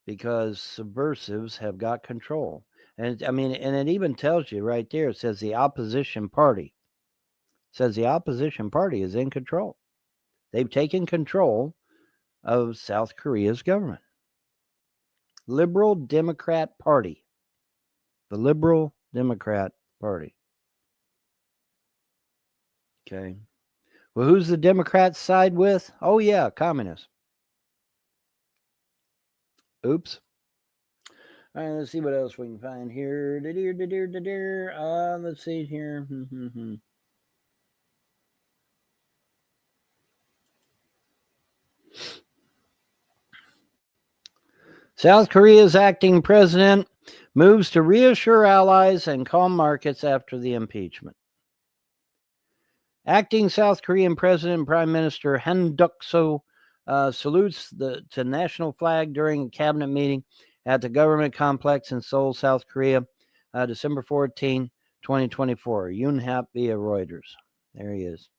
because subversives have got control. And it even tells you right there, it says the opposition party. It says the opposition party is in control. They've taken control of South Korea's government. Liberal Democrat Party. The Liberal Democrat Party. Okay. Well, who's the Democrats side with? Oh, yeah, communists. Oops. All right, let's see what else we can find here. Let's see here. South Korea's acting president moves to reassure allies and calm markets after the impeachment. Acting South Korean President and Prime Minister Han Duck-soo salutes the national flag during a cabinet meeting at the government complex in Seoul, South Korea, December 14, 2024. Yonhap via Reuters. There he is.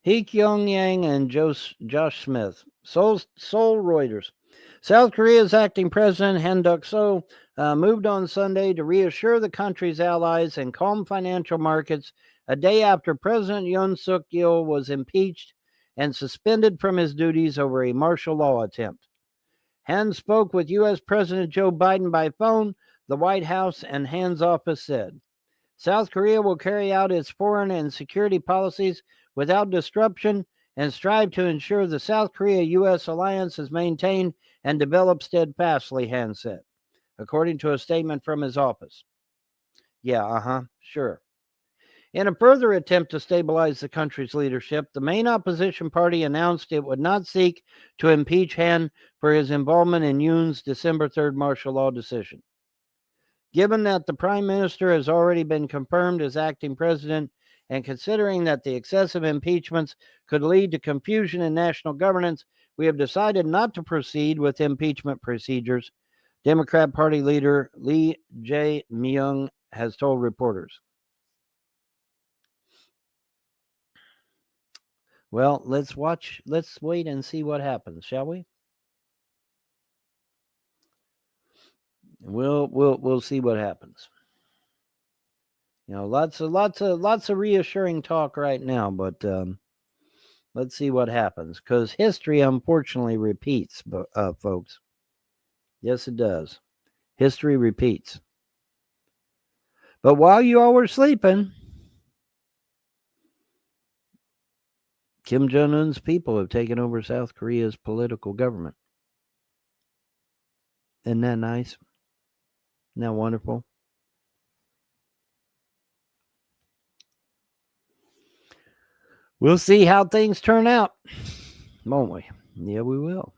Hee Kyung-yang and Josh Smith. Seoul Reuters. South Korea's acting president, Han Duck-soo, moved on Sunday to reassure the country's allies and calm financial markets a day after President Yoon Suk Yeol was impeached and suspended from his duties over a martial law attempt. Han spoke with U.S. President Joe Biden by phone, the White House and Han's office said. South Korea will carry out its foreign and security policies without disruption and strive to ensure the South Korea-U.S. alliance is maintained and developed steadfastly, Han said, according to a statement from his office. Yeah, sure. In a further attempt to stabilize the country's leadership, the main opposition party announced it would not seek to impeach Han for his involvement in Yoon's December 3rd martial law decision. Given that the prime minister has already been confirmed as acting president, and considering that the excessive impeachments could lead to confusion in national governance, we have decided not to proceed with impeachment procedures, Democrat Party leader Lee Jae-myung has told reporters. Well, let's wait and see what happens, shall we? We'll see what happens. You know, lots of reassuring talk right now, but let's see what happens, because history unfortunately repeats, folks. Yes, it does. History repeats. But while you all were sleeping, Kim Jong-un's people have taken over South Korea's political government. Isn't that nice? Isn't that wonderful? We'll see how things turn out, won't we? Yeah, we will.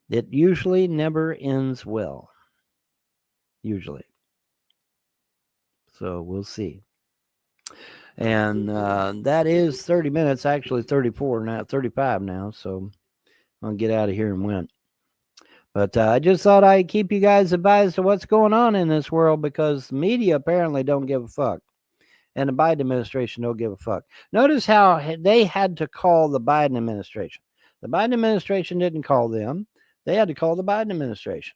It usually never ends well. Usually. So we'll see. And that is 30 minutes, actually 34 now, 35 now. So I'll get out of here and win. But I just thought I'd keep you guys advised of what's going on in this world, because the media apparently don't give a fuck. And the Biden administration don't give a fuck. Notice how they had to call the Biden administration. The Biden administration didn't call them. They had to call the Biden administration.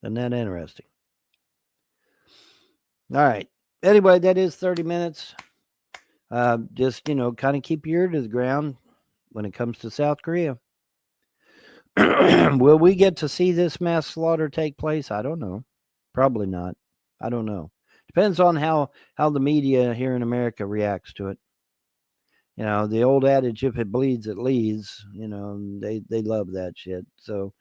Isn't that interesting? All right. Anyway, that is 30 minutes. Just, kind of keep your ear to the ground when it comes to South Korea. Will we get to see this mass slaughter take place? I don't know. Probably not. I don't know. Depends on how the media here in America reacts to it. The old adage, if it bleeds, it leads. They love that shit. So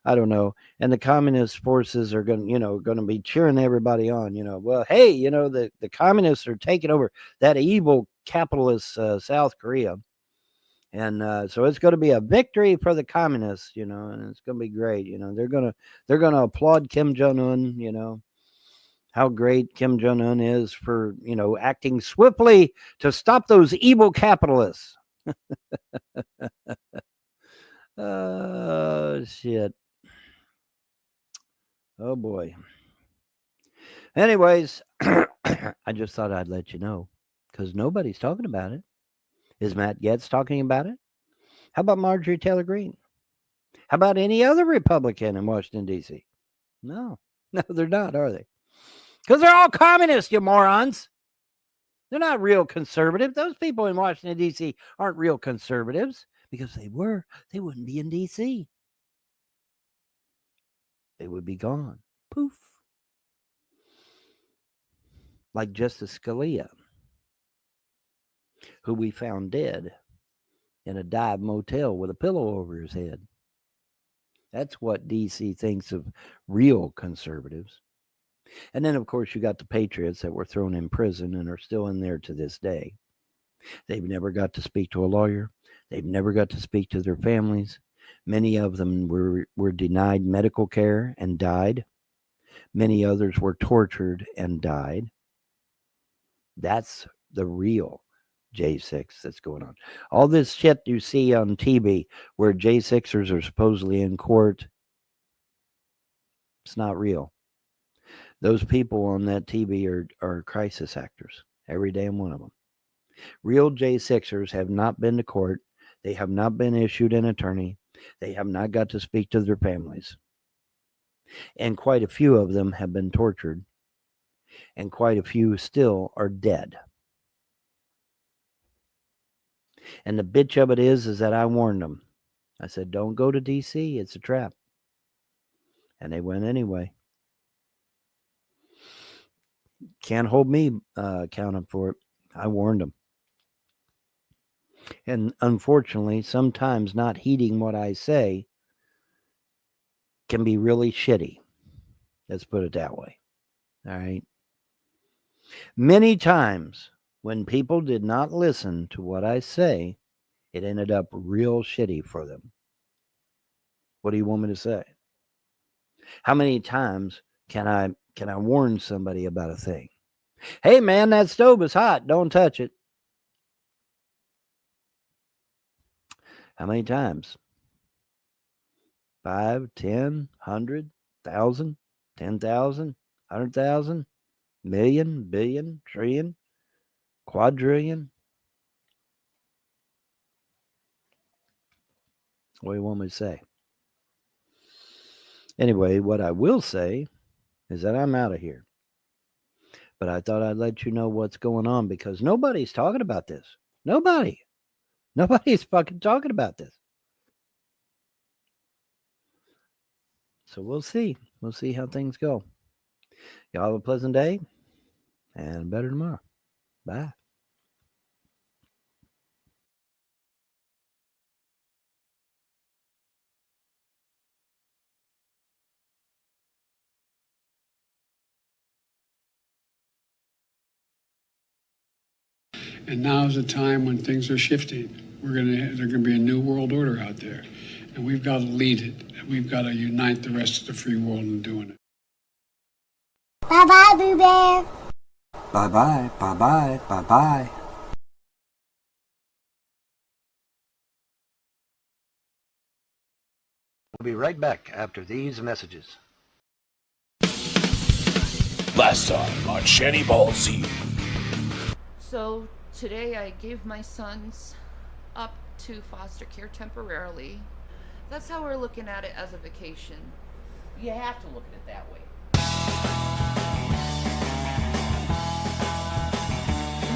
I don't know. And the communist forces are going to be cheering everybody on. Well, hey, the communists are taking over that evil capitalist South Korea. And so it's going to be a victory for the communists, and it's going to be great. They're going to applaud Kim Jong-un, how great Kim Jong-un is for, acting swiftly to stop those evil capitalists. Oh, shit. Oh, boy. Anyways, I just thought I'd let you know because nobody's talking about it. Is Matt Gaetz talking about it? How about Marjorie Taylor Greene? How about any other Republican in Washington, D.C.? No, they're not, are they? Because they're all communists, you morons. They're not real conservative. Those people in Washington, D.C. aren't real conservatives because they wouldn't be in D.C. They would be gone. Poof. Like Justice Scalia, who we found dead in a dive motel with a pillow over his head. That's what D.C. thinks of real conservatives. And then, of course, you got the patriots that were thrown in prison and are still in there to this day. They've never got to speak to a lawyer. They've never got to speak to their families. Many of them were denied medical care and died. Many others were tortured and died. That's the real J6 that's going on. All this shit you see on TV where J6ers are supposedly in court, it's not real. Those people on that TV are crisis actors, every damn one of them. Real J6ers have not been to court. They have not been issued an attorney. They have not got to speak to their families. And quite a few of them have been tortured. And quite a few still are dead. And the bitch of it is that I warned them. I said, don't go to D.C. It's a trap. And they went anyway. Can't hold me accountable for it. I warned them. And unfortunately, sometimes not heeding what I say can be really shitty. Let's put it that way. All right. Many times when people did not listen to what I say, it ended up real shitty for them. What do you want me to say? How many times can I warn somebody about a thing? Hey man, that stove is hot. Don't touch it. How many times? 5, 10, 100, 1,000, 10,000, 100,000, million, billion, trillion, quadrillion. What do you want me to say? Anyway, what I will say is that I'm out of here. But I thought I'd let you know what's going on because nobody's talking about this. Nobody's fucking talking about this. So we'll see. We'll see how things go. Y'all have a pleasant day and better tomorrow. Bye. And now is a time when things are shifting. There's gonna be a new world order out there, and we've got to lead it. And we've got to unite the rest of the free world in doing it. Bye bye, Boo Bear. Bye bye, bye bye, bye bye. We'll be right back after these messages. Last time on Shanny Ball Z. So today I gave my sons up to foster care temporarily. That's how we're looking at it as a vacation. You have to look at it that way.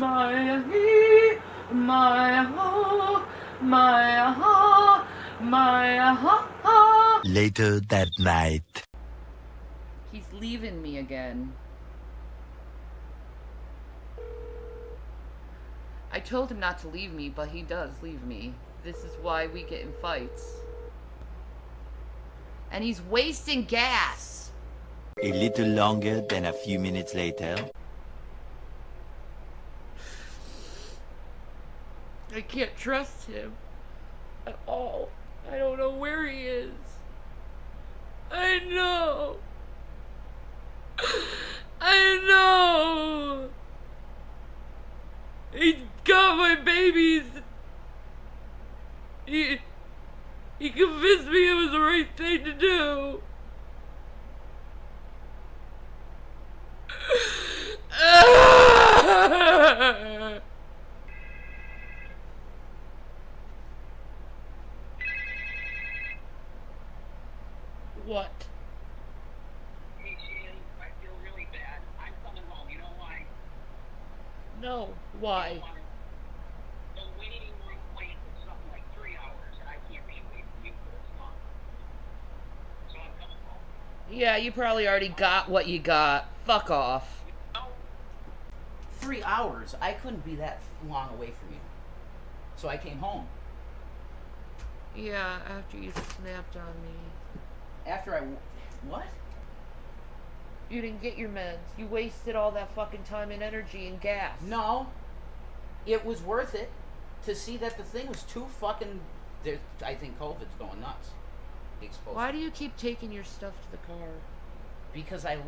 My he, my ho, my ha, my ha. Later that night. He's leaving me again. I told him not to leave me, but he does leave me. This is why we get in fights. And he's wasting gas. A little longer than a few minutes later. I can't trust him at all. I don't know where he is. I know. I know. He got my babies. He convinced me it was the right thing to do. What? Hey, Shanny, I feel really bad. I'm coming home. You know why? No. Why? The waiting room wait was something like 3 hours, and I can't be away from you for this long. So I'm coming home. Yeah, you probably already got what you got. Fuck off. 3 hours? I couldn't be that long away from you. So I came home. Yeah, after you snapped on me. After I... What? You didn't get your meds. You wasted all that fucking time and energy and gas. No. It was worth it to see that the thing was too fucking... I think COVID's going nuts. Why do you keep taking your stuff to the car? Because I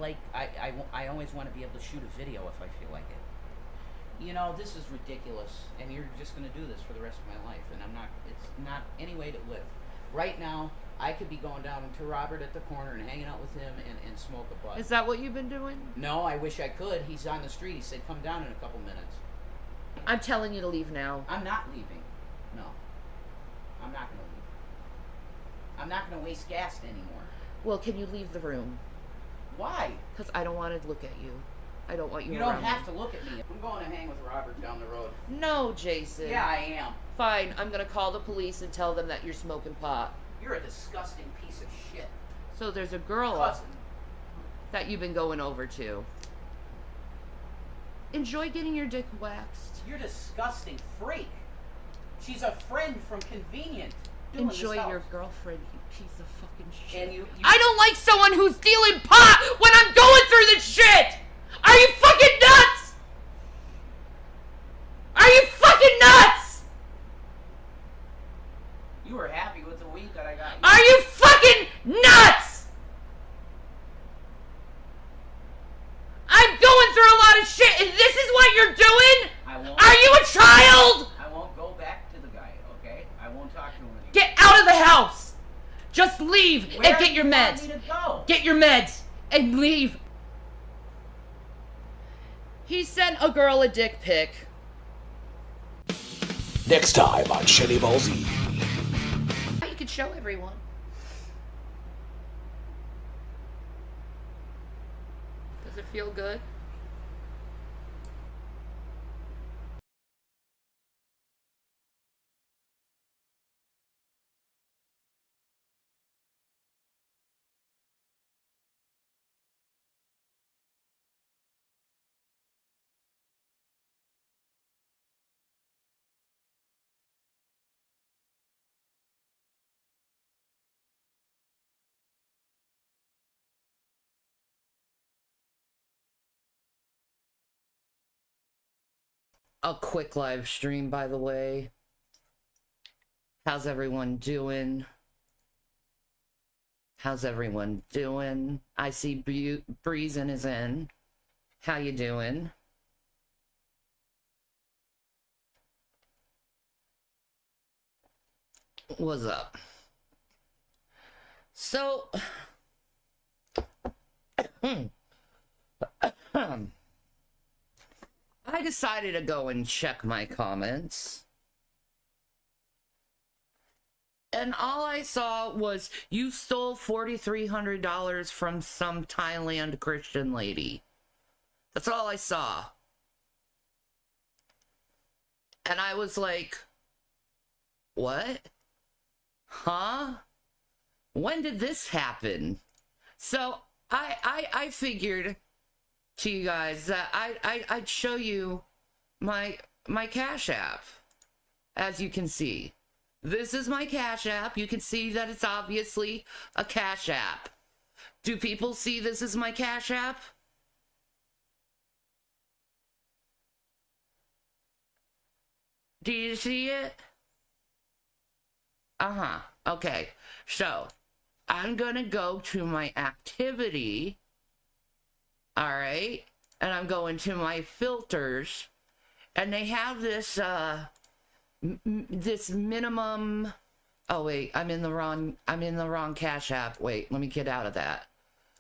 always want to be able to shoot a video if I feel like it. You know, this is ridiculous, and you're just going to do this for the rest of my life, and it's not any way to live. Right now, I could be going down to Robert at the corner and hanging out with him and smoke a bud. Is that what you've been doing? No, I wish I could. He's on the street. He said, come down in a couple minutes. I'm telling you to leave now. I'm not leaving. No. I'm not going to leave. I'm not going to waste gas anymore. Well, can you leave the room? Why? Because I don't want to look at you. I don't want you don't around have me. to look at me. I'm going to hang with Robert down the road. No, Jason. Yeah, I am. Fine, I'm going to call the police and tell them that you're smoking pot. You're a disgusting piece of shit. So there's a girl Cousin. that you've been going over to. Enjoy getting your dick waxed. You're a disgusting freak. She's a friend from Convenient. Enjoy your girlfriend, you piece of fucking shit. And you I don't like someone who's dealing pot when I'm going through this shit! Are you fucking nuts? Are you fucking nuts? You were happy with the weed that I got. Are you fucking nuts? I'm going through a lot of shit and this is what you're doing? Are you a child? I won't go back to the guy, okay? I won't talk to him anymore. Get out of the house! Just leave Where and get your do you want meds. me to go? Get your meds and leave. He sent a girl a dick pic. Next time on Shanny Ball Z. You could show everyone. Does it feel good? A quick live stream, by the way. How's everyone doing? How's everyone doing? I see Breezin is in. How you doing? What's up? So... I decided to go and check my comments. And all I saw was, you stole $4,300 from some Thailand Christian lady. That's all I saw. And I was like, what? Huh? When did this happen? So I figured to you guys that I'd show you my Cash App. As you can see, this is my Cash App. You can see that it's obviously a Cash App. Do people see this is my Cash App? Do you see it? Uh-huh. Okay. So, I'm gonna go to my activity. All right. And I'm going to my filters. And they have this, this minimum... Oh, wait. I'm in the wrong Cash App. Wait, let me get out of that.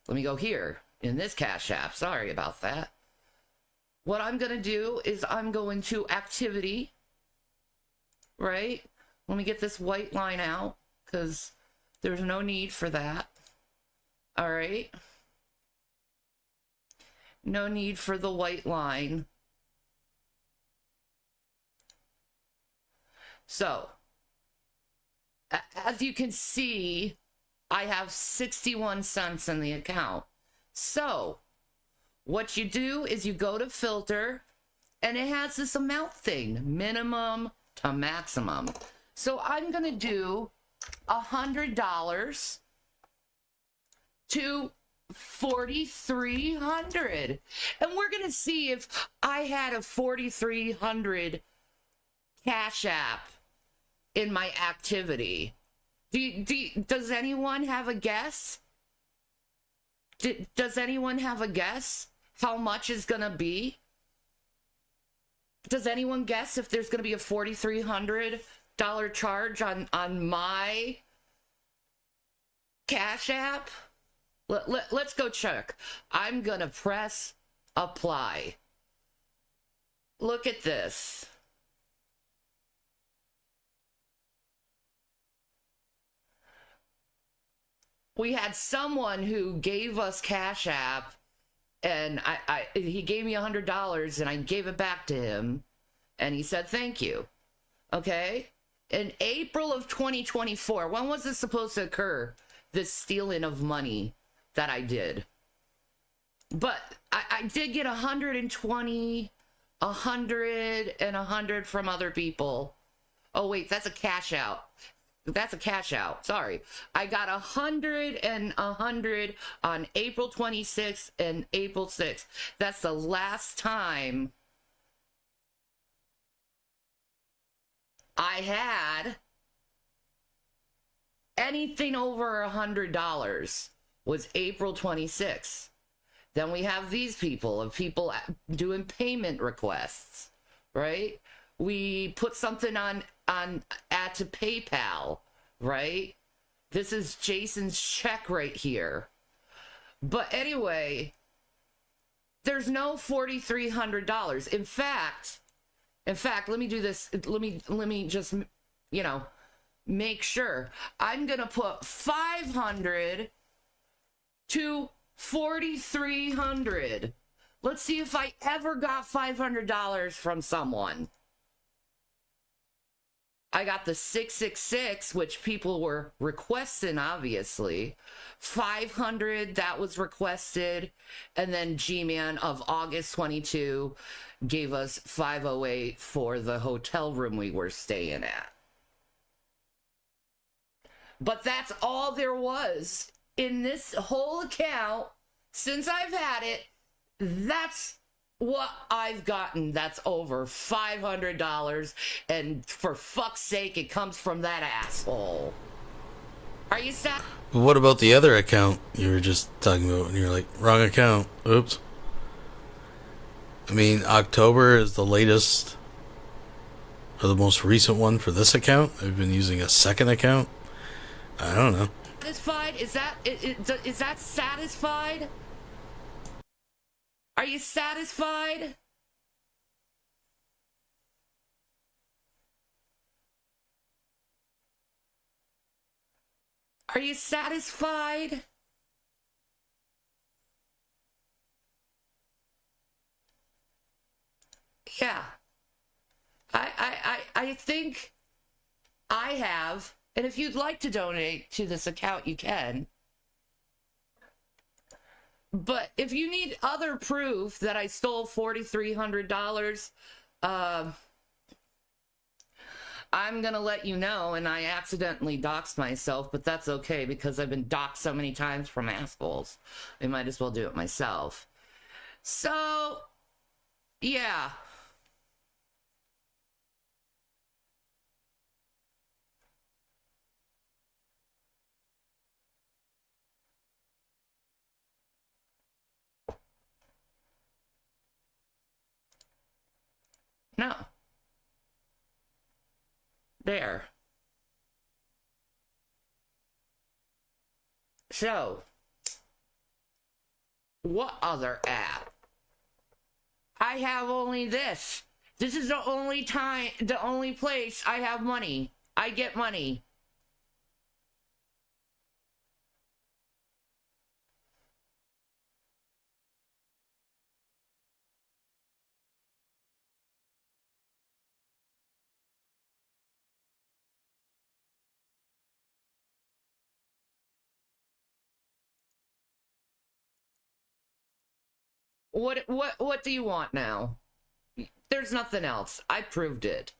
Let me go here in this Cash App. Sorry about that. What I'm going to do is I'm going to activity. Right? Let me get this white line out because there's no need for that. All right? No need for the white line. So, as you can see, I have 61 cents in the account. So, what you do is you go to filter, and it has this amount thing, minimum to maximum. So I'm going to do $100 to $4,300. And we're going to see if I had a $4,300 Cash App in my activity. Does anyone have a guess? Does anyone have a guess how much is going to be? Does anyone guess if there's going to be a $4,300 charge on my Cash App? Let's go check. I'm going to press apply. Look at this. We had someone who gave us Cash App, and he gave me $100, and I gave it back to him, and he said thank you. Okay? In April of 2024, when was this supposed to occur? This stealing of money that I did. But I did get 120, 100, and 100 from other people. Oh, wait, that's a cash out. That's a cash out. Sorry. I got 100 and 100 on April 26th and April 6th. That's the last time I had anything over $100 was April 26th. Then we have these people of people doing payment requests, right? We put something on add to PayPal, right? This is Jason's check right here. But anyway, there's no $4,300. In fact, let me do this. Let me just, make sure. I'm going to put 500 to 4,300. Let's see if I ever got $500 from someone. I got the 666, which people were requesting, obviously. 500, that was requested. And then G-Man of August 22 gave us 508 for the hotel room we were staying at. But that's all there was in this whole account since I've had it. That's what I've gotten. That's over $500, and for fuck's sake, it comes from that asshole. Are you sad? What about the other account you were just talking about when you're like, wrong account? Oops. I mean, October is the latest or the most recent one for this account. I've been using a second account. I don't know. Satisfied? Is that satisfied? Are you satisfied? Are you satisfied? Yeah. I think I have, and if you'd like to donate to this account, you can. But if you need other proof that I stole $4,300, I'm going to let you know, and I accidentally doxed myself, but that's okay because I've been doxed so many times from assholes. I might as well do it myself. So, yeah. No. There. So, what other app? I have only this. This is the only place I have money. I get money. What do you want now? There's nothing else. I proved it.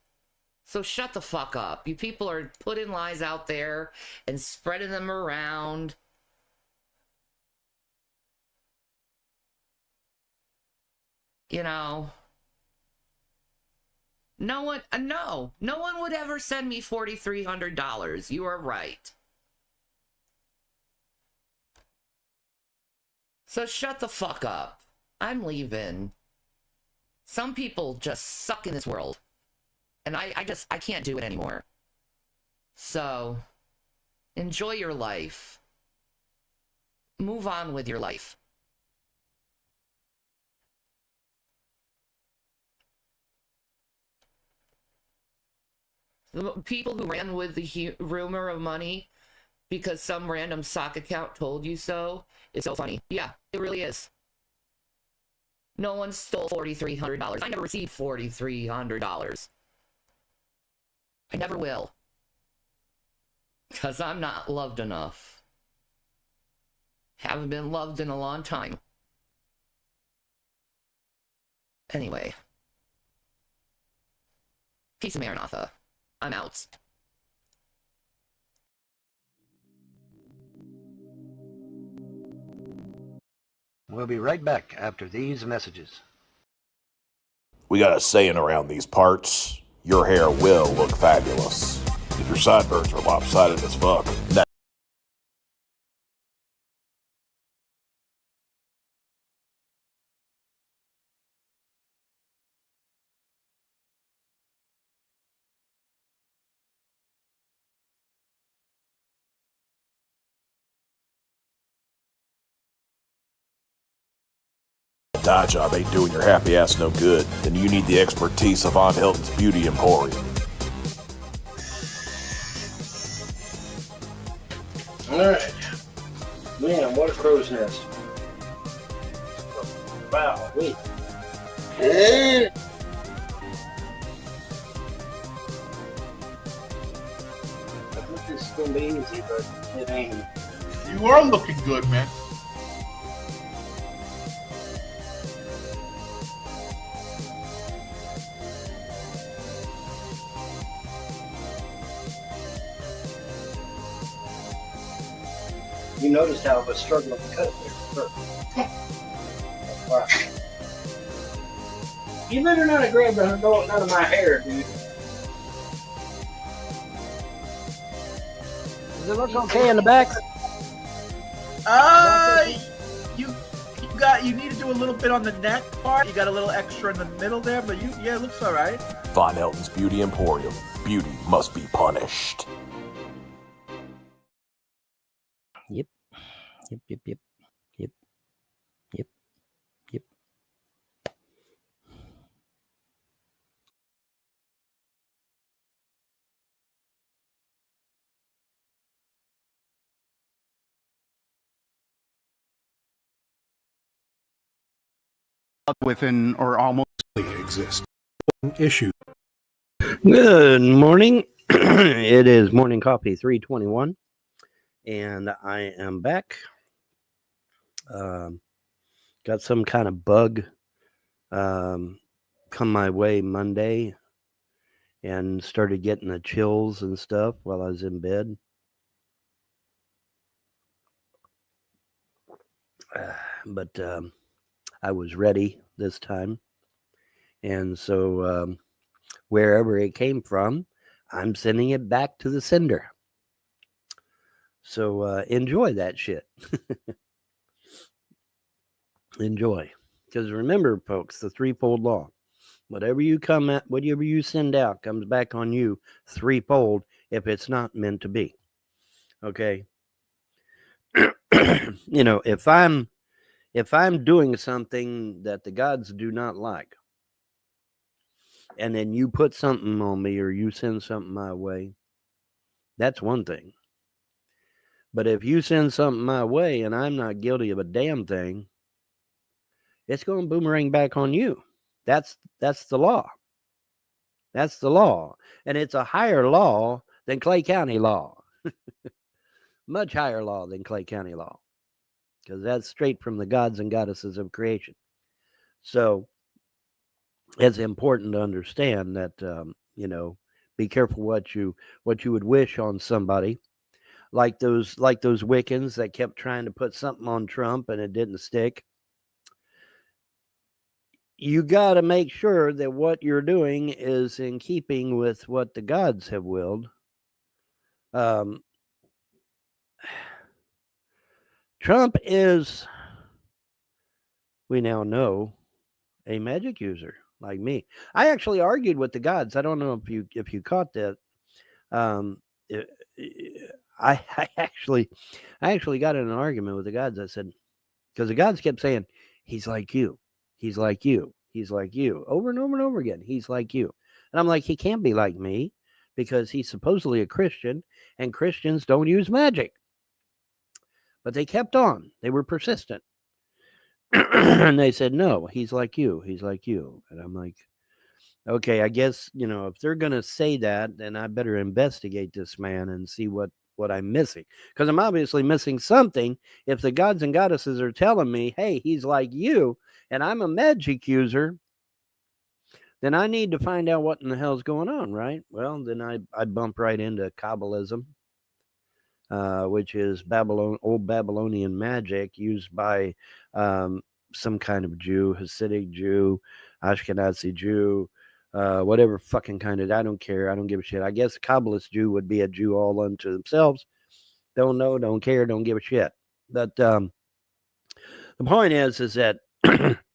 So shut the fuck up. You people are putting lies out there and spreading them around. You know. No one would ever send me $4,300. You are right. So shut the fuck up. I'm leaving. Some people just suck in this world. And I can't do it anymore. So, enjoy your life. Move on with your life. The people who ran with the rumor of money because some random sock account told you so is so funny. Yeah, it really is. No one stole $4,300. I never received $4,300. I never will. Because I'm not loved enough. Haven't been loved in a long time. Anyway. Peace, Maranatha. I'm out. We'll be right back after these messages. We got a saying around these parts: your hair will look fabulous. If your sideburns are lopsided as fuck, that dye job ain't doing your happy ass no good, then you need the expertise of Aunt Hilton's Beauty Emporium. Alright. Man, what a crow's nest. Wow, wait. I thought this was gonna be easy, but it ain't. You are looking good, man. You noticed how I was struggling to cut it there. Wow. You better not have grabbed none of my hair, dude. Does it look okay in the back? You need to do a little bit on the neck part. You got a little extra in the middle there, but it looks all right. Von Helton's Beauty Emporium. Beauty must be punished. Yep. Yep. Yep. Yep. Yep. Yep. Yep. Within or almost exist. Issue. Good morning. It is Morning Coffee 321, and I am back. Got some kind of bug come my way Monday and started getting the chills and stuff while I was in bed. But I was ready this time. And so wherever it came from, I'm sending it back to the sender. So enjoy that shit. Enjoy. Because remember, folks, the threefold law. Whatever you send out comes back on you threefold if it's not meant to be. Okay. If I'm doing something that the gods do not like, and then you put something on me or you send something my way, that's one thing. But if you send something my way and I'm not guilty of a damn thing, it's going to boomerang back on you. That's the law. That's the law. And it's a higher law than Clay County law. Much higher law than Clay County law. Because that's straight from the gods and goddesses of creation. So it's important to understand that, be careful what you would wish on somebody. Like those Wiccans that kept trying to put something on Trump and it didn't stick. You got to make sure that what you're doing is in keeping with what the gods have willed. Trump is, we now know, a magic user like me. I actually argued with the gods. I don't know if you caught that. I actually got in an argument with the gods. I said, because the gods kept saying, he's like you. He's like you. He's like you. Over and over and over again. He's like you. And I'm like, he can't be like me because he's supposedly a Christian and Christians don't use magic. But they kept on. They were persistent. And they said, no, he's like you. He's like you. And I'm like, okay, I guess, if they're going to say that, then I better investigate this man and see what I'm missing. Because I'm obviously missing something. If the gods and goddesses are telling me, hey, he's like you, and I'm a magic user, then I need to find out what in the hell's going on, right? Well, then I bump right into Kabbalism, which is old Babylonian magic used by some kind of Jew, Hasidic Jew, Ashkenazi Jew, whatever fucking kind of, I don't care. I don't give a shit. I guess a Kabbalist Jew would be a Jew all unto themselves. Don't know, don't care, don't give a shit. But the point is that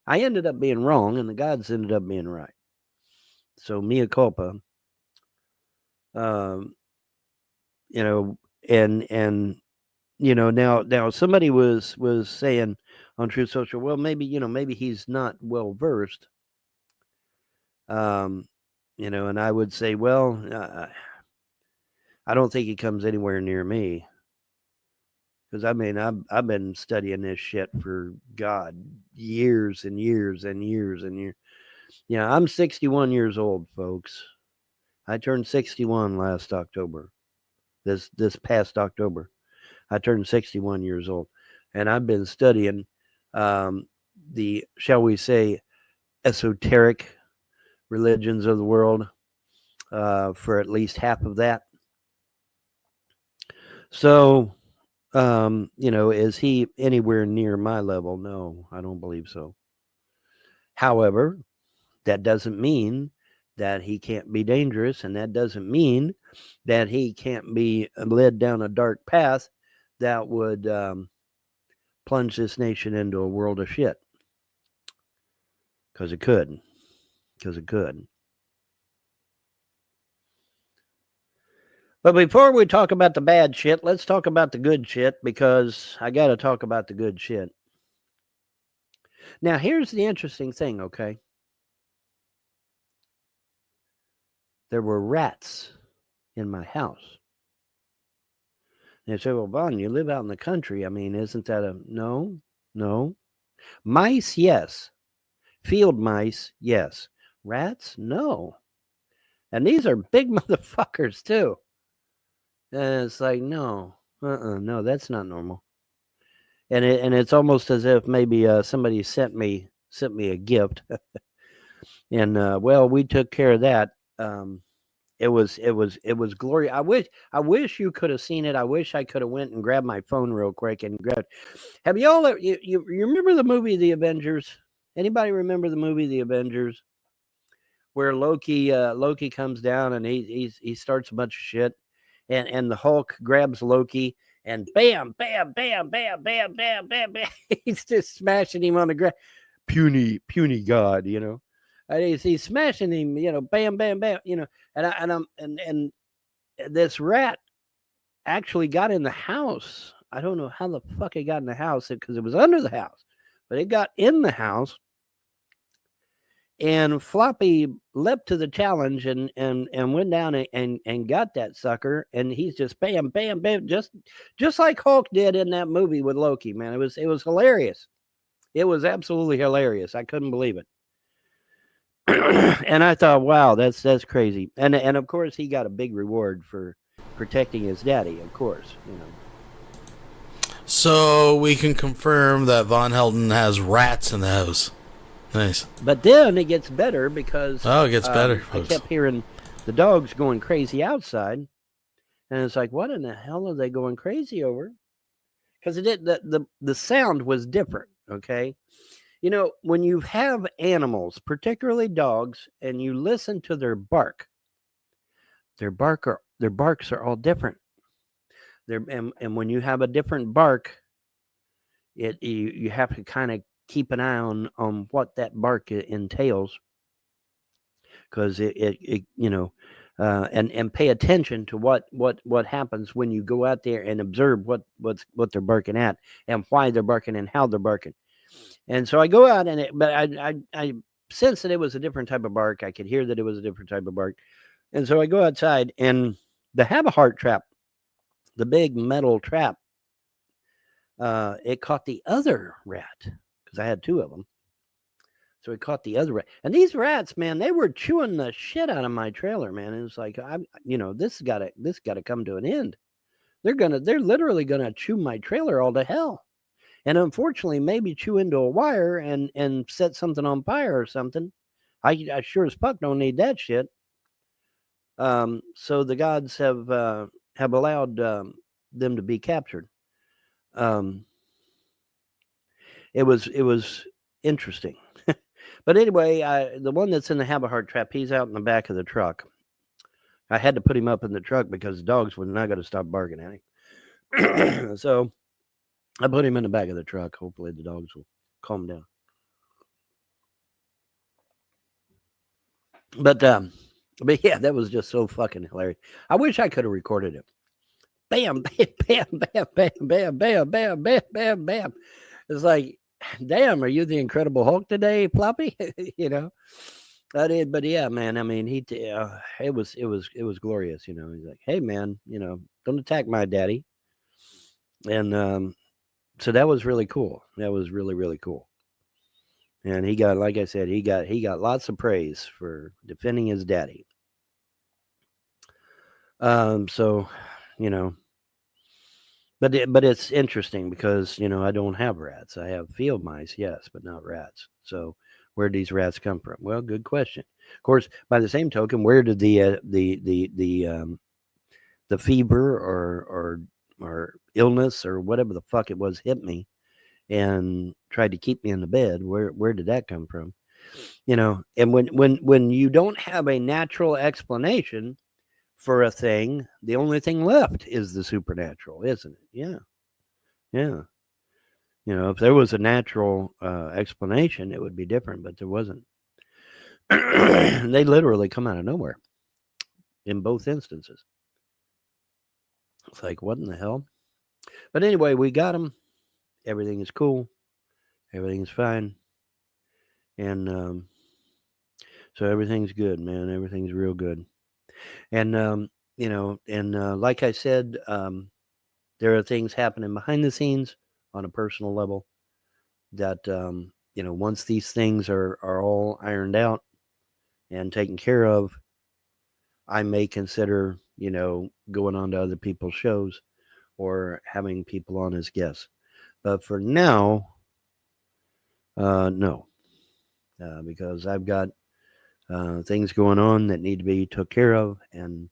I ended up being wrong and the gods ended up being right. So mea culpa. And now somebody was saying on Truth Social, well, maybe he's not well versed. And I would say, well, I don't think he comes anywhere near me. Because I've been studying this shit for years and years and years and years. Yeah, I'm 61 years old, folks. I turned 61 last October. This past October, I turned 61 years old, and I've been studying the, shall we say, esoteric religions of the world for at least half of that. So, is he anywhere near my level? No, I don't believe so. However, that doesn't mean that he can't be dangerous, and that doesn't mean that he can't be led down a dark path that would plunge this nation into a world of shit. Because it could. But before we talk about the bad shit, let's talk about the good shit, because I got to talk about the good shit. Now, here's the interesting thing, okay? There were rats in my house. They say, well, Vaughn, you live out in the country. I mean, isn't that a... No. Mice, yes. Field mice, yes. Rats, no. And these are big motherfuckers too. And it's like, no, no, that's not normal. And it's almost as if maybe somebody sent me a gift, and well, we took care of that. It was glorious. I wish you could have seen it. I wish I could have went and grabbed my phone real quick and grabbed. Have y'all you remember the movie The Avengers? Anybody remember the movie The Avengers? Where Loki comes down and he starts a bunch of shit, and the Hulk grabs Loki and bam, bam, bam, bam, bam, bam, bam, bam. He's just smashing him on the ground. Puny God, you know. And he's smashing him, you know, bam, bam, bam, you know. And this rat actually got in the house. I don't know how the fuck it got in the house because it was under the house, but it got in the house. And Floppy leapt to the challenge and went down and got that sucker. And he's just bam, bam, bam, just like Hulk did in that movie with Loki, man. It was hilarious. It was absolutely hilarious. I couldn't believe it. And I thought, wow, that's crazy. And of course he got a big reward for protecting his daddy, of course, you know. So we can confirm that Von Helden has rats in the house. Nice. But then it gets better because it gets better. I kept hearing the dogs going crazy outside, and it's like, what in the hell are they going crazy over? Because the sound was different. Okay, you know, when you have animals, particularly dogs, and you listen to their barks are all different. And when you have a different bark, you have to kind of keep an eye on what that bark entails, because it you know, and pay attention to what happens when you go out there and observe what they're barking at and why they're barking and how they're barking. And so I go out but I sensed that it was a different type of bark. I could hear that it was a different type of bark, and so I go outside, and the have-a-heart trap, the big metal trap, it caught the other rat. Because I had two of them. So it caught the other rat. And these rats, man, they were chewing the shit out of my trailer, man. It was like, this gotta come to an end. They're literally gonna chew my trailer all to hell. And unfortunately, maybe chew into a wire and set something on fire or something. I sure as fuck don't need that shit. So the gods have allowed them to be captured. It was interesting. But anyway, the one that's in the have-a-heart trap, he's out in the back of the truck. I had to put him up in the truck because the dogs were not going to stop barking at him. So I put him in the back of the truck. Hopefully the dogs will calm down. But yeah, that was just so fucking hilarious. I wish I could have recorded it. Bam, bam, bam, bam, bam, bam, bam, bam, bam, bam, bam. It's like, damn, are you the Incredible Hulk today, Floppy? You know, I did, but yeah, man. I mean, it was glorious. You know, he's like, hey, man, you know, don't attack my daddy, and so that was really cool. That was really, really cool. And he got, like I said, he got lots of praise for defending his daddy. So, you know. But it's interesting because, you know, I don't have rats. I have field mice, yes, but not rats. So where do these rats come from? Well, good question. Of course, by the same token, where did the fever or illness or whatever the fuck it was hit me and tried to keep me in the bed? Where did that come from? You know, and when you don't have a natural explanation for a thing, the only thing left is the supernatural, isn't it? Yeah. You know, if there was a natural explanation, it would be different, but there wasn't. They literally come out of nowhere in both instances. It's like, what in the hell? But anyway, we got them. Everything is cool. Everything is fine. And so everything's good, man. Everything's real good. And, you know, and like I said, there are things happening behind the scenes on a personal level that, you know, once these things are all ironed out and taken care of, I may consider, going on to other people's shows or having people on as guests. But for now, no, because I've got things going on that need to be took care of, and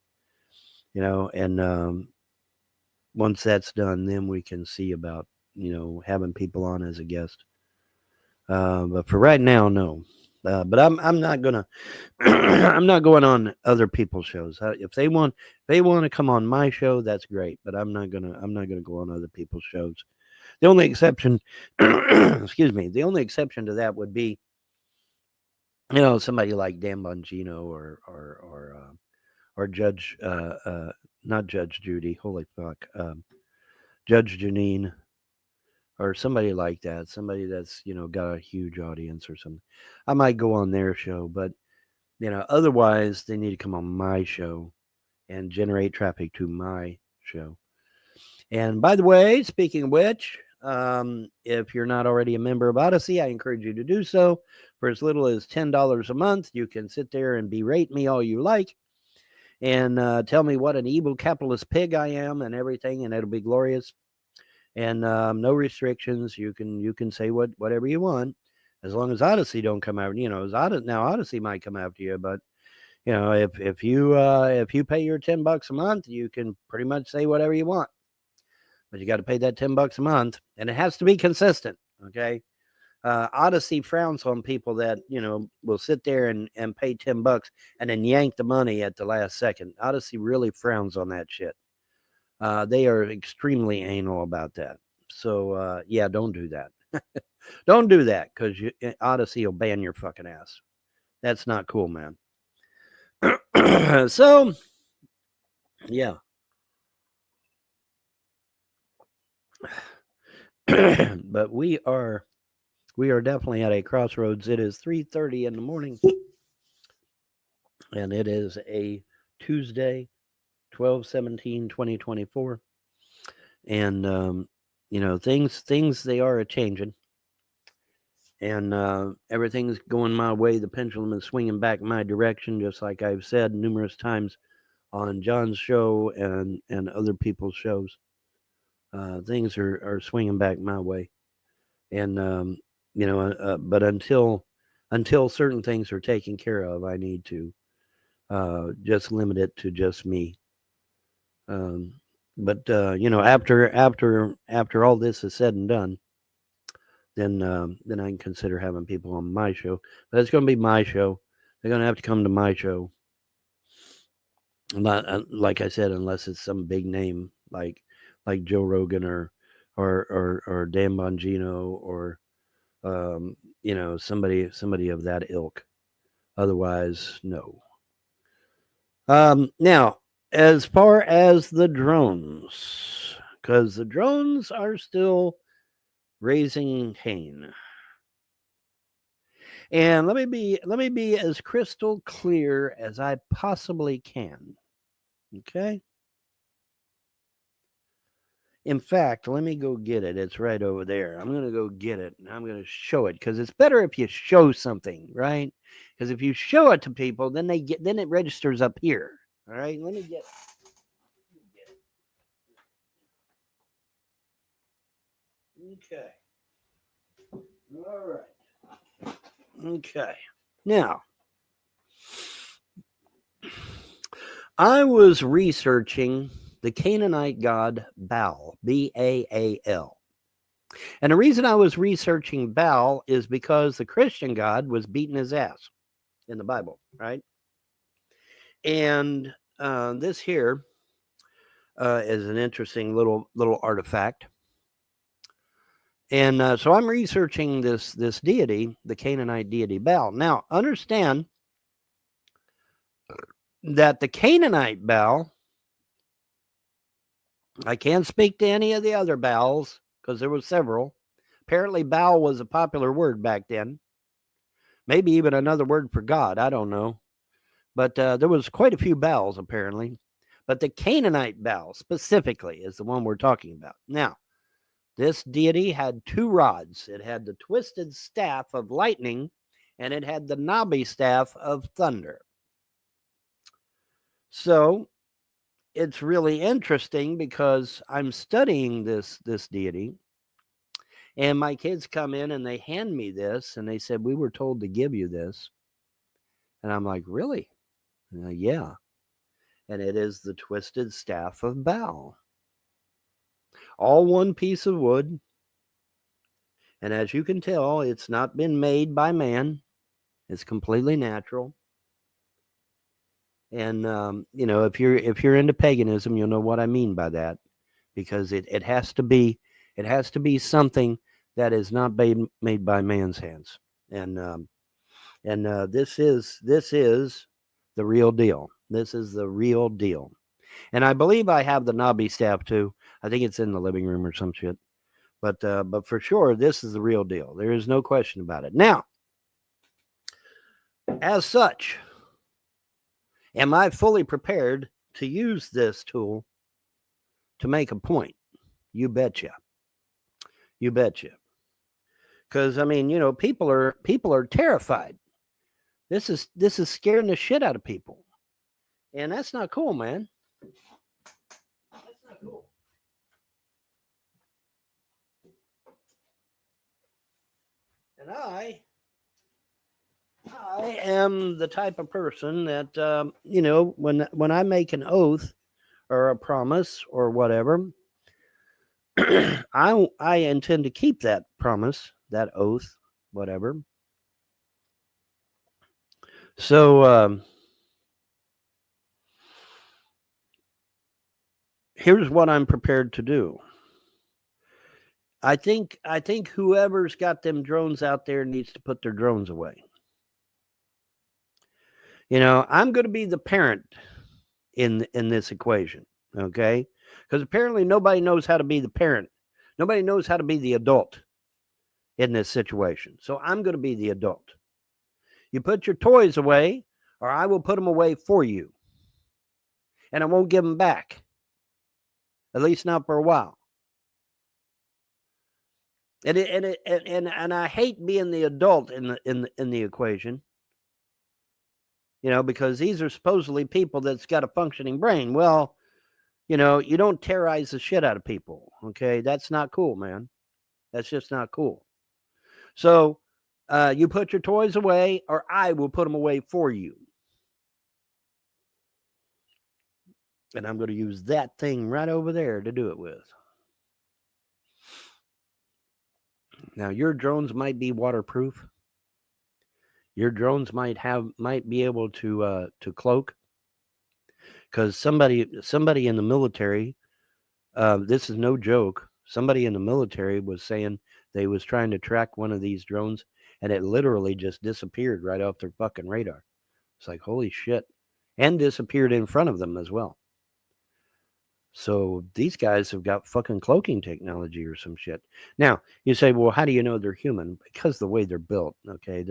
once that's done, then we can see about having people on as a guest. But for right now, no. But I'm not gonna I'm not going on other people's shows. If they want to come on my show, that's great. But I'm not gonna go on other people's shows. The only exception, excuse me, the only exception to that would be, somebody like Dan Bongino or Judge, not Judge Judy, holy fuck, Judge Janine, or somebody like that, somebody that's got a huge audience or something. I might go on their show, but otherwise they need to come on my show and generate traffic to my show. And by the way, speaking of which, if you're not already a member of Odyssey, I encourage you to do so. For as little as $10 a month, you can sit there and berate me all you like and tell me what an evil capitalist pig I am and everything, and it'll be glorious. And no restrictions. You can say whatever you want, as long as Odyssey don't come out. Now Odyssey might come after you, but if you pay your $10 a month, you can pretty much say whatever you want. But you got to pay that $10 a month, and it has to be consistent. Okay. Odyssey frowns on people that will sit there and pay $10 and then yank the money at the last second. Odyssey really frowns on that shit. They are extremely anal about that. So yeah, don't do that. Don't do that, because Odyssey will ban your fucking ass. That's not cool, man. So yeah. But we are definitely at a crossroads. It is 3:30 in the morning, and it is a Tuesday, 12/17/2024, and things they are a changing, and everything's going my way. The pendulum is swinging back my direction, just like I've said numerous times on John's show and other people's shows. Things are swinging back my way, and but until certain things are taken care of, I need to just limit it to just me. But after all this is said and done, then I can consider having people on my show. But it's going to be my show. They're going to have to come to my show. Not like I said, unless it's some big name like Joe Rogan or Dan Bongino or somebody of that ilk. Otherwise, no. Now, as far as the drones, because the drones are still raising Cain. And let me be as crystal clear as I possibly can. Okay? In fact, let me go get it. It's right over there. I'm going to go get it, and I'm going to show it, because it's better if you show something, right? Because if you show it to people, then it registers up here. All right? Let me get it. Okay. All right. Okay. Now, I was researching the Canaanite god Baal, Baal. And the reason I was researching Baal is because the Christian god was beating his ass in the Bible, right? And this here is an interesting little artifact. And so I'm researching this deity, the Canaanite deity Baal. Now, understand that the Canaanite Baal, I can't speak to any of the other Baals because there were several. Apparently, Baal was a popular word back then. Maybe even another word for God. I don't know. But there was quite a few Baals, apparently. But the Canaanite Baal specifically is the one we're talking about. Now, this deity had two rods. It had the twisted staff of lightning, and it had the knobby staff of thunder. So it's really interesting because I'm studying this deity, and my kids come in and they hand me this, and they said, "We were told to give you this," and I'm like, "Really?" Yeah, and it is the twisted staff of Baal, all one piece of wood, and as you can tell, it's not been made by man; it's completely natural. And if you're into paganism, you'll know what I mean by that, because it has to be something that is not made by man's hands. And this is the real deal. This is the real deal. And I believe I have the knobby staff too. I think it's in the living room or some shit. But for sure, this is the real deal. There is no question about it. Now, as such, am I fully prepared to use this tool to make a point? You betcha. You betcha. Because I mean, people are terrified. This is scaring the shit out of people, and that's not cool, man. That's not cool. And I am the type of person that when I make an oath or a promise or whatever, I intend to keep that promise, that oath, whatever. So here's what I'm prepared to do. I think whoever's got them drones out there needs to put their drones away. I'm going to be the parent in this equation, okay? Because apparently nobody knows how to be the parent. Nobody knows how to be the adult in this situation. So I'm going to be the adult. You put your toys away, or I will put them away for you. And I won't give them back. At least not for a while. And I hate being the adult in the equation. Because these are supposedly people that's got a functioning brain. Well, you don't terrorize the shit out of people. Okay, that's not cool, man. That's just not cool. So you put your toys away, or I will put them away for you. And I'm going to use that thing right over there to do it with. Now, your drones might be waterproof. Your drones might be able to cloak. Because somebody in the military, this is no joke. Somebody in the military was saying they was trying to track one of these drones, and it literally just disappeared right off their fucking radar. It's like, holy shit. And disappeared in front of them as well. So these guys have got fucking cloaking technology or some shit. Now, you say, well, how do you know they're human? Because the way they're built, okay?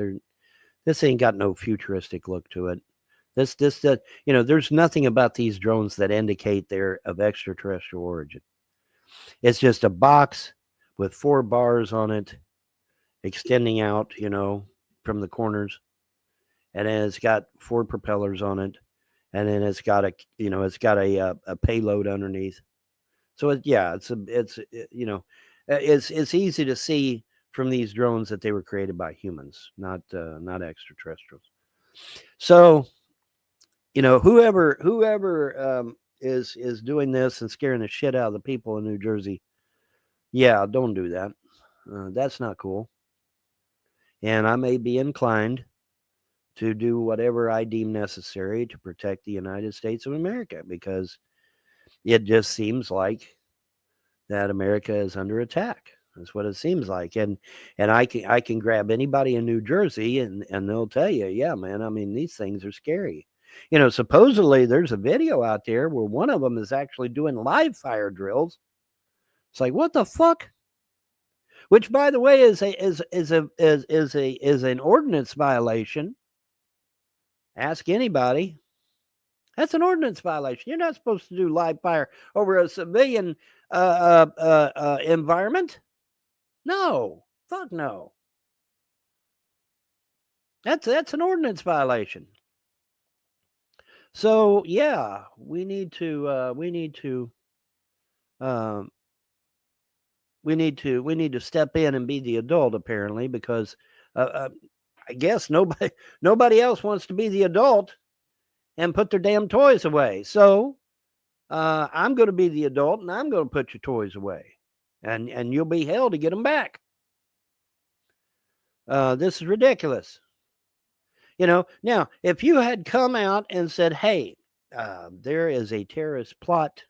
This ain't got no futuristic look to it. There's nothing about these drones that indicate they're of extraterrestrial origin. It's just a box with 4 bars on it, extending out, from the corners, and then it's got 4 propellers on it, and then it's got a payload underneath. So it's easy to see from these drones that they were created by humans, not extraterrestrials. So. Whoever is doing this and scaring the shit out of the people in New Jersey, don't do that. That's not cool. And I may be inclined to do whatever I deem necessary to protect the United States of America, because it just seems like that America is under attack. That's what it seems like. And I can grab anybody in New Jersey and they'll tell you, yeah, man, I mean, these things are scary. Supposedly there's a video out there where one of them is actually doing live fire drills. It's like, what the fuck? Which, by the way, is an ordinance violation. Ask anybody. That's an ordinance violation. You're not supposed to do live fire over a civilian environment. No, fuck no. That's an ordinance violation. So yeah, we need to step in and be the adult, apparently, because I guess nobody else wants to be the adult and put their damn toys away. So I'm going to be the adult, and I'm going to put your toys away, and you'll be hell to get them back. This is ridiculous. Now, if you had come out and said, hey, there is a terrorist plot,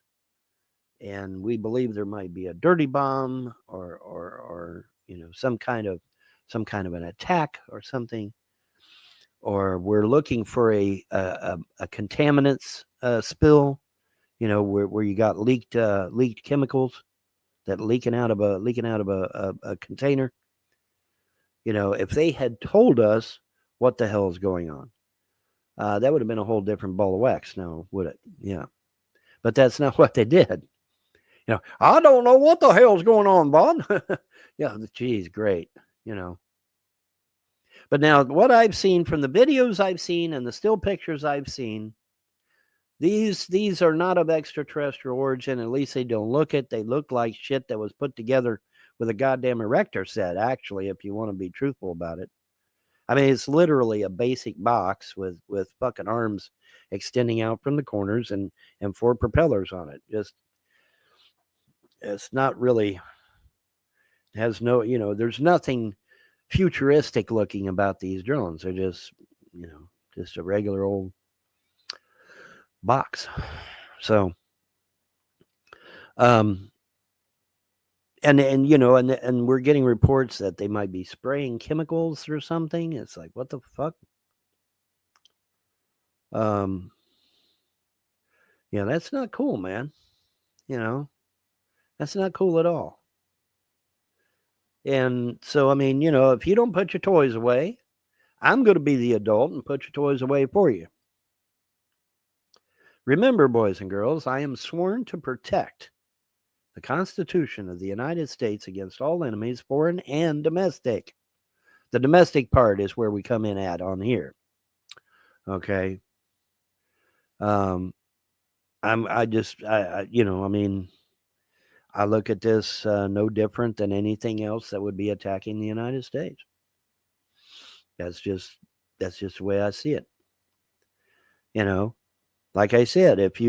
and we believe there might be a dirty bomb or some kind of an attack or something, or we're looking for a contaminants spill, where you got leaked chemicals that leaking out of a container. If they had told us what the hell is going on, that would have been a whole different ball of wax now, would it? Yeah. But that's not what they did. I don't know what the hell's going on, Bob. Yeah, geez, great. But now what I've seen from the videos I've seen and the still pictures I've seen, these are not of extraterrestrial origin. At least they don't look it. They look like shit that was put together with a goddamn erector set, actually, if you want to be truthful about it. I mean, it's literally a basic box with fucking arms extending out from the corners and 4 propellers on it. Just, it's not really, has no, there's nothing futuristic looking about these drones. They're just, just a regular old box. So, and we're getting reports that they might be spraying chemicals or something. It's like, what the fuck? Yeah, that's not cool, man. That's not cool at all. And so, I mean, if you don't put your toys away, I'm going to be the adult and put your toys away for you. Remember, boys and girls, I am sworn to protect the Constitution of the United States against all enemies, foreign and domestic. The domestic part is where we come in at on here. Okay. I look at this no different than anything else that would be attacking the United States. That's just the way I see it. Like I said, if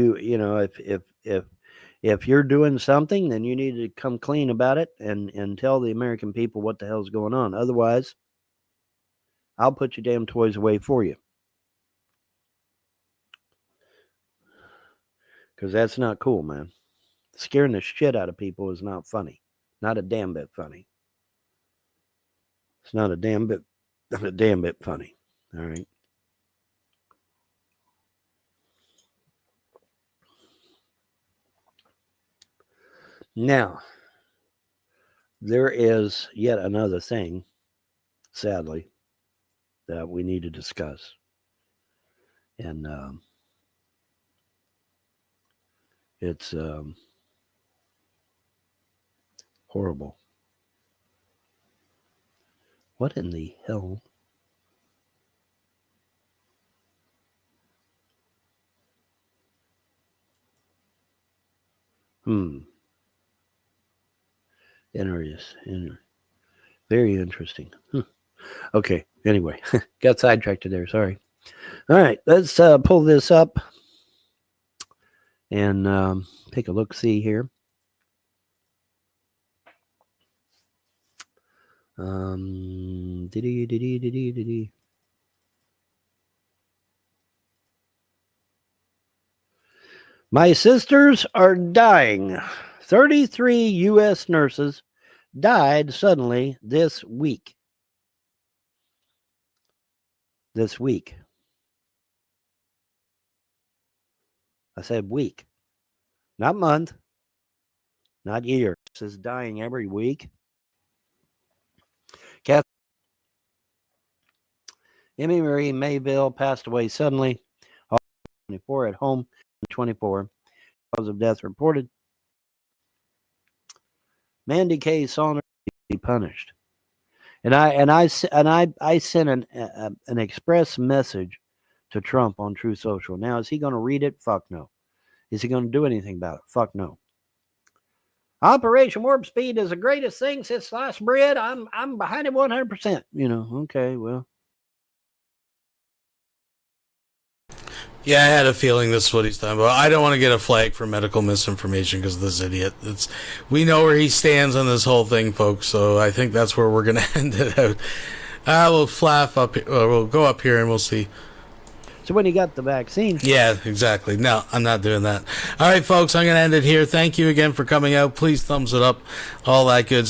if you're doing something, then you need to come clean about it and tell the American people what the hell's going on. Otherwise, I'll put your damn toys away for you. Because that's not cool, man. Scaring the shit out of people is not funny. Not a damn bit funny. It's not a damn bit funny. All right. Now, there is yet another thing, sadly, that we need to discuss. And it's horrible. What in the hell? Very interesting. Okay, anyway, got sidetracked there, sorry. All right, let's pull this up and take a look-see here. My sisters are dying. 33 U.S. nurses died suddenly this week. I said week, not month, not year. This is dying every week. Emmy Marie Mayville passed away suddenly. 24 at home. 24 cause of death reported. Mandy K. Saunders be punished, and I sent an express message to Trump on True Social. Now, is he going to read it? Fuck no. Is he going to do anything about it? Fuck no. Operation Warp Speed is the greatest thing since sliced bread. I'm behind it 100%. You know, okay, well. Yeah, I had a feeling this is what he's done, but I don't want to get a flag for medical misinformation because of this idiot. We know where he stands on this whole thing, folks, so I think that's where we're going to end it out. We'll we'll go up here and we'll see. So when he got the vaccine. Yeah, exactly. No, I'm not doing that. All right, folks, I'm going to end it here. Thank you again for coming out. Please thumbs it up, all that good